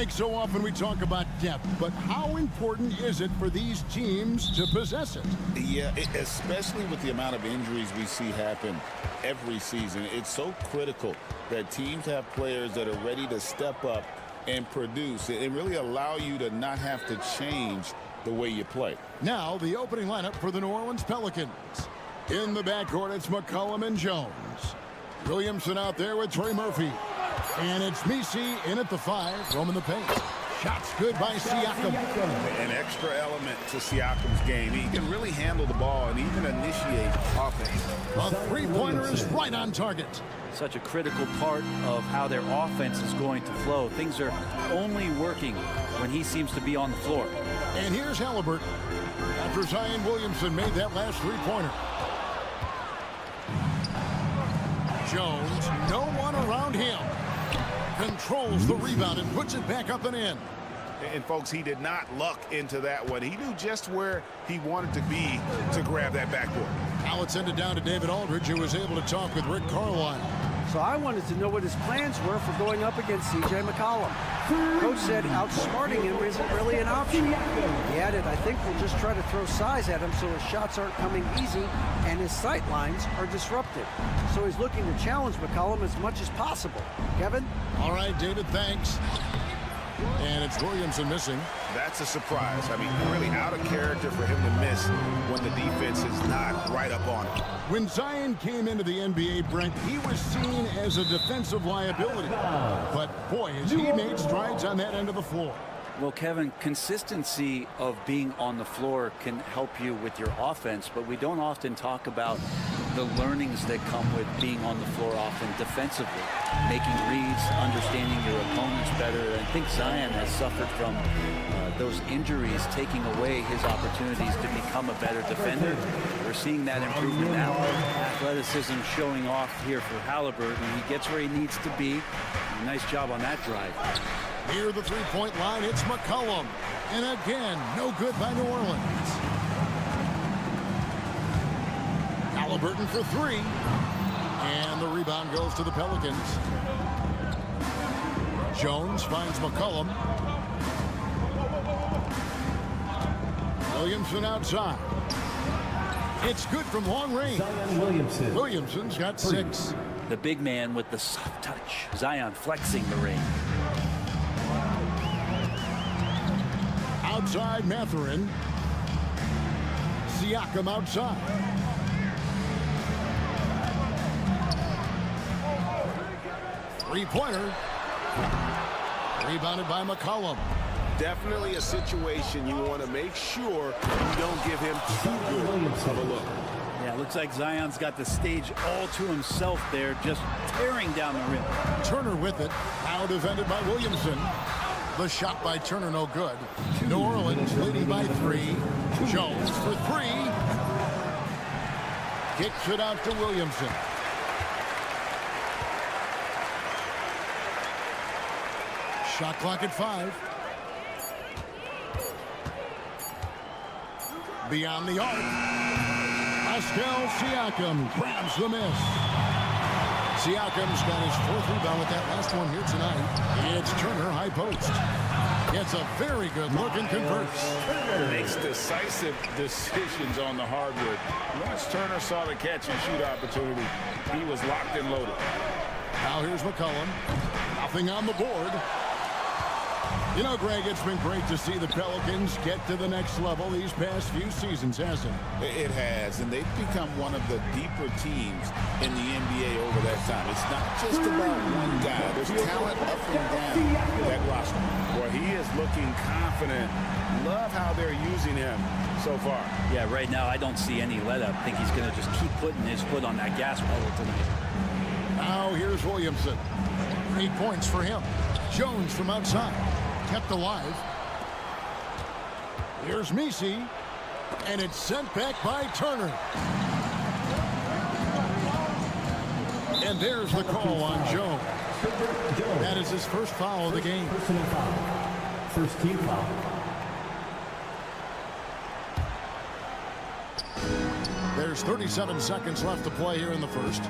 Mike, so often we talk about depth, but how important is it for these teams to possess it? Yeah, especially with the amount of injuries we see happen every season. It's so critical that teams have players that are ready to step up and produce and really allow you to not have to change the way you play. Now, the opening lineup for the New Orleans Pelicans. In the backcourt, it's McCollum and Jones. Williamson out there with Trey Murphy. And it's Messi in at the 5, roaming the paint. Shots good by Siakam. An extra element to Siakam's game. He can really handle the ball and even initiate offense. A three-pointer is right on target. Such a critical part of how their offense is going to flow. Things are only working when he seems to be on the floor. And here's Halliburton. After Zion Williamson made that last three-pointer. Jones, no one around him. Controls the rebound and puts it back up and in. And folks, he did not luck into that one. He knew just where he wanted to be to grab that backboard. Now it's ended down to David Aldridge, who was able to talk with Rick Carlisle. So I wanted to know what his plans were for going up against C.J. McCollum. Coach said outsmarting him isn't really an option. He added, I think we'll just try to throw size at him so his shots aren't coming easy and his sight lines are disrupted. So he's looking to challenge McCollum as much as possible. Kevin? All right, David, thanks. And it's Williamson missing. That's a surprise. I mean, really out of character for him to miss when the defense is not right up on him. When Zion came into the NBA, Brent, he was seen as a defensive liability. But, boy, has he made strides on that end of the floor. Well, Kevin, consistency of being on the floor can help you with your offense, but we don't often talk about the learnings that come with being on the floor often defensively. Making reads, understanding your opponents better. And I think Zion has suffered from those injuries taking away his opportunities to become a better defender. We're seeing that improvement now. Athleticism showing off here for Halliburton. He gets where he needs to be. Nice job on that drive. Near the three-point line, it's McCollum. And again, no good by New Orleans. Halliburton for 3. And the rebound goes to the Pelicans. Jones finds McCollum. Williamson outside. It's good from long range. Williamson's got 6. The big man with the soft touch. Zion flexing the ring. Outside Mathurin. Siakam outside. Three-pointer. Rebounded by McCollum. Definitely a situation you want to make sure you don't give him too good of a look. Yeah, it looks like Zion's got the stage all to himself there, just tearing down the rim. Turner with it. Now defended by Williamson. The shot by Turner no good. New Orleans leading by 3. Jones for 3. Kicks it out to Williamson. Shot clock at 5. Beyond the arc. Pascal Siakam grabs the miss. Siakam's got his 4th rebound with that last one here tonight. It's Turner, high post. Gets a very good look and converts. Makes decisive decisions on the hardwood. Once Turner saw the catch and shoot opportunity, he was locked and loaded. Now here's McCollum. Nothing on the board. You know, Greg, it's been great to see the Pelicans get to the next level these past few seasons, hasn't it? It has, and they've become one of the deeper teams in the NBA over that time. It's not just about one guy. There's talent up and down that roster. Well, he is looking confident. Love how they're using him so far. Yeah, right now I don't see any let-up. I think he's going to just keep putting his foot on that gas pedal tonight. Now here's Williamson. 8 points for him. Jones from outside. Kept alive. Here's Messi. And it's sent back by Turner. And there's the call on Jones. That is his first foul of the game. First team foul. There's 37 seconds left to play here in the first.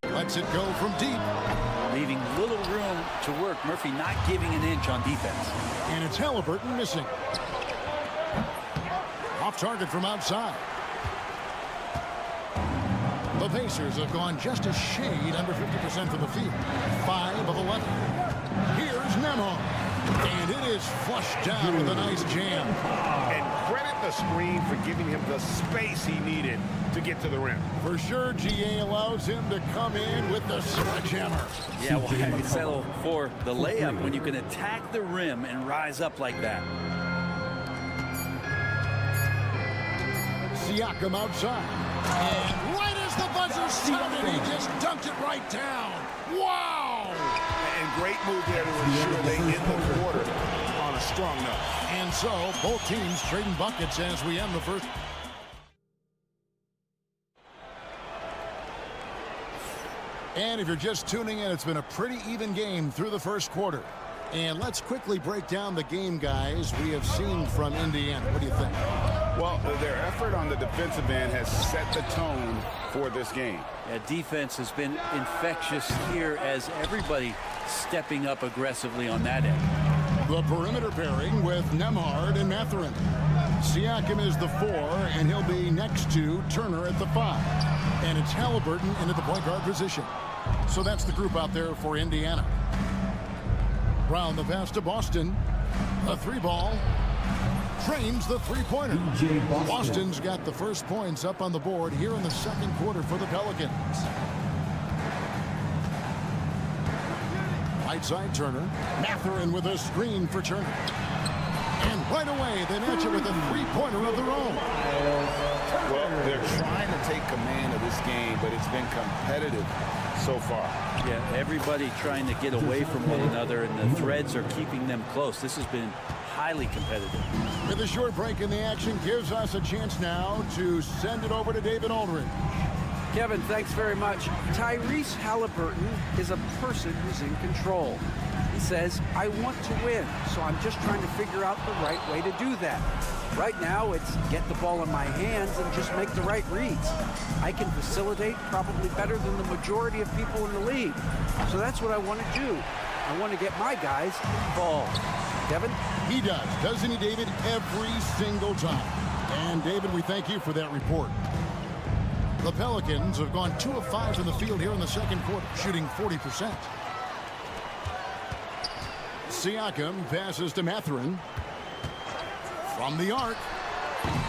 Lets it go from deep. leaving little room to work. Murphy not giving an inch on defense. And it's Halliburton missing. Off target from outside. The Pacers have gone just a shade under 50% from the field. 5 of 11. Here's Nembhard. And it is flushed down with a nice jam. And credit the screen for giving him the space he needed to get to the rim. For sure, GA allows him to come in with the sledgehammer. Yeah, why settle for the layup when you can attack the rim and rise up like that? Siakam outside. And right as the buzzer sounded, he just dunked it right down. Wow! And great move there to ensure they end the quarter on a strong note. And so, both teams trading buckets as we end the first. And if you're just tuning in, it's been a pretty even game through the first quarter. And let's quickly break down the game, guys, we have seen from Indiana. What do you think? Well, their effort on the defensive end has set the tone for this game. Yeah, defense has been infectious here as everybody stepping up aggressively on that end. The perimeter pairing with Nembhard and Mathurin. Siakam is the 4, and he'll be next to Turner at the 5. And it's Halliburton into the point guard position. So that's the group out there for Indiana. Round the pass to Boston. A 3-ball. Trains the 3-pointer. Boston's got the first points up on the board here in the second quarter for the Pelicans. Right side Turner. Mathurin with a screen for Turner. And right away they match it with a 3-pointer of their own. Well, they're trying to take command of this game, but it's been competitive so far. Yeah, everybody trying to get away from one another, and the threads are keeping them close. This has been highly competitive. With a short break in the action gives us a chance now to send it over to David Aldridge. Kevin, thanks very much. Tyrese Halliburton is a person who's in control. He says, I want to win, so I'm just trying to figure out the right way to do that. Right now, it's get the ball in my hands and just make the right reads. I can facilitate probably better than the majority of people in the league. So that's what I want to do. I want to get my guys involved. Kevin? He does, doesn't he, David? Every single time. And, David, we thank you for that report. The Pelicans have gone 2 of 5 from the field here in the second quarter, shooting 40%. Siakam passes to Mathurin. From the arc,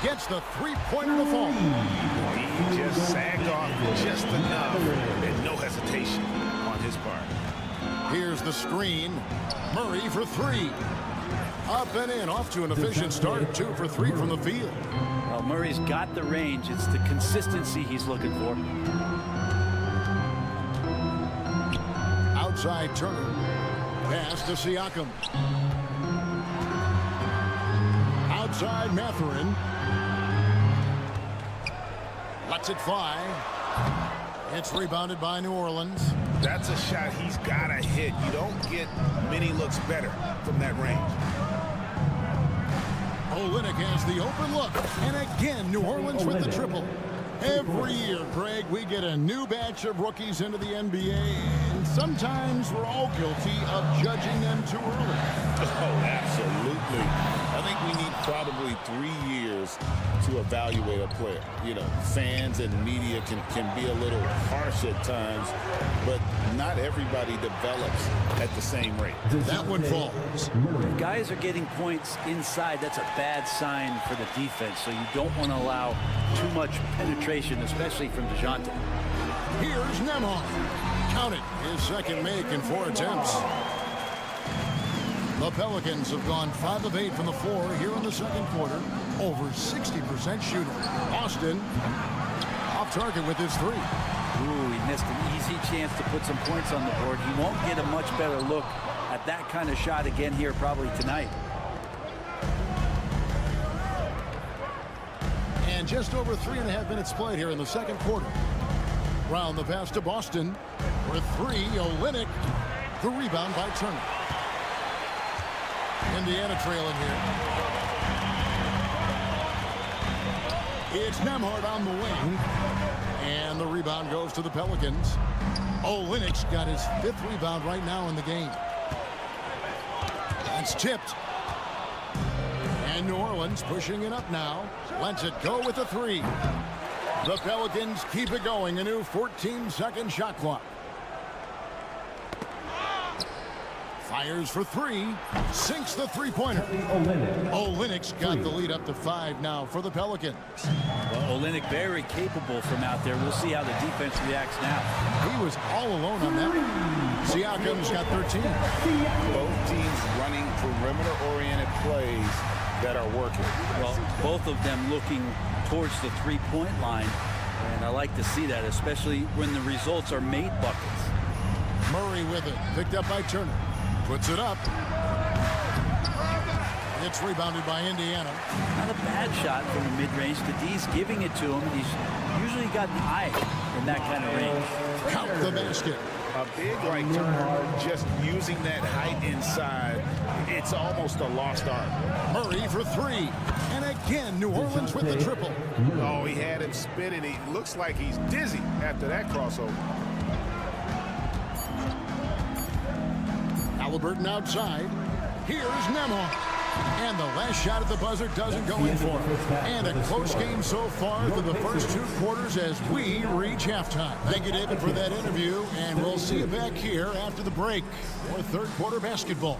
gets the 3-pointer to fall. He just sagged off just enough and no hesitation on his part. Here's the screen. Murray for 3. Up and in, off to an efficient start. 2 for 3 from the field. Well, Murray's got the range. It's the consistency he's looking for. Outside Turner. Pass to Siakam. Outside Mathurin. Lets it fly. It's rebounded by New Orleans. That's a shot he's got to hit. You don't get many looks better from that range. Olynyk has the open look. And again, New Orleans with the triple. Every year, Greg, we get a new batch of rookies into the NBA, and sometimes we're all guilty of judging them too early. Oh, absolutely. I think we need probably 3 years to evaluate a player. You know, fans and media can be a little harsh at times, but not everybody develops at the same rate. That one falls. If guys are getting points inside, that's a bad sign for the defense, so you don't want to allow too much penetration, especially from DeJounte. Here's Nembhard. Count it. His second make in 4 attempts. The Pelicans have gone 5 of 8 from the floor here in the second quarter. Over 60% shooting. Austin off target with his 3. Ooh, he missed an easy chance to put some points on the board. He won't get a much better look at that kind of shot again here probably tonight. And just over 3.5 minutes played here in the second quarter. Round the pass to Boston. For 3, Olynyk. The rebound by Turner. Indiana trailing here. It's Nembhard on the wing. And And the rebound goes to the Pelicans. Olynyk's got his 5th rebound right now in the game. It's tipped. And New Orleans pushing it up now. Lets it go with a 3. The Pelicans keep it going. A new 14-second shot clock. Fires for 3. Sinks the three-pointer. Olynyk's got the lead up to 5 now for the Pelicans. Well, Olynyk very capable from out there. We'll see how the defense reacts now. He was all alone on that. Siakam's got 13. Both teams running perimeter-oriented plays that are working. Well, both of them looking towards the three-point line. And I like to see that, especially when the results are made buckets. Murray with it. Picked up by Turner. Puts it up. It's rebounded by Indiana. Not a bad shot from the mid-range. The D's giving it to him. He's usually got the eye from that kind of range. Count the basket. A big like Turner, just using that height inside, it's almost a lost art. Murray for 3. And again, New Orleans with the triple. Oh, he had him spinning. He looks like he's dizzy after that crossover. Halliburton outside. Here's Nemo. And the last shot at the buzzer doesn't go in for him. And a close game so far through the first 2 quarters as we reach halftime. Thank you, David, for that interview. And we'll see you back here after the break for 3rd quarter basketball.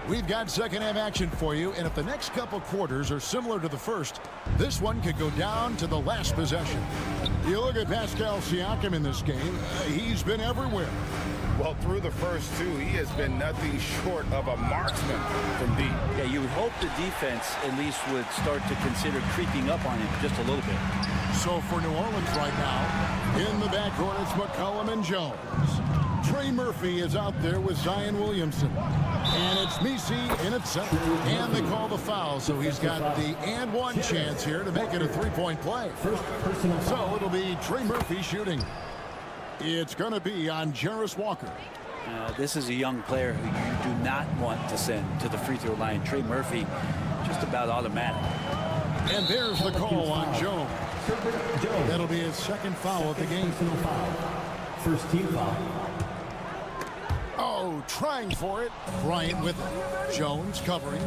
We've got second half action for you, and if the next couple quarters are similar to the first, this one could go down to the last possession. You look at Pascal Siakam in this game, he's been everywhere. Well, through the first 2, he has been nothing short of a marksman from deep. Yeah, you would hope the defense at least would start to consider creeping up on him just a little bit. So for New Orleans right now, in the backcourt, it's McCollum and Jones. Trey Murphy is out there with Zion Williamson. And it's Messi in at center. And they call the foul, so he's got the and one chance here to make it a 3-point play. So it'll be Trey Murphy shooting. It's going to be on Jarris Walker. This is a young player who you do not want to send to the free throw line. Trey Murphy, just about automatic. And there's the call on Jones. That'll be his 2nd foul of the game. First team foul. Oh, trying for it. Bryant with it. Jones covering.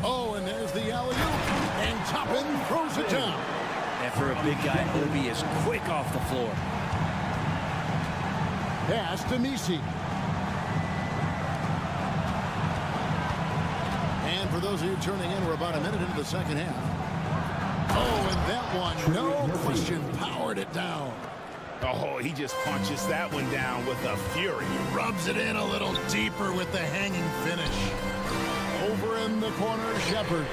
Oh, and there's the alley-oop. And Toppin throws it down. And for a big guy, Obi is quick off the floor. Pass to Messi. And for those of you turning in, we're about a minute into the second half. Oh, and that one, no question, powered it down. Oh, he just punches that one down with a fury. Rubs it in a little deeper with the hanging finish. Over in the corner, Shepard.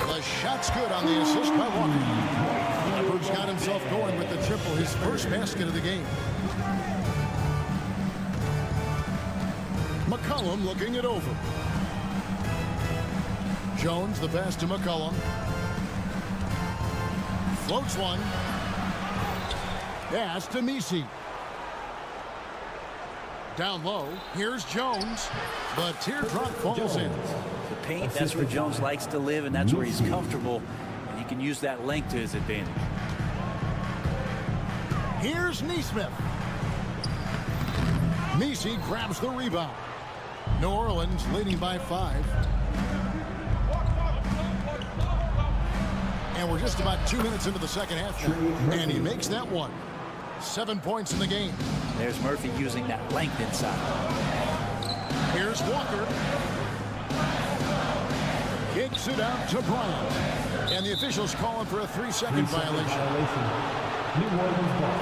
The shot's good on the assist by Walker. Shepard's got himself going with the triple, his first basket of the game. McCollum looking it over. Jones, the pass to McCollum. Floats one. Pass to Messi. Down low. Here's Jones. The teardrop falls in. The paint, that's where Jones likes to live, and that's where he's comfortable. And he can use that length to his advantage. Here's Nesmith. Messi grabs the rebound. New Orleans leading by 5. And we're just about 2 minutes into the second half now. And he makes that one. 7 points in the game. There's Murphy using that length inside. Here's Walker. Kicks it out to Bryant. And the officials calling for a 3-second violation. New Orleans ball.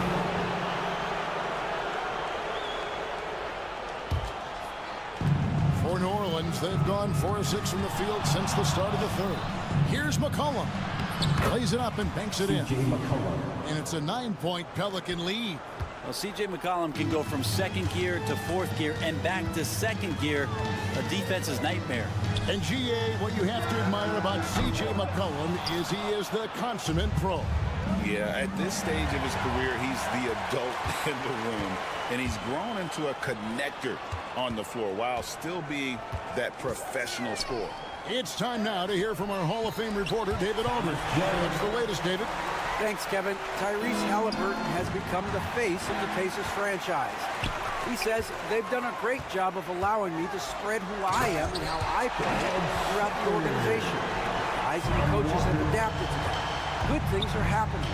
For New Orleans, they've gone 4 of 6 from the field since the start of the third. Here's McCollum. Plays it up and banks it in. And it's a 9-point Pelican lead. Well, C.J. McCollum can go from second gear to fourth gear and back to second gear. A defense's nightmare. And GA, what you have to admire about C.J. McCollum is he is the consummate pro. Yeah, at this stage of his career, he's the adult in the room, and he's grown into a connector on the floor while still being that professional scorer. It's time now to hear from our Hall of Fame reporter, David Aldridge. What's the latest, David? Thanks, Kevin. Tyrese Halliburton has become the face of the Pacers franchise. He says they've done a great job of allowing me to spread who I am and how I play throughout the organization. Guys and the coaches have adapted to that. Good things are happening.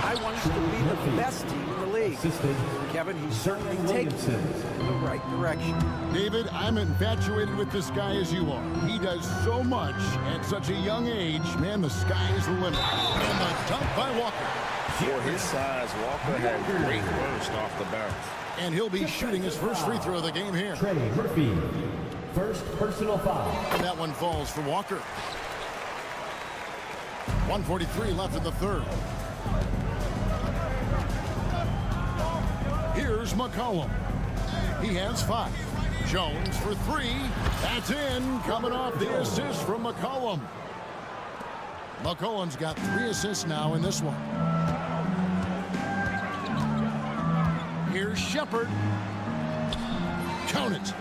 I want us to be the best team in the league. Kevin, he's certainly taking it in the right direction. David, I'm infatuated with this guy as you are. He does so much at such a young age. Man, the sky is the limit. And the dunk by Walker. For his size, Walker had great burst off the bounce. And he'll be shooting his first free throw of the game here. Trey Murphy, first personal foul. And that one falls for Walker. 1:43 left in the third. Here's McCollum. He has 5. Jones for 3. That's in. Coming off the assist from McCollum. McCollum's got 3 assists now in this one. Here's Shepard. Count it.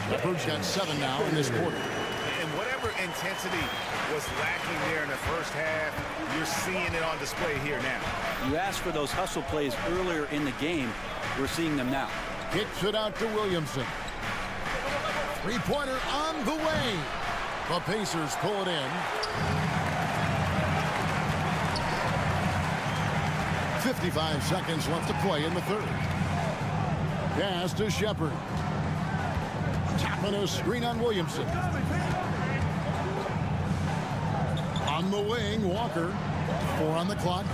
Shepard's got 7 now in this quarter. And whatever intensity was lacking there in the first half, you're seeing it on display here now. You asked for those hustle plays earlier in the game. We're seeing them now. Kicks it out to Williamson. Three-pointer on the way. The Pacers pull it in. 55 seconds left to play in the third. Pass to Shepard. Tapping a screen on Williamson. On the wing, Walker. 4 on the clock.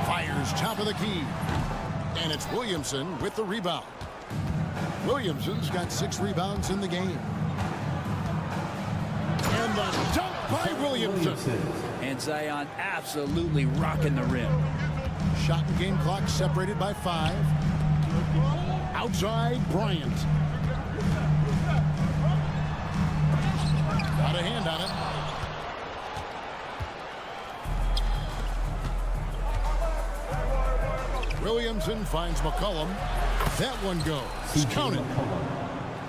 Fires top of the key. And it's Williamson with the rebound. Williamson's got 6 rebounds in the game. And the dunk by Williamson. And Zion absolutely rocking the rim. Shot and game clock separated by 5. Outside, Bryant. Got a hand on it. Williamson finds McCollum. That one goes. Count it.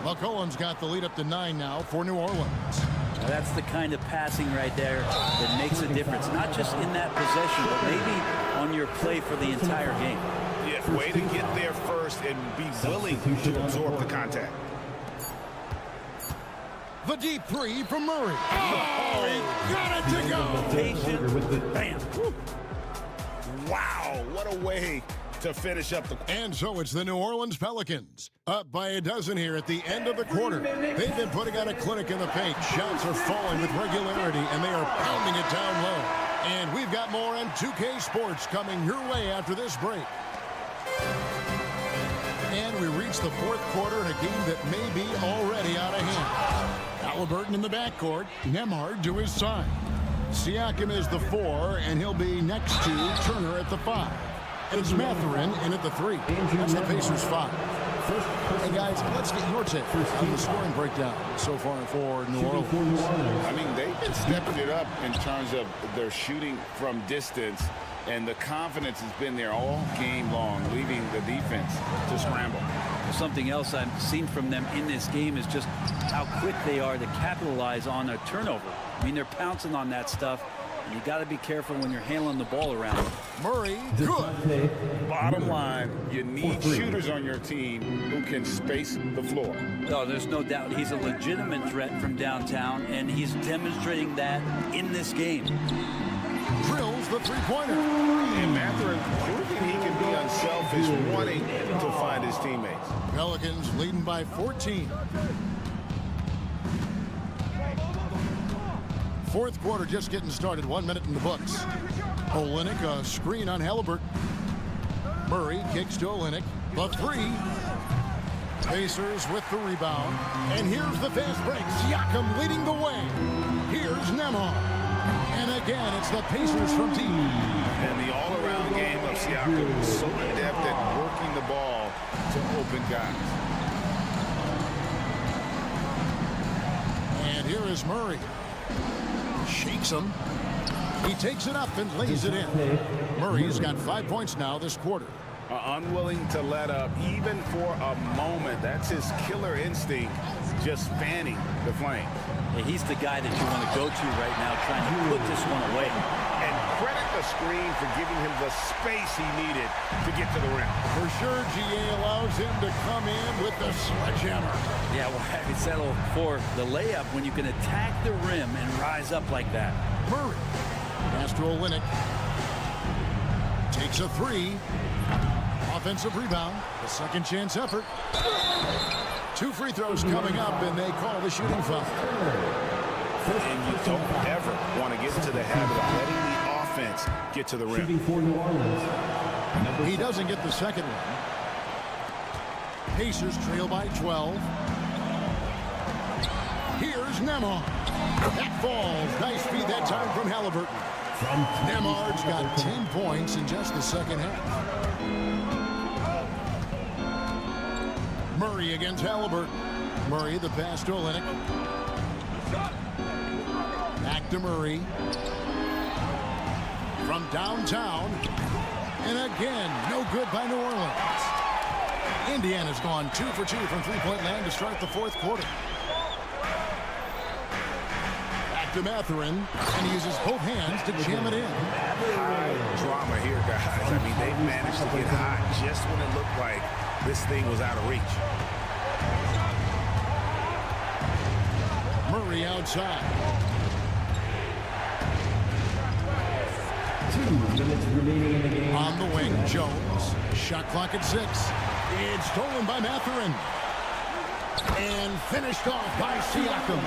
McCollum's got the lead up to 9 now for New Orleans. Now that's the kind of passing right there that makes a difference. Not just in that possession, but maybe on your play for the entire game. Yeah, way to get there first and be willing to absorb the contact. The deep 3 from Murray. Oh, he got it to go. Patient. Bam. Wow, what a way to finish up the... And so it's the New Orleans Pelicans. Up by a dozen here at the end of the quarter. They've been putting on a clinic in the paint. Shots are falling with regularity, and they are pounding it down low. And we've got more on 2K Sports coming your way after this break. And we reach the fourth quarter in a game that may be already out of hand. Halliburton in the backcourt. Nembhard to his side. Siakam is the 4, and he'll be next to Turner at the 5. And it's Mathurin in at the 3. That's the Pacers 5. Hey, guys, let's get your take on the scoring breakdown so far for New Orleans. I mean, they've been stepping it up in terms of their shooting from distance, and the confidence has been there all game long, leaving the defense to scramble. Something else I've seen from them in this game is just how quick they are to capitalize on a turnover. I mean, they're pouncing on that stuff. And you got to be careful when you're handling the ball around. Murray, good. Bottom line, you need shooters on your team who can space the floor. Oh, there's no doubt he's a legitimate threat from downtown, and he's demonstrating that in this game. Drills the three-pointer. And Mathurin proving he can be unselfish, wanting to find his teammates. Pelicans leading by 14. Fourth quarter just getting started. 1 minute in the books. Olynyk, a screen on Halliburton. Murray kicks to Olynyk. The 3. Pacers with the rebound. And here's the fast break. Siakam leading the way. Here's Nembhard. And again, it's the Pacers from deep. And the all-around game of Siakam, so adept at open guys. And here is Murray. Shakes him. He takes it up and lays it in. Murray's got 5 points now this quarter. Unwilling to let up even for a moment. That's his killer instinct, just fanning the flame. Yeah, he's the guy that you want to go to right now, trying to put this one away. And credit the screen for giving him the space he needed to get to the rim. For sure, GA allows him to come in with the sledgehammer. Yeah, well, I settle for the layup when you can attack the rim and rise up like that. Murray. Pass to Olynyk. Takes a three. Offensive rebound. A second chance effort. 2 free throws coming up, and they call the shooting foul. And you don't ever want to get into the habit of letting the offense get to the rim. He doesn't get the second one. Pacers trail by 12. Here's Nembhard. That falls. Nice feed that time from Halliburton. Nembhard's got 10 points in just the second half. Murray against Halliburton. Murray, the pass to Olynyk. Back to Murray. From downtown. And again, no good by New Orleans. Indiana's gone 2 for 2 from three-point land to start the fourth quarter. Back to Mathurin, and he uses both hands to jam it in. High drama here, guys. I mean, they managed to get hot just when it looked like this thing was out of reach. Murray outside. 2 minutes remaining in the game. On the wing, Jones. Shot clock at 6. It's stolen by Mathurin. And finished off by Siakam.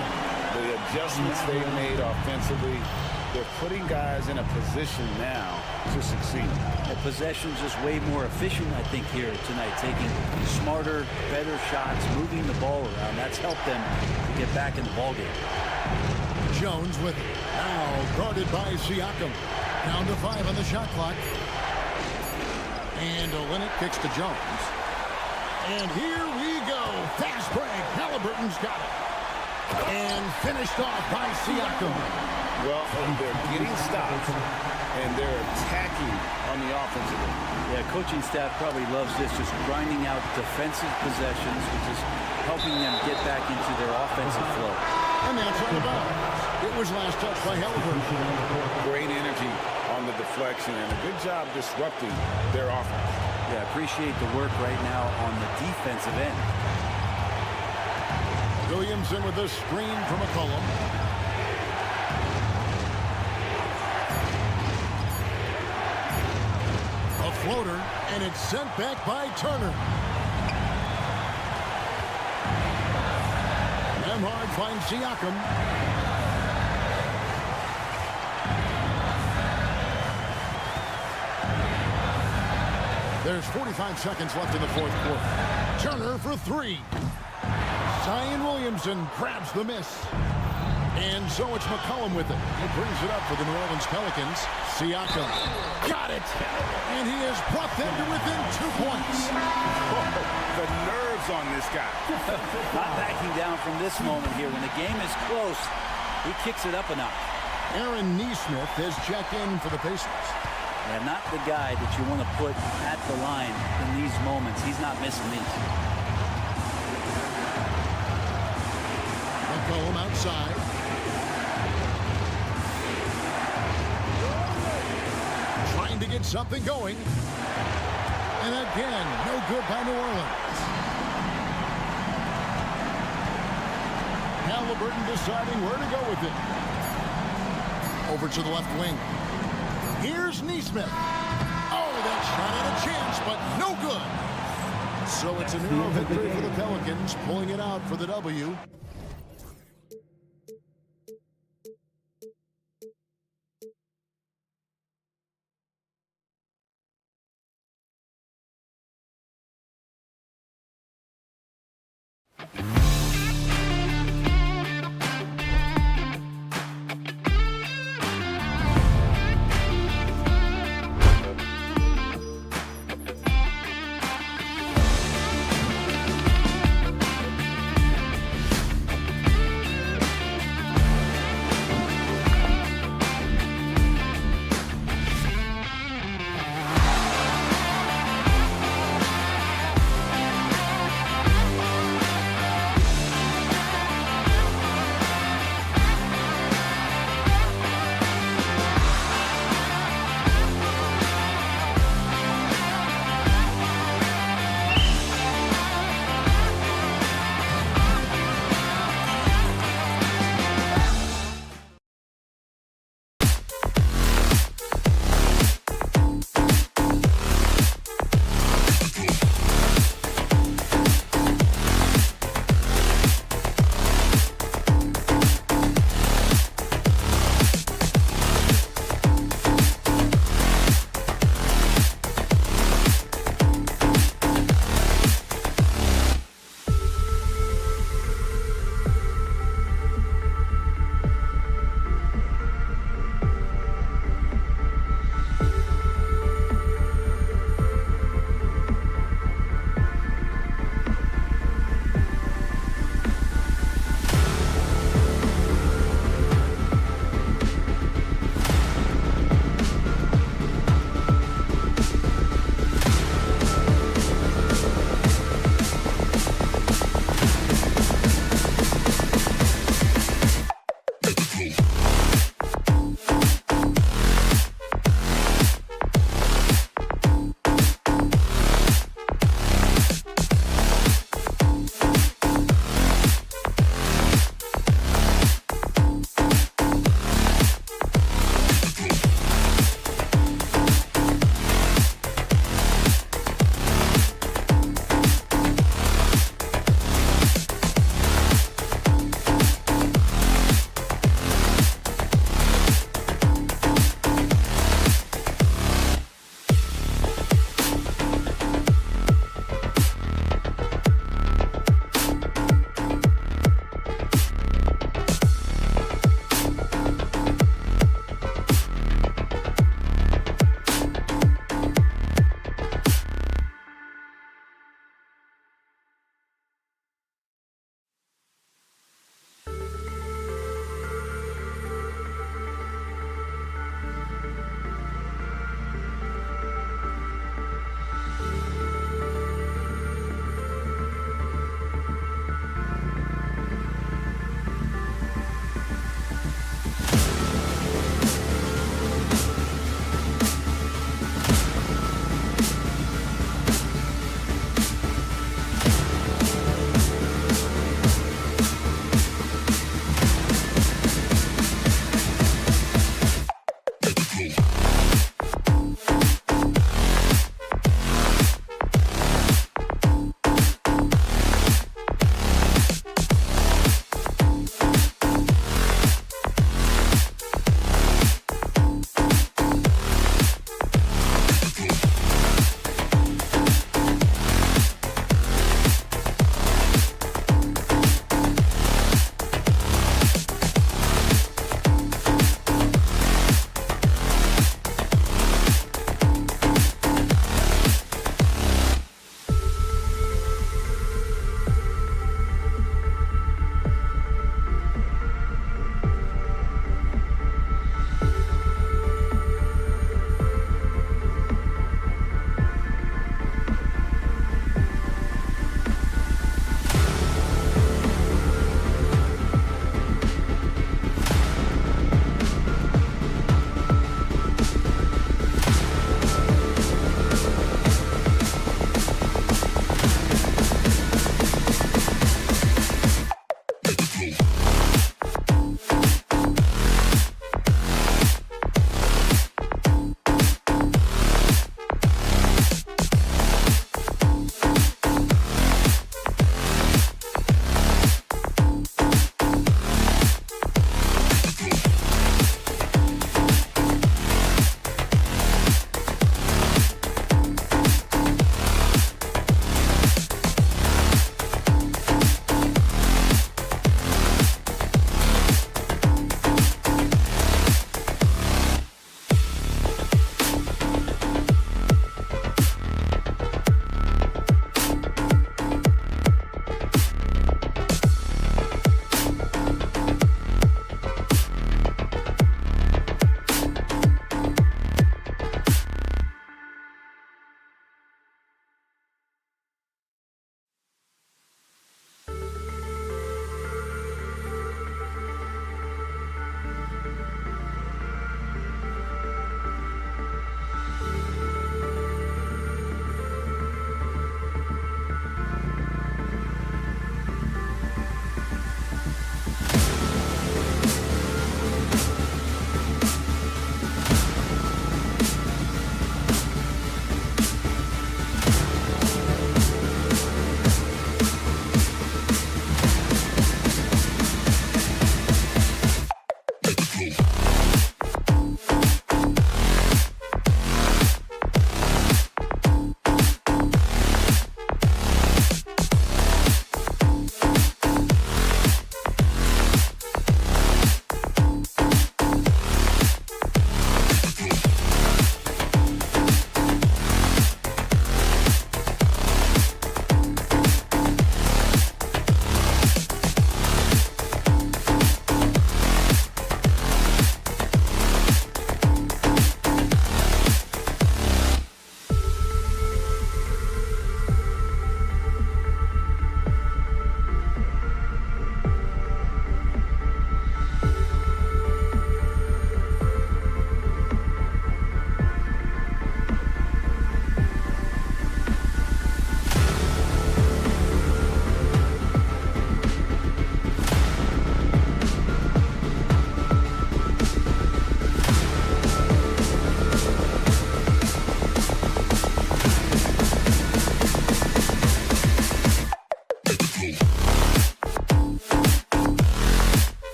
The adjustments they made offensively, they're putting guys in a position now to succeed. The possession's just way more efficient, I think, here tonight. Taking smarter, better shots, moving the ball around. That's helped them to get back in the ballgame. Jones with it. Now guarded by Siakam. Down to 5 on the shot clock. And Olynyk kicks to Jones. And here we go. Fast break. Halliburton's got it. And finished off by Siakam. Well, they're getting stops, and they're attacking on the offensive end. Yeah, coaching staff probably loves this, just grinding out defensive possessions, which is helping them get back into their offensive flow. And that's out of bounds. It was last touched by Halliburton. Great energy on the deflection, and a good job disrupting their offense. Yeah, appreciate the work right now on the defensive end. Williamson with a screen from McCollum. A floater, and it's sent back by Turner. Nembhard finds Siakam. There's 45 seconds left in the fourth quarter. Turner for 3. Zion Williamson grabs the miss. And so it's McCollum with it. He brings it up for the New Orleans Pelicans. Siakam got it. And he has brought them to within 2 points. Oh, the nerves on this guy. Not backing down from this moment here. When the game is close, he kicks it up a notch. Aaron Nesmith has checked in for the Pacers. Yeah, not the guy that you want to put at the line in these moments. He's not missing these. McCollum outside. Trying to get something going. And again, no good by New Orleans. Halliburton deciding where to go with it. Over to the left wing. Here's Nesmith. Oh, that shot had a chance, but no good. So it's a narrow victory for the Pelicans, pulling it out for the W.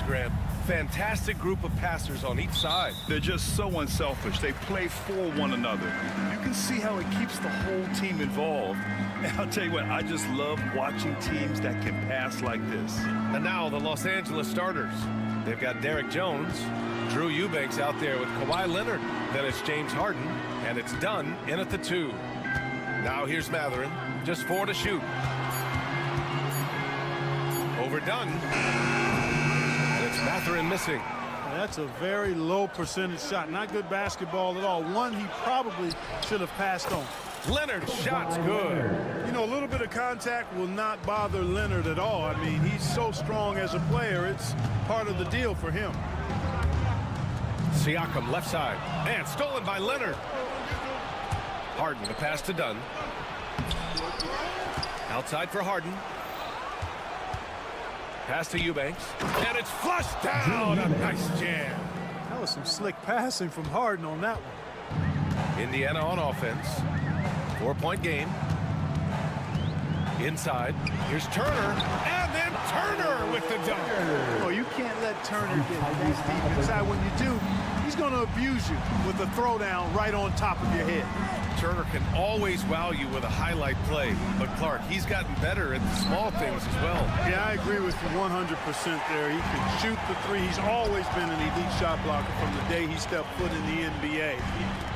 Grant. Fantastic group of passers on each side. They're just so unselfish. They play for one another. You can see how it keeps the whole team involved. And I'll tell you what, I just love watching teams that can pass like this. And now the Los Angeles starters. They've got Derek Jones, Drew Eubanks out there with Kawhi Leonard. Then it's James Harden, and it's Dunn in at the 2. Now here's Mathurin, just 4 to shoot. Over Dunn. And it's Mathurin missing. That's a very low percentage shot. Not good basketball at all. One he probably should have passed on. Leonard's shot's good. You know, a little bit of contact will not bother Leonard at all. I mean, he's so strong as a player. It's part of the deal for him. Siakam left side. And stolen by Leonard. Harden, the pass to Dunn. Outside for Harden. Pass to Eubanks. And it's flushed down. A nice jam. That was some slick passing from Harden on that one. Indiana on offense. 4-point game. Inside. Here's Turner. And then Turner with the dunk. Oh, you can't let Turner get that deep inside. When you do, he's going to abuse you with a throwdown right on top of your head. Turner can always wow you with a highlight play. But Clark, he's gotten better at the small things as well. Yeah, I agree with you 100% there. He can shoot the three. He's always been an elite shot blocker from the day he stepped foot in the NBA.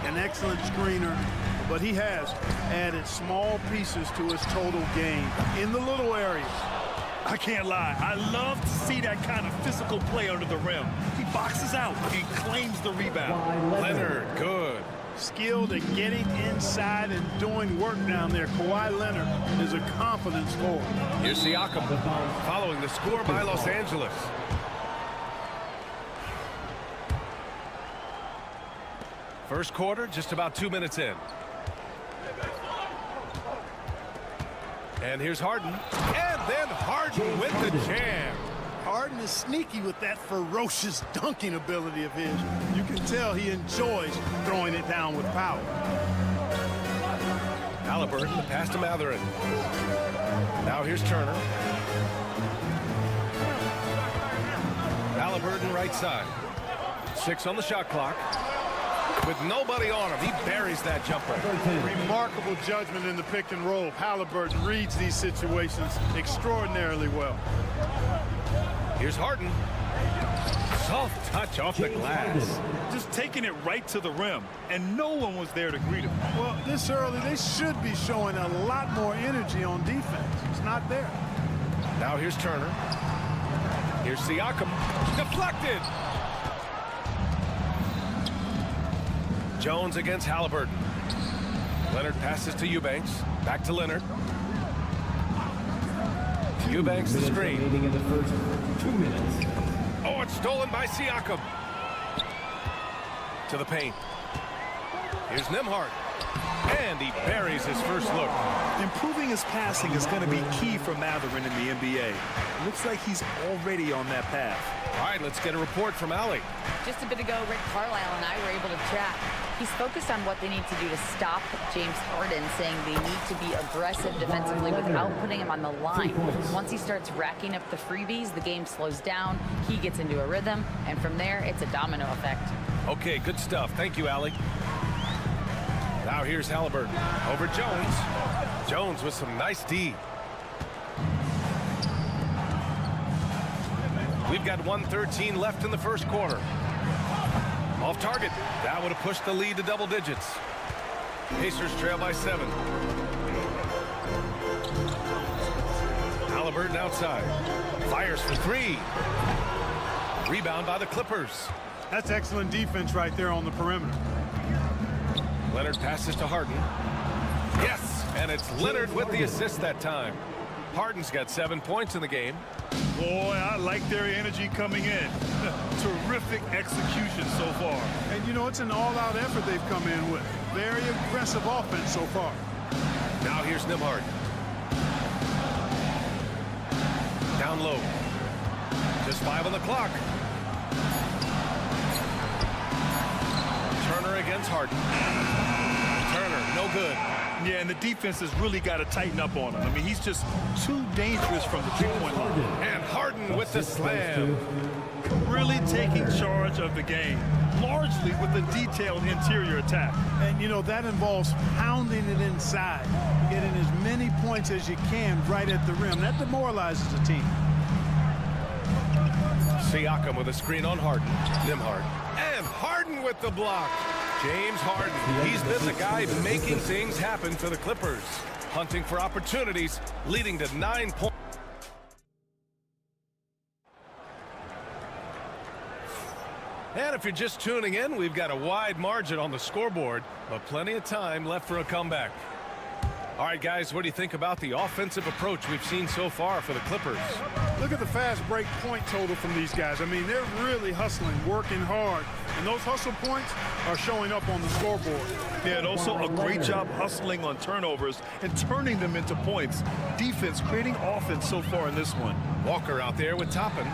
An excellent screener, but he has added small pieces to his total game in the little areas. I can't lie. I love to see that kind of physical play under the rim. He boxes out. He claims the rebound. Leonard, good. Skilled at getting inside and doing work down there. Kawhi Leonard is a confident scorer. Here's Siakam following the score by Los Angeles. First quarter, just about 2 minutes in. And here's Harden. And then Harden with the jam. Harden is sneaky with that ferocious dunking ability of his. You can tell he enjoys throwing it down with power. Halliburton, the pass to Mathurin. Now here's Turner. Halliburton right side. 6 on the shot clock. With nobody on him, he buries that jumper. Remarkable judgment in the pick and roll. Halliburton reads these situations extraordinarily well. Here's Harden. Soft touch off the glass. Just taking it right to the rim, and no one was there to greet him. Well, this early, they should be showing a lot more energy on defense. It's not there. Now here's Turner. Here's Siakam. Deflected. Jones against Halliburton. Leonard passes to Eubanks. Back to Leonard. Eubanks the screen. In the first 2 minutes. Oh, it's stolen by Siakam. To the paint. Here's Nembhard. And he buries his first look. Improving his passing is going to be key for Mathurin in the NBA. Looks like he's already on that path. All right, let's get a report from Allie. Just a bit ago, Rick Carlisle and I were able to chat. He's focused on what they need to do to stop James Harden, saying they need to be aggressive defensively without putting him on the line. Once he starts racking up the freebies, the game slows down, he gets into a rhythm, and from there, it's a domino effect. Okay, good stuff. Thank you, Allie. Now here's Halliburton over Jones. Jones with some nice D. We've got 1:13 left in the first quarter. Off target. That would have pushed the lead to double digits. Pacers trail by 7. Halliburton outside. Fires for 3. Rebound by the Clippers. That's excellent defense right there on the perimeter. Leonard passes to Harden. Yes, and it's Leonard with the assist that time. Harden's got 7 points in the game. Boy, I like their energy coming in. Terrific execution so far. And, you know, it's an all-out effort they've come in with. Very aggressive offense so far. Now here's Nembhard. Down low. Just 5 on the clock. Turner against Harden. Turner, no good. Yeah, and the defense has really got to tighten up on him. I mean, he's just too dangerous from the three-point line. And Harden with the slam. Really taking charge of the game, largely with a detailed interior attack. And, you know, that involves pounding it inside, getting as many points as you can right at the rim. That demoralizes the team. Siakam with a screen on Harden. Nembhard. And Harden with the block. James Harden. He's been the guy making things happen for the Clippers. Hunting for opportunities, leading to 9 points. And if you're just tuning in, we've got a wide margin on the scoreboard, but plenty of time left for a comeback. All right, guys, what do you think about the offensive approach we've seen so far for the Clippers? Look at the fast break point total from these guys. I mean, they're really hustling, working hard, and those hustle points are showing up on the scoreboard. Yeah, and also a great job hustling on turnovers and turning them into points. Defense creating offense so far in this one. Walker out there with Toppin.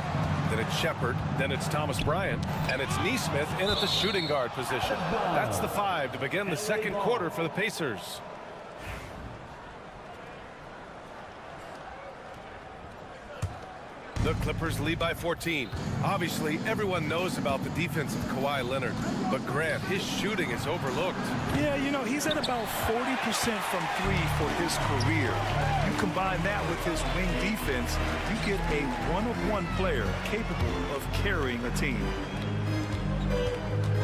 Then it's Shepard, then it's Thomas Bryant, and it's Nesmith in at the shooting guard position. That's the 5 to begin the second quarter for the Pacers. The Clippers lead by 14. Obviously, everyone knows about the defense of Kawhi Leonard, but Grant, his shooting is overlooked. Yeah, you know, he's at about 40% from 3 for his career. You combine that with his wing defense, you get a one-of-one player capable of carrying a team.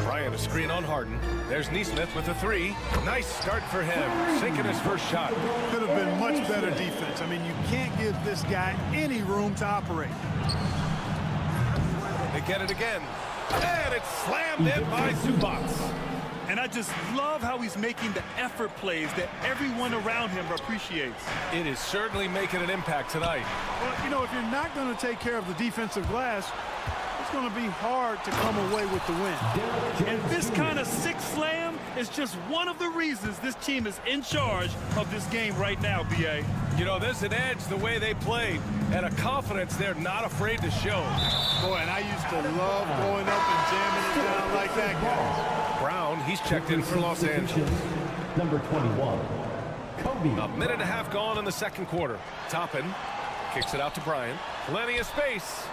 Bryant a screen on Harden. There's Nesmith with a 3. Nice start for him, sinking his first shot. Could have been much better defense. I mean, you can't give this guy any room to operate. They get it again. And it's slammed in by Zubac. And I just love how he's making the effort plays that everyone around him appreciates. It is certainly making an impact tonight. Well, you know, if you're not going to take care of the defensive glass, it's going to be hard to come away with the win. And this kind of sick slam is just one of the reasons this team is in charge of this game right now, B.A. You know, there's an edge the way they played and a confidence they're not afraid to show. Boy, and I used to love going up and jamming it down like that, guys. Brown, he's checked in for Los Angeles. Number 21, Kobe. A minute and a half gone in the second quarter. Toppin kicks it out to Bryant. Plenty of space.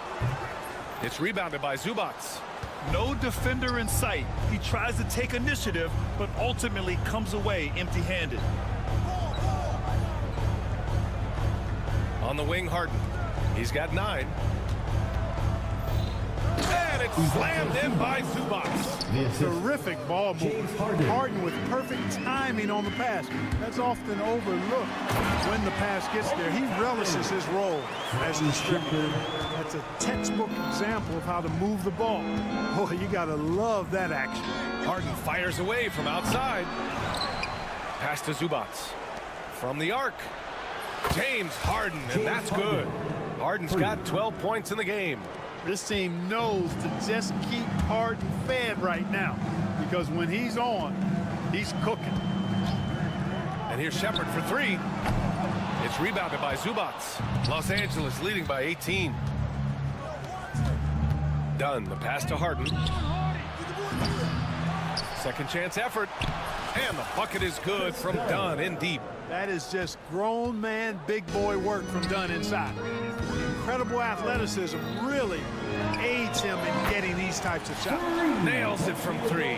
It's rebounded by Zubac. No defender in sight. He tries to take initiative, but ultimately comes away empty-handed. On the wing, Harden. He's got 9. And it's slammed in by Zubac. Terrific ball move. Harden with perfect timing on the pass. That's often overlooked when the pass gets there. He relishes his role as a distributor. That's a textbook example of how to move the ball. Boy, you got to love that action. Harden fires away from outside. Pass to Zubac. From the arc. James Harden, and that's good. Harden's got 12 points in the game. This team knows to just keep Harden fed right now, because when he's on, he's cooking. And here's Shepard for 3. It's rebounded by Zubac. Los Angeles leading by 18. Dunn, the pass to Harden. Second chance effort. And the bucket is good from Dunn in deep. That is just grown man, big boy work from Dunn inside. Incredible athleticism really aids him in getting these types of shots. Nails it from 3.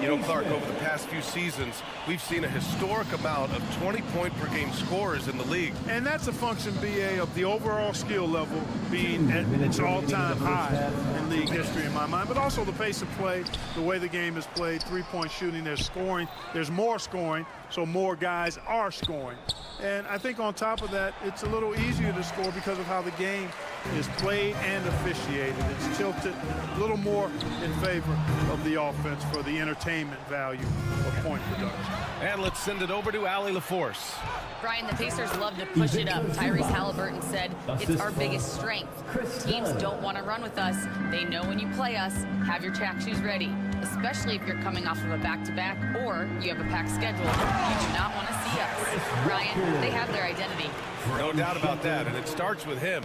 You know, Clark, over the past few seasons, we've seen a historic amount of 20-point-per-game scorers in the league. And that's a function, B.A., of the overall skill level being at its all-time high in league history in my mind, but also the pace of play, the way the game is played, three-point shooting, there's scoring, there's more scoring, so more guys are scoring. And I think on top of that, it's a little easier to score because of how the game is played and officiated. It's tilted a little more in favor of the offense for the entertainment value of point production. And let's send it over to Allie LaForce. Brian, the Pacers love to push it up. Tyrese Halliburton said it's our biggest strength. Teams don't want to run with us. They know when you play us, have your track shoes ready, especially if you're coming off of a back-to-back or you have a packed schedule. You do not want to see us. Brian, they have their identity. No doubt about that, and it starts with him.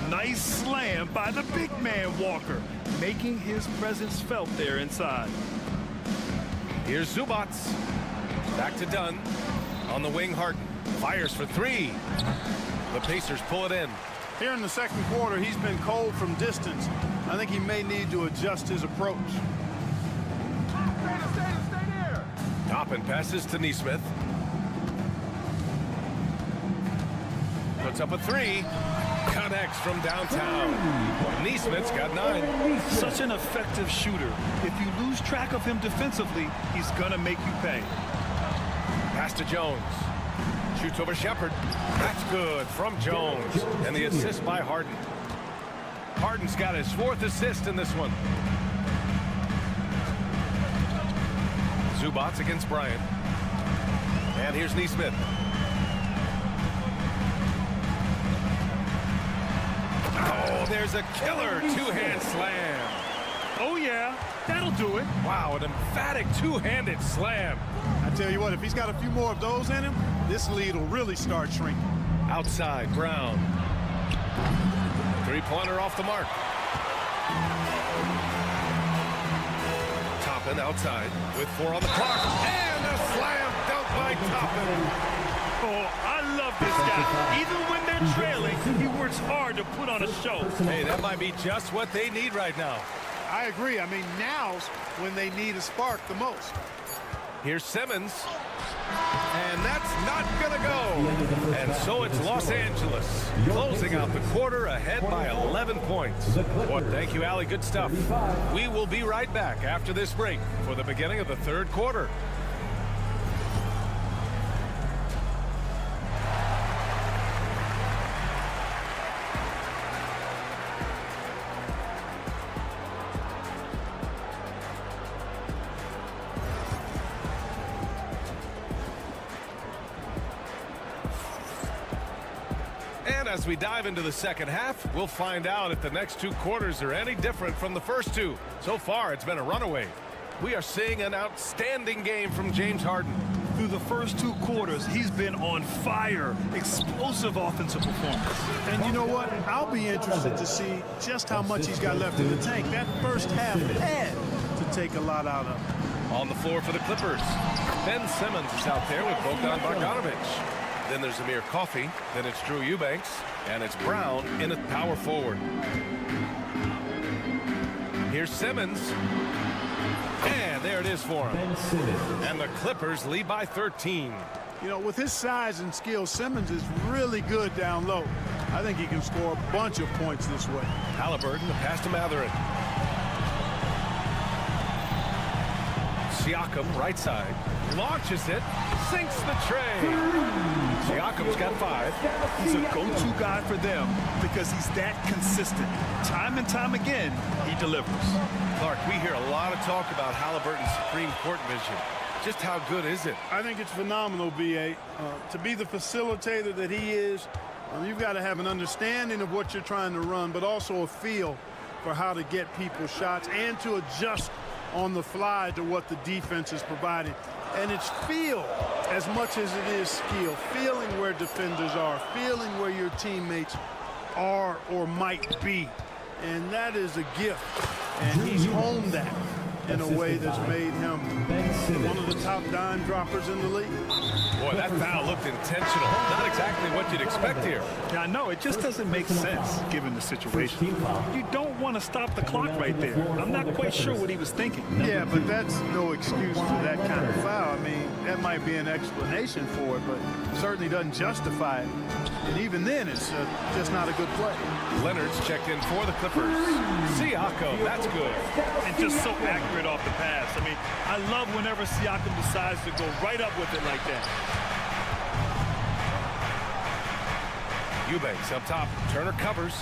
Nice slam by the big man Walker, making his presence felt there inside. Here's Zubac. Back to Dunn. On the wing, Harden fires for three. The Pacers pull it in. Here in the second quarter, he's been cold from distance. I think he may need to adjust his approach. Toppin passes to Nesmith. Puts up a three. Connects from downtown. Nesmith's got 9. Such an effective shooter. If you lose track of him defensively, he's going to make you pay. Pass to Jones. Shoots over Shepherd. That's good from Jones. And the assist by Harden. Harden's got his 4th assist in this one. Zubats against Bryant. And here's Nesmith. Oh, there's a killer two-hand slam. Oh, yeah, that'll do it. Wow, an emphatic two-handed slam. I tell you what, if he's got a few more of those in him, this lead will really start shrinking. Outside, Brown. Three-pointer off the mark. Toppin outside with 4 on the clock. And a slam dunk by Toppin. Oh, I love this guy. Even when they're trailing, he works hard to put on a show. Hey, that might be just what they need right now. I agree. I mean, now's when they need a spark the most. Here's Simmons. And that's not going to go. And so it's Los Angeles closing out the quarter ahead by 11 points. Well, thank you, Allie. Good stuff. We will be right back after this break for the beginning of the third quarter. As we dive into the second half, we'll find out if the next 2 quarters are any different from the first 2. So far, it's been a runaway. We are seeing an outstanding game from James Harden. Through the first 2 quarters, he's been on fire. Explosive offensive performance. And you know what? I'll be interested to see just how much he's got left in the tank. That first half had to take a lot out of him. On the floor for the Clippers, Ben Simmons is out there with Bogdan Bogdanovic. Then there's Amir Coffey. Then it's Drew Eubanks. And it's Brown in at power forward. Here's Simmons. And there it is for him. And the Clippers lead by 13. You know, with his size and skill, Simmons is really good down low. I think he can score a bunch of points this way. Halliburton, the pass to Matherin. Siakam, right side. Launches it. Sinks the tray. Siakam's got 5. He's a go-to guy for them because he's that consistent. Time and time again, he delivers. Clark, we hear a lot of talk about Halliburton's supreme court vision. Just how good is it? I think it's phenomenal, B.A. To be the facilitator that he is, you've got to have an understanding of what you're trying to run, but also a feel for how to get people shots and to adjust on the fly to what the defense is providing. And it's feel as much as it is skill. Feeling where defenders are, feeling where your teammates are or might be. And that is a gift. And he's honed that in a way that's made him one of the top dime droppers in the league. Boy, that foul looked intentional. Not exactly what you'd expect here. Yeah, I know. It just doesn't make sense given the situation. You don't want to stop the clock right there. I'm not quite sure what he was thinking. Yeah, but that's no excuse for that kind of foul. I mean, that might be an explanation for it, but certainly doesn't justify it. And even then, it's just not a good play. Leonard's checked in for the Clippers. Siakam, that's good. And just so accurate off the pass. I mean, I love whenever Siakam decides to go right up with it like that. Eubanks up top. Turner covers.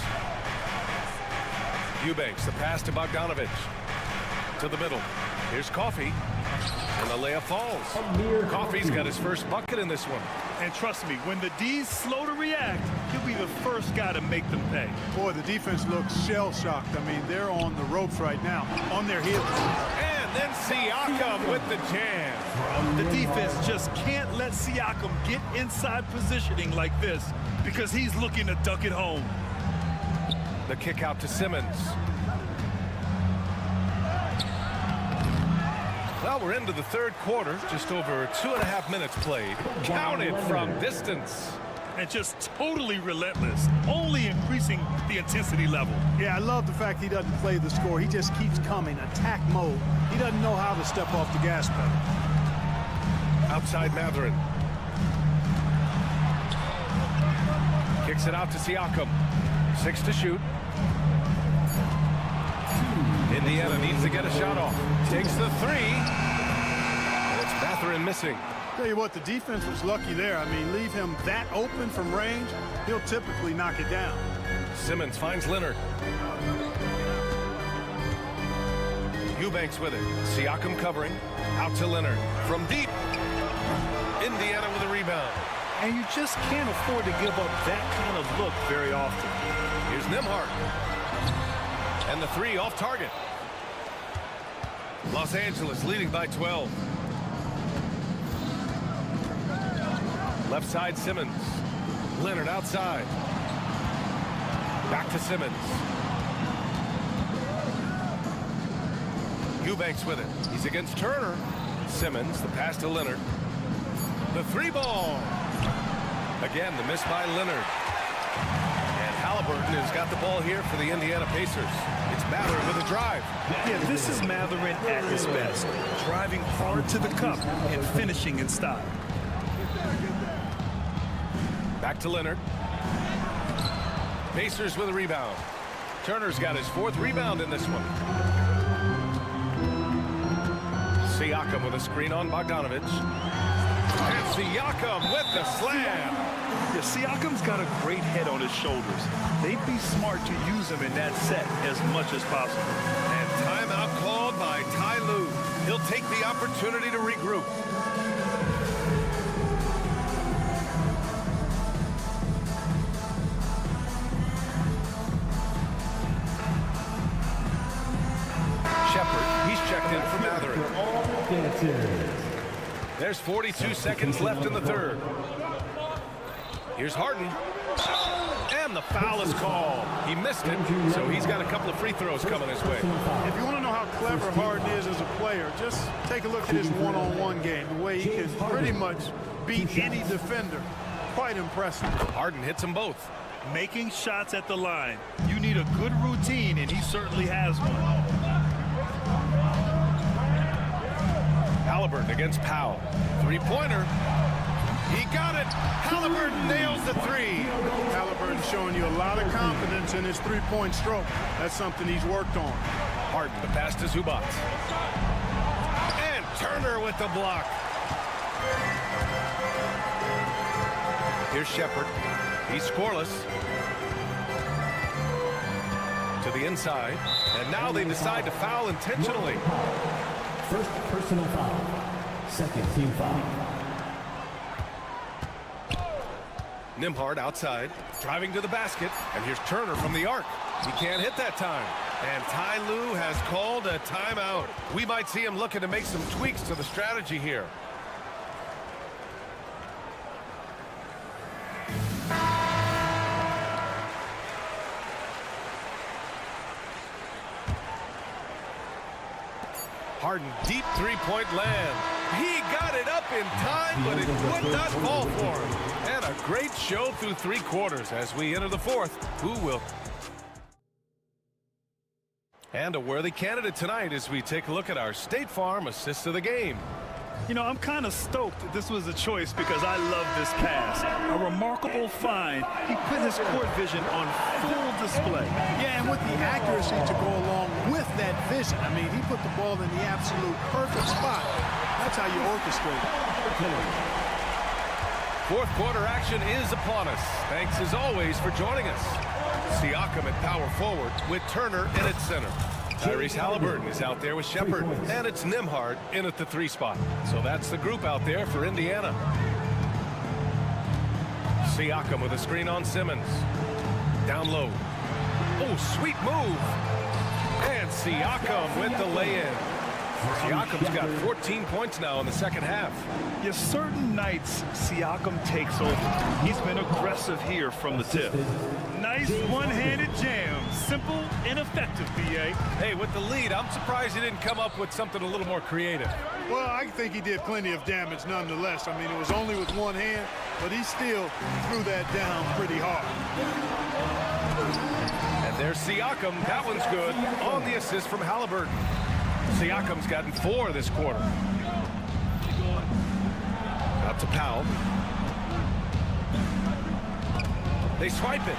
Eubanks, the pass to Bogdanovic. To the middle. Here's Coffey. And the layup falls. Coffey's got his first bucket in this one. And trust me, when the D's slow to react, he'll be the first guy to make them pay. Boy, the defense looks shell-shocked. I mean, they're on the ropes right now, on their heels. And then Siakam with the jam. The defense just can't let Siakam get inside positioning like this because he's looking to dunk it home. The kick out to Simmons. Well, we're into the third quarter, just over 2.5 minutes played. Counted from distance. And just totally relentless, only increasing the intensity level. Yeah, I love the fact he doesn't play the score. He just keeps coming, attack mode. He doesn't know how to step off the gas pedal. Outside Matherin. Kicks it out to Siakam. 6 to shoot. Indiana needs to get a shot off. Takes the 3. And it's Matherin missing. Tell you what, the defense was lucky there. I mean, leave him that open from range, he'll typically knock it down. Simmons finds Leonard. Eubanks with it. Siakam covering. Out to Leonard. From deep. Indiana with a rebound. And you just can't afford to give up that kind of look very often. Here's Nembhard. And the 3 off target. Los Angeles leading by 12. Left side Simmons. Leonard outside. Back to Simmons. Eubanks with it. He's against Turner. Simmons, the pass to Leonard. The 3 ball. Again, the miss by Leonard. And Halliburton has got the ball here for the Indiana Pacers. It's Matherin with a drive. Yeah, this is Matherin at his best. Driving hard to the cup and finishing in style. Back to Leonard. Pacers with a rebound. Turner's got his 4th rebound in this one. Siakam with a screen on Bogdanovich. And Siakam with the slam. Yeah, Siakam's got a great head on his shoulders. They'd be smart to use him in that set as much as possible. And timeout called by Ty Lue. He'll take the opportunity to regroup. Shepard, he's checked in for Matherin. There's 42 seconds left in the third. Here's Harden. And the foul is called. He missed it, so he's got a couple of free throws coming his way. If you want to know how clever Harden is as a player, just take a look at his one-on-one game, the way he can pretty much beat any defender. Quite impressive. Harden hits them both. Making shots at the line. You need a good routine, and he certainly has one. Halliburton against Powell. 3-pointer. He got it. Halliburton nails the 3. Halliburton showing you a lot of confidence in his three-point stroke. That's something he's worked on. Harden, the pass to Zubac. And Turner with the block. Here's Shepard. He's scoreless. To the inside. And now they decide to foul intentionally. First personal foul. Second team foul. Nembhard outside, driving to the basket, and here's Turner from the arc. He can't hit that time. And Ty Lue has called a timeout. We might see him looking to make some tweaks to the strategy here. Harden, deep 3-point land. He got it up in time, but it would not fall for him. And a great show through 3 quarters as we enter the 4th. Who will? And a worthy candidate tonight as we take a look at our State Farm assist of the game. You know, I'm kind of stoked that this was a choice because I love this pass. A remarkable find. He put his court vision on full display. Yeah, and with the accuracy to go along with that vision. I mean, he put the ball in the absolute perfect spot. That's how you orchestrate it. 4th quarter action is upon us. Thanks as always for joining us. Siakam at power forward with Turner in at center. Tyrese Halliburton is out there with Shepard, and it's Nembhard in at the 3 spot. So that's the group out there for Indiana. Siakam with a screen on Simmons. Down low. Oh, sweet move. And Siakam with the lay-in. Siakam's got 14 points now in the second half. Yeah, certain nights Siakam takes over. He's been aggressive here from the tip. Nice one-handed jam. Simple and effective, B.A. Hey, with the lead, I'm surprised he didn't come up with something a little more creative. Well, I think he did plenty of damage nonetheless. I mean, it was only with one hand, but he still threw that down pretty hard. And there's Siakam. That one's good on the assist from Halliburton. Siakam's gotten 4 this quarter. Out to Powell. They swipe it.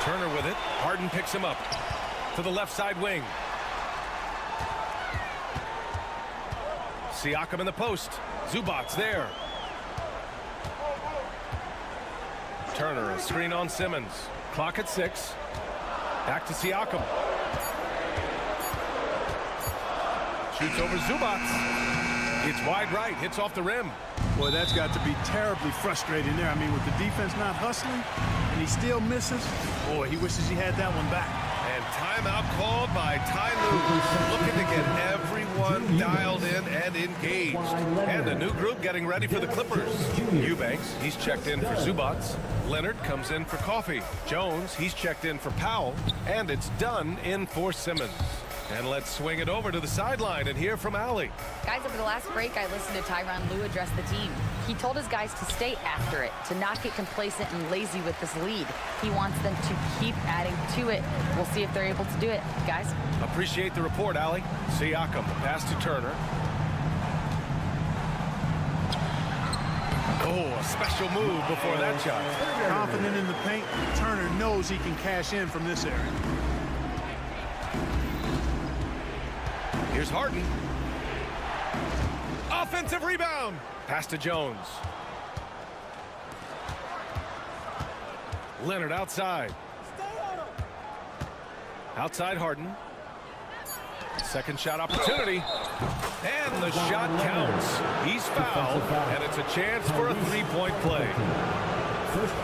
Turner with it. Harden picks him up to the left side wing. Siakam in the post. Zubac's there. Turner, a screen on Simmons. Clock at 6. Back to Siakam. Shoots over Zubac's. It's wide right. Hits off the rim. Boy, that's got to be terribly frustrating there. I mean, with the defense not hustling and he still misses, boy, he wishes he had that one back. And timeout called by Ty Lue, looking to get everyone dialed in and engaged. And a new group getting ready for the Clippers. Eubanks, he's checked in for Zubats. Leonard comes in for Coffee. Jones, he's checked in for Powell. And it's done in for Simmons. And let's swing it over to the sideline and hear from Allie. Guys, over the last break, I listened to Tyronn Lue address the team. He told his guys to stay after it, to not get complacent and lazy with this lead. He wants them to keep adding to it. We'll see if they're able to do it, guys. Appreciate the report, Allie. Siakam, pass to Turner. Oh, a special move before that shot. Confident in the paint, Turner knows he can cash in from this area. Here's Harden. Offensive rebound. Pass to Jones. Leonard outside. Outside Harden. Second shot opportunity. And the shot counts. He's fouled, and it's a chance for a three-point play.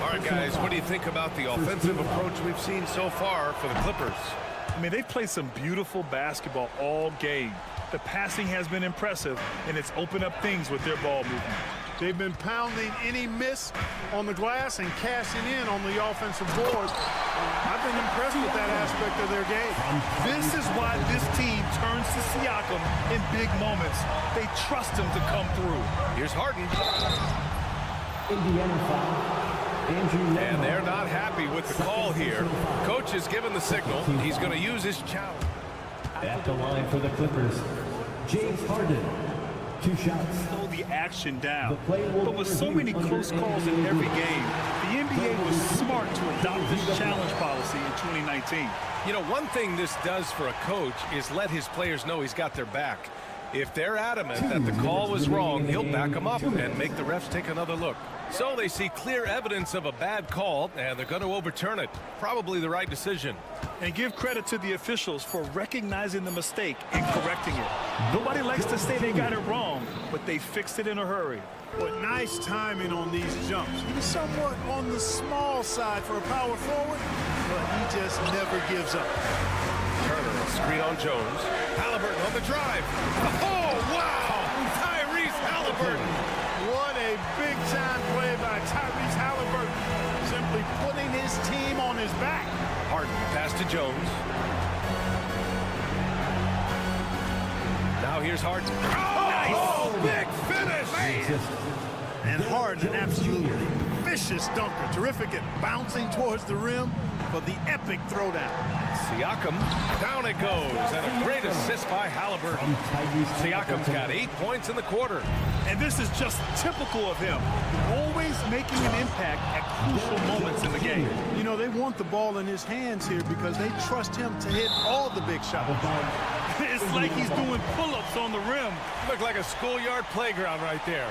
All right, guys, what do you think about the offensive approach we've seen so far for the Clippers? I mean, they've played some beautiful basketball all game. The passing has been impressive, and it's opened up things with their ball movement. They've been pounding any miss on the glass and cashing in on the offensive board. I've been impressed with that aspect of their game. This is why this team turns to Siakam in big moments. They trust him to come through. Here's Harden. Indiana foul. And they're not happy with the call here. Coach has given the signal. He's going to use his challenge. At the line for the Clippers, James Harden. 2 shots. Slow the action down. But with so many close calls in every game, the NBA was smart to adopt this challenge policy in 2019. You know, one thing this does for a coach is let his players know he's got their back. If they're adamant that the call was wrong, he'll back them up and make the refs take another look. So they see clear evidence of a bad call, and they're going to overturn it. Probably the right decision. And give credit to the officials for recognizing the mistake and correcting it. Nobody likes to say they got it wrong, but they fixed it in a hurry. But nice timing on these jumps. He's somewhat on the small side for a power forward, but he just never gives up. Turner, a screen on Jones. Halliburton on the drive. Oh, wow! Tyrese Halliburton. What a big-time play by Tyrese Halliburton. Simply putting his team on his back. Harden, pass to Jones. Now here's Harden. Oh, nice! Oh, big finish! And Harden, an absolute vicious dunker. Terrific at bouncing towards the rim for the epic throwdown. Siakam, down it goes, and a great assist by Halliburton. Siakam's got 8 points in the quarter. And this is just typical of him, always making an impact at crucial moments in the game. You know, they want the ball in his hands here because they trust him to hit all the big shots. It's like he's doing pull-ups on the rim. Looked like a schoolyard playground right there.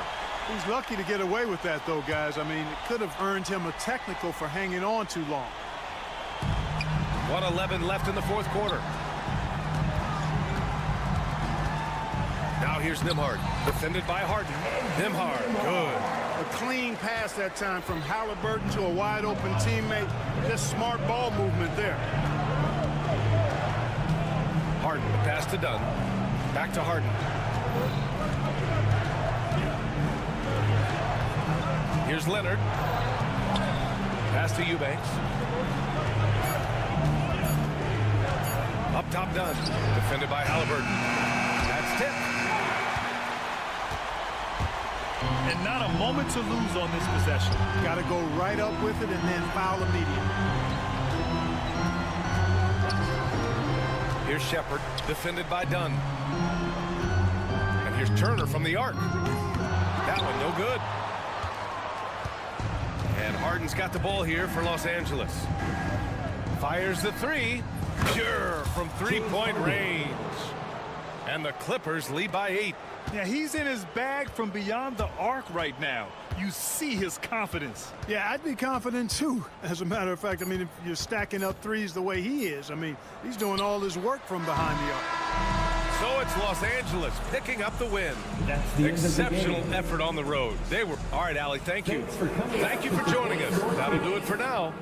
He's lucky to get away with that, though, guys. I mean, it could have earned him a technical for hanging on too long. 1:11 left in the fourth quarter. Now here's Nembhard, defended by Harden. Nembhard, good. A clean pass that time from Halliburton to a wide-open teammate. Just smart ball movement there. Harden, pass to Dunn. Back to Harden. Here's Leonard. Pass to Eubanks. Up top, Dunn. Defended by Halliburton. That's tipped. And not a moment to lose on this possession. Got to go right up with it and then foul immediately. Here's Shepard, defended by Dunn. And here's Turner from the arc. That one no good. And Harden's got the ball here for Los Angeles. Fires the three. Pure from three-point range. And the Clippers lead by 8. Yeah, he's in his bag from beyond the arc right now. You see his confidence. Yeah, I'd be confident too. As a matter of fact, I mean, if you're stacking up threes the way he is, I mean, he's doing all his work from behind the arc. So it's Los Angeles picking up the win. That's the Exceptional end of the game. effort on the road. They were all right, Allie. Thank you. Thanks for coming. Thank you for joining us. That'll do it for now.